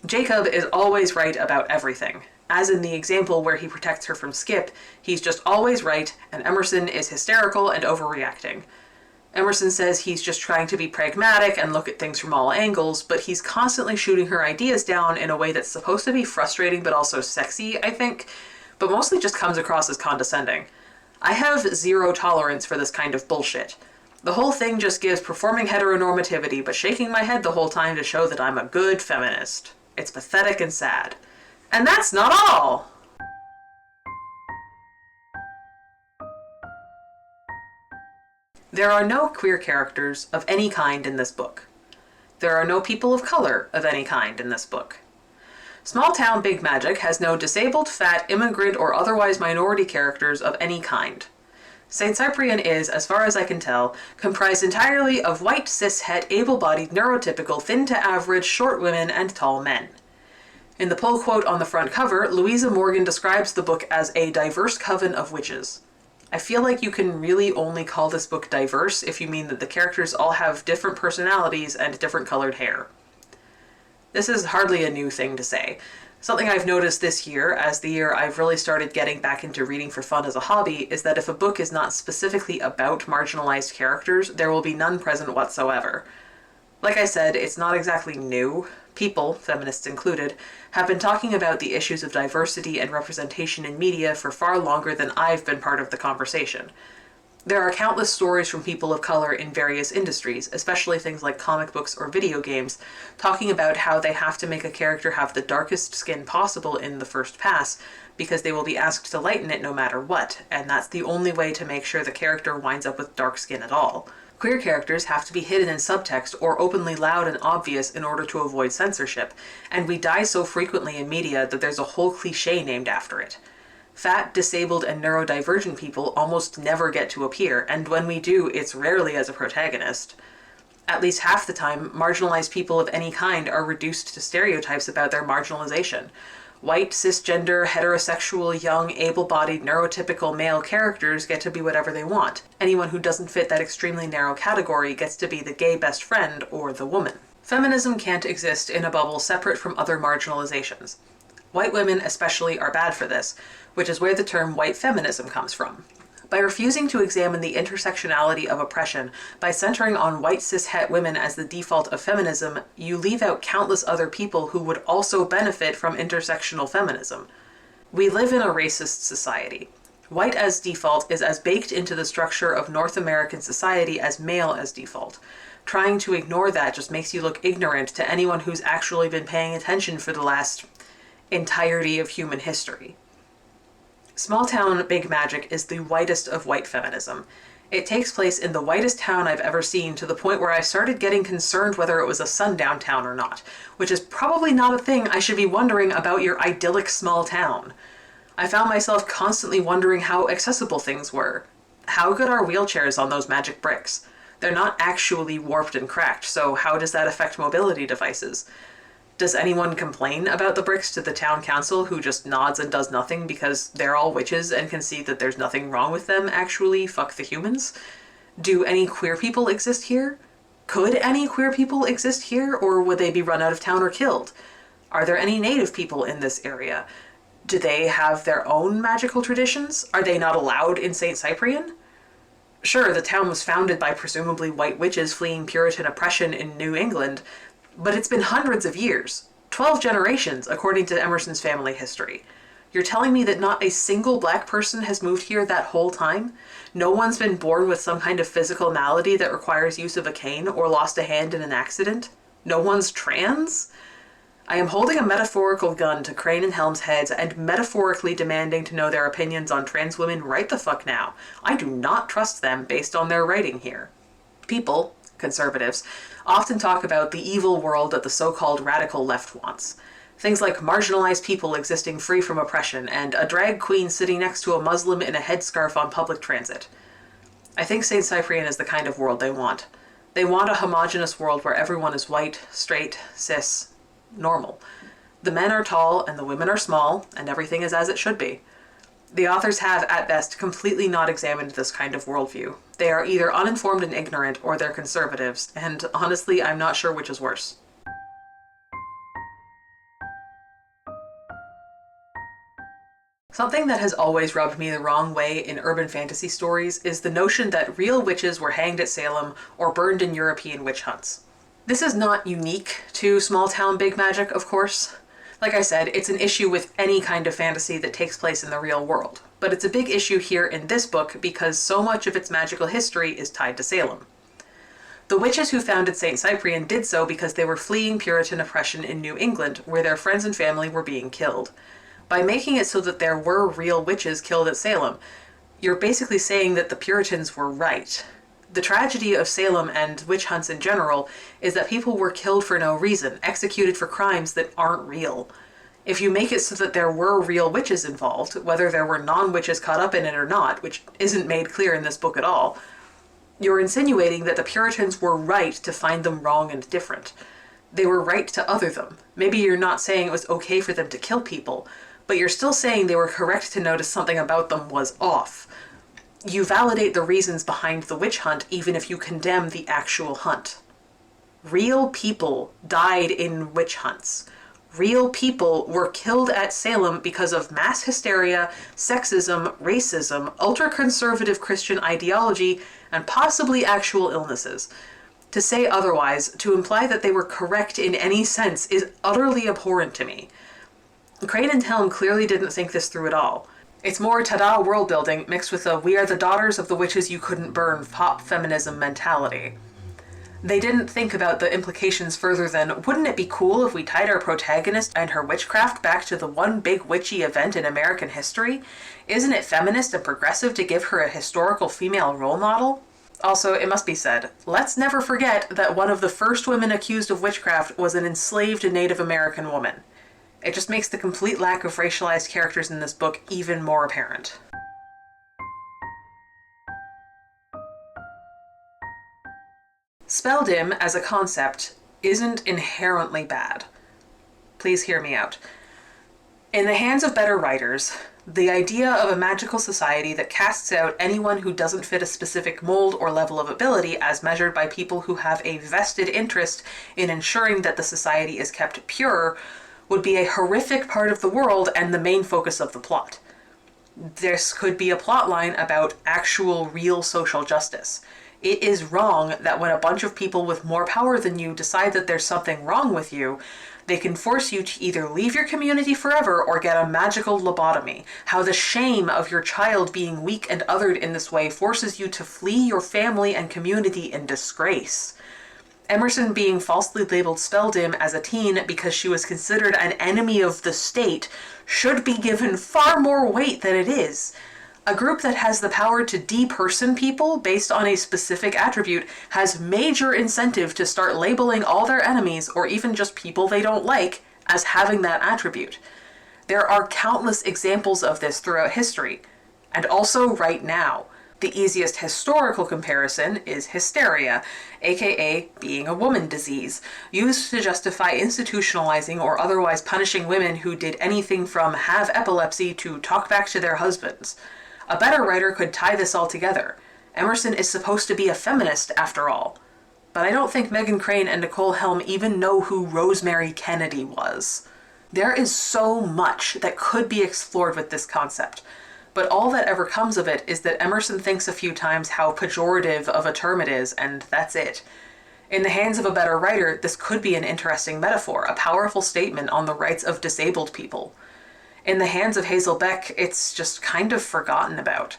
Jacob is always right about everything. As in the example where he protects her from Skip, he's just always right, and Emerson is hysterical and overreacting. Emerson says he's just trying to be pragmatic and look at things from all angles, but he's constantly shooting her ideas down in a way that's supposed to be frustrating but also sexy, I think, but mostly just comes across as condescending. I have zero tolerance for this kind of bullshit. The whole thing just gives performing heteronormativity, but shaking my head the whole time to show that I'm a good feminist. It's pathetic and sad. And that's not all! There are no queer characters of any kind in this book. There are no people of color of any kind in this book. Small Town Big Magic has no disabled, fat, immigrant, or otherwise minority characters of any kind. St. Cyprian is, as far as I can tell, comprised entirely of white, cis-het, able-bodied, neurotypical, thin to average, short women and tall men. In the pull quote on the front cover, Louisa Morgan describes the book as a diverse coven of witches. I feel like you can really only call this book diverse if you mean that the characters all have different personalities and different colored hair. This is hardly a new thing to say. Something I've noticed this year, as the year I've really started getting back into reading for fun as a hobby, is that if a book is not specifically about marginalized characters, there will be none present whatsoever. Like I said, it's not exactly new. People, feminists included, have been talking about the issues of diversity and representation in media for far longer than I've been part of the conversation. There are countless stories from people of color in various industries, especially things like comic books or video games, talking about how they have to make a character have the darkest skin possible in the first pass, because they will be asked to lighten it no matter what, and that's the only way to make sure the character winds up with dark skin at all. Queer characters have to be hidden in subtext or openly loud and obvious in order to avoid censorship, and we die so frequently in media that there's a whole cliché named after it. Fat, disabled, and neurodivergent people almost never get to appear, and when we do, it's rarely as a protagonist. At least half the time, marginalized people of any kind are reduced to stereotypes about their marginalization. White, cisgender, heterosexual, young, able-bodied, neurotypical male characters get to be whatever they want. Anyone who doesn't fit that extremely narrow category gets to be the gay best friend or the woman. Feminism can't exist in a bubble separate from other marginalizations. White women especially are bad for this, which is where the term white feminism comes from. By refusing to examine the intersectionality of oppression by centering on white cis-het women as the default of feminism, you leave out countless other people who would also benefit from intersectional feminism. We live in a racist society. White as default is as baked into the structure of North American society as male as default. Trying to ignore that just makes you look ignorant to anyone who's actually been paying attention for the last entirety of human history. Small Town Big Magic is the whitest of white feminism. It takes place in the whitest town I've ever seen, to the point where I started getting concerned whether it was a sundown town or not, which is probably not a thing I should be wondering about your idyllic small town. I found myself constantly wondering how accessible things were. How good are wheelchairs on those magic bricks? They're not actually warped and cracked, so how does that affect mobility devices? Does anyone complain about the bricks to the town council, who just nods and does nothing because they're all witches and can see that there's nothing wrong with them actually? Fuck the humans. Do any queer people exist here? Could any queer people exist here, or would they be run out of town or killed? Are there any native people in this area? Do they have their own magical traditions? Are they not allowed in St. Cyprian? Sure, the town was founded by presumably white witches fleeing Puritan oppression in New England, but it's been hundreds of years. 12 generations, according to Emerson's family history. You're telling me that not a single black person has moved here that whole time? No one's been born with some kind of physical malady that requires use of a cane or lost a hand in an accident? No one's trans? I am holding a metaphorical gun to Crane and Helm's heads and metaphorically demanding to know their opinions on trans women right the fuck now. I do not trust them based on their writing here. People, conservatives, often talk about the evil world that the so-called radical left wants. Things like marginalized people existing free from oppression and a drag queen sitting next to a Muslim in a headscarf on public transit. I think St. Cyprian is the kind of world they want. They want a homogenous world where everyone is white, straight, cis, normal. The men are tall and the women are small, and everything is as it should be. The authors have, at best, completely not examined this kind of worldview. They are either uninformed and ignorant, or they're conservatives, and honestly, I'm not sure which is worse. Something that has always rubbed me the wrong way in urban fantasy stories is the notion that real witches were hanged at Salem or burned in European witch hunts. This is not unique to small town big magic, of course. Like I said, it's an issue with any kind of fantasy that takes place in the real world, but it's a big issue here in this book because so much of its magical history is tied to Salem. The witches who founded St. Cyprian did so because they were fleeing Puritan oppression in New England, where their friends and family were being killed. By making it so that there were real witches killed at Salem, you're basically saying that the Puritans were right. The tragedy of Salem and witch hunts in general is that people were killed for no reason, executed for crimes that aren't real. If you make it so that there were real witches involved, whether there were non-witches caught up in it or not, which isn't made clear in this book at all, you're insinuating that the Puritans were right to find them wrong and different. They were right to other them. Maybe you're not saying it was okay for them to kill people, but you're still saying they were correct to notice something about them was off. You validate the reasons behind the witch hunt even if you condemn the actual hunt. Real people died in witch hunts. Real people were killed at Salem because of mass hysteria, sexism, racism, ultra-conservative Christian ideology, and possibly actual illnesses. To say otherwise, to imply that they were correct in any sense, is utterly abhorrent to me. Crane and Helm clearly didn't think this through at all. It's more ta-da world building mixed with a we are the daughters of the witches you couldn't burn pop feminism mentality. They didn't think about the implications further than, wouldn't it be cool if we tied our protagonist and her witchcraft back to the one big witchy event in American history? Isn't it feminist and progressive to give her a historical female role model? Also, it must be said, let's never forget that one of the first women accused of witchcraft was an enslaved Native American woman. It just makes the complete lack of racialized characters in this book even more apparent. Spelldom, as a concept, isn't inherently bad. Please hear me out. In the hands of better writers, the idea of a magical society that casts out anyone who doesn't fit a specific mold or level of ability as measured by people who have a vested interest in ensuring that the society is kept pure would be a horrific part of the world and the main focus of the plot. This could be a plotline about actual real social justice. It is wrong that when a bunch of people with more power than you decide that there's something wrong with you, they can force you to either leave your community forever or get a magical lobotomy. How the shame of your child being weak and othered in this way forces you to flee your family and community in disgrace. Emerson being falsely labeled Spelldom as a teen because she was considered an enemy of the state should be given far more weight than it is. A group that has the power to deperson people based on a specific attribute has major incentive to start labeling all their enemies, or even just people they don't like, as having that attribute. There are countless examples of this throughout history, and also right now. The easiest historical comparison is hysteria, aka being a woman disease, used to justify institutionalizing or otherwise punishing women who did anything from have epilepsy to talk back to their husbands. A better writer could tie this all together. Emerson is supposed to be a feminist, after all. But I don't think Meghan Crane and Nicole Helm even know who Rosemary Kennedy was. There is so much that could be explored with this concept, but all that ever comes of it is that Emerson thinks a few times how pejorative of a term it is, and that's it. In the hands of a better writer, this could be an interesting metaphor, a powerful statement on the rights of disabled people. In the hands of Hazel Beck, it's just kind of forgotten about.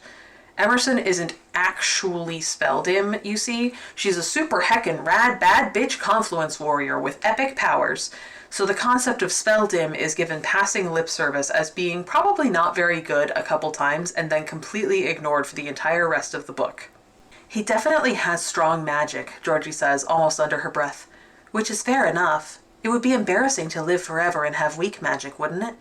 Emerson isn't actually Spelldom, you see. She's a super heckin' rad bad bitch confluence warrior with epic powers, so the concept of Spelldom is given passing lip service as being probably not very good a couple times and then completely ignored for the entire rest of the book. He definitely has strong magic, Georgie says, almost under her breath. Which is fair enough. It would be embarrassing to live forever and have weak magic, wouldn't it?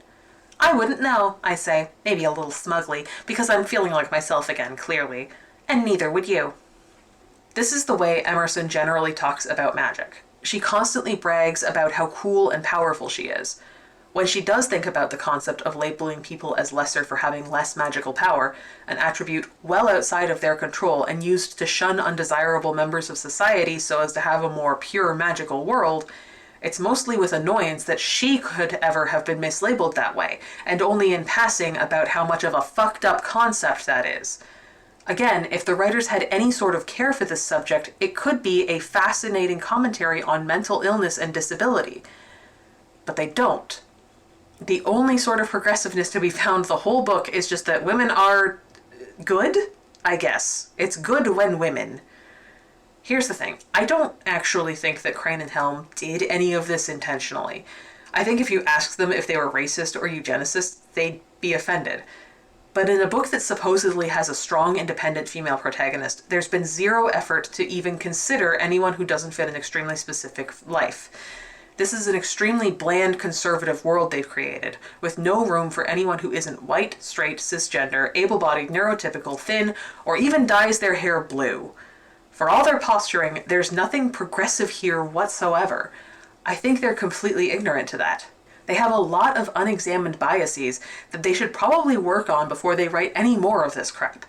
I wouldn't know, I say, maybe a little smugly, because I'm feeling like myself again, clearly. And neither would you. This is the way Emerson generally talks about magic. She constantly brags about how cool and powerful she is. When she does think about the concept of labeling people as lesser for having less magical power, an attribute well outside of their control and used to shun undesirable members of society so as to have a more pure magical world, it's mostly with annoyance that she could ever have been mislabeled that way, and only in passing about how much of a fucked up concept that is. Again, if the writers had any sort of care for this subject, it could be a fascinating commentary on mental illness and disability. But they don't. The only sort of progressiveness to be found the whole book is just that women are good, I guess. It's good when women. Here's the thing. I don't actually think that Crane and Helm did any of this intentionally. I think if you asked them if they were racist or eugenicists, they'd be offended. But in a book that supposedly has a strong, independent female protagonist, there's been zero effort to even consider anyone who doesn't fit an extremely specific life. This is an extremely bland, conservative world they've created, with no room for anyone who isn't white, straight, cisgender, able-bodied, neurotypical, thin, or even dyes their hair blue. For all their posturing, there's nothing progressive here whatsoever. I think they're completely ignorant to that. They have a lot of unexamined biases that they should probably work on before they write any more of this crap.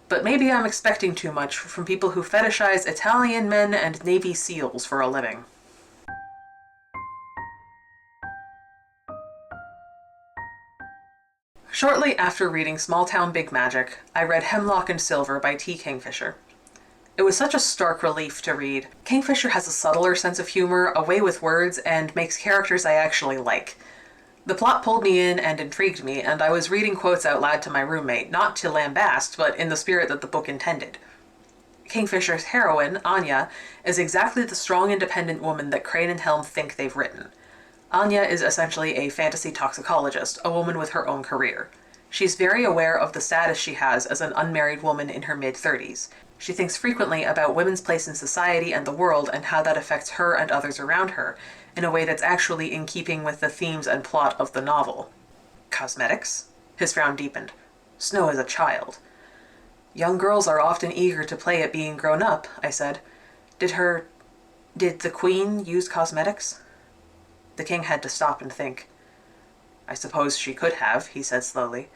But maybe I'm expecting too much from people who fetishize Italian men and Navy SEALs for a living. Shortly after reading Small Town Big Magic, I read Hemlock and Silver by T. Kingfisher. It was such a stark relief to read. Kingfisher has a subtler sense of humor, a way with words, and makes characters I actually like. The plot pulled me in and intrigued me, and I was reading quotes out loud to my roommate, not to lambast, but in the spirit that the book intended. Kingfisher's heroine, Anya, is exactly the strong, independent woman that Crane and Helm think they've written. Anya is essentially a fantasy toxicologist, a woman with her own career. She's very aware of the status she has as an unmarried woman in her mid-30s. She thinks frequently about women's place in society and the world and how that affects her and others around her, in a way that's actually in keeping with the themes and plot of the novel. Cosmetics? His frown deepened. Snow is a child. Young girls are often eager to play at being grown up, I said. Did the Queen use cosmetics? The king had to stop and think. I suppose she could have, he said slowly.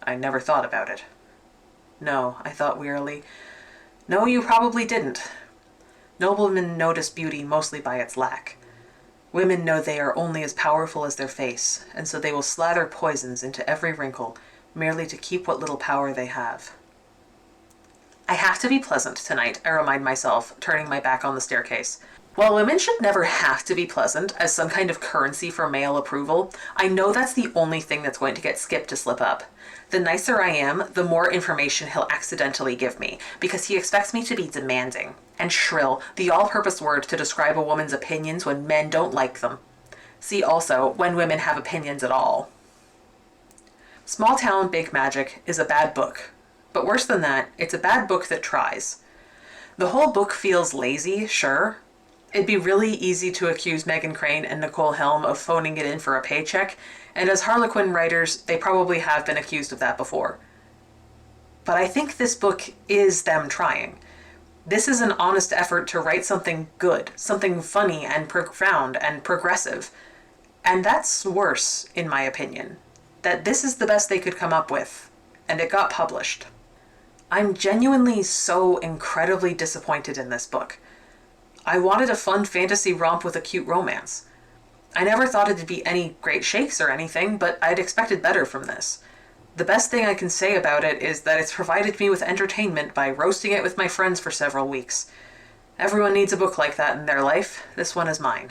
I never thought about it. No, I thought wearily. No, you probably didn't. Noblemen notice beauty mostly by its lack. Women know they are only as powerful as their face, and so they will slather poisons into every wrinkle, merely to keep what little power they have. I have to be pleasant tonight, I remind myself, turning my back on the staircase. While women should never have to be pleasant as some kind of currency for male approval, I know that's the only thing that's going to get Skip to slip up. The nicer I am, the more information he'll accidentally give me, because he expects me to be demanding. And shrill, the all-purpose word to describe a woman's opinions when men don't like them. See also, when women have opinions at all. Small Town Big Magic is a bad book. But worse than that, it's a bad book that tries. The whole book feels lazy, sure. It'd be really easy to accuse Meghan Crane and Nicole Helm of phoning it in for a paycheck, and as Harlequin writers, they probably have been accused of that before. But I think this book is them trying. This is an honest effort to write something good, something funny and profound and progressive. And that's worse, in my opinion. That this is the best they could come up with, and it got published. I'm genuinely so incredibly disappointed in this book. I wanted a fun fantasy romp with a cute romance. I never thought it'd be any great shakes or anything, but I'd expected better from this. The best thing I can say about it is that it's provided me with entertainment by roasting it with my friends for several weeks. Everyone needs a book like that in their life. This one is mine.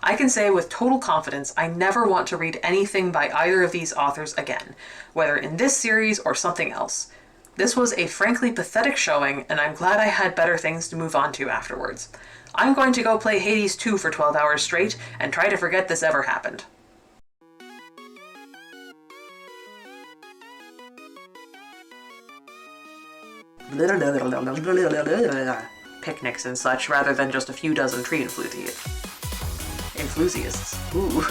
I can say with total confidence I never want to read anything by either of these authors again, whether in this series or something else. This was a frankly pathetic showing, and I'm glad I had better things to move on to afterwards. I'm going to go play Hades 2 for 12 hours straight and try to forget this ever happened. Picnics and such, rather than just a few dozen tree enthusiasts. Ooh.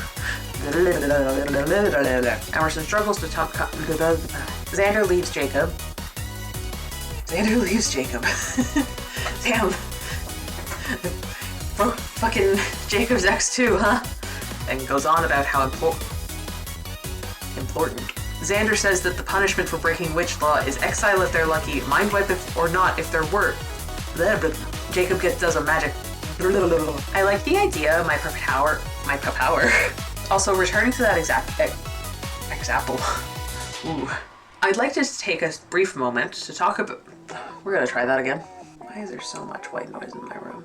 Emerson struggles to talk. Xander leaves Jacob. Damn. Fucking Jacob's ex too, huh? And goes on about how important. Xander says that the punishment for breaking witch law is exile if they're lucky, mind wipe if or not if they're worth. Jacob does a magic. I like the idea of my power. Also, returning to that example. Ooh. I'd like to take a brief moment to talk about... We're gonna try that again. Why is there so much white noise in my room?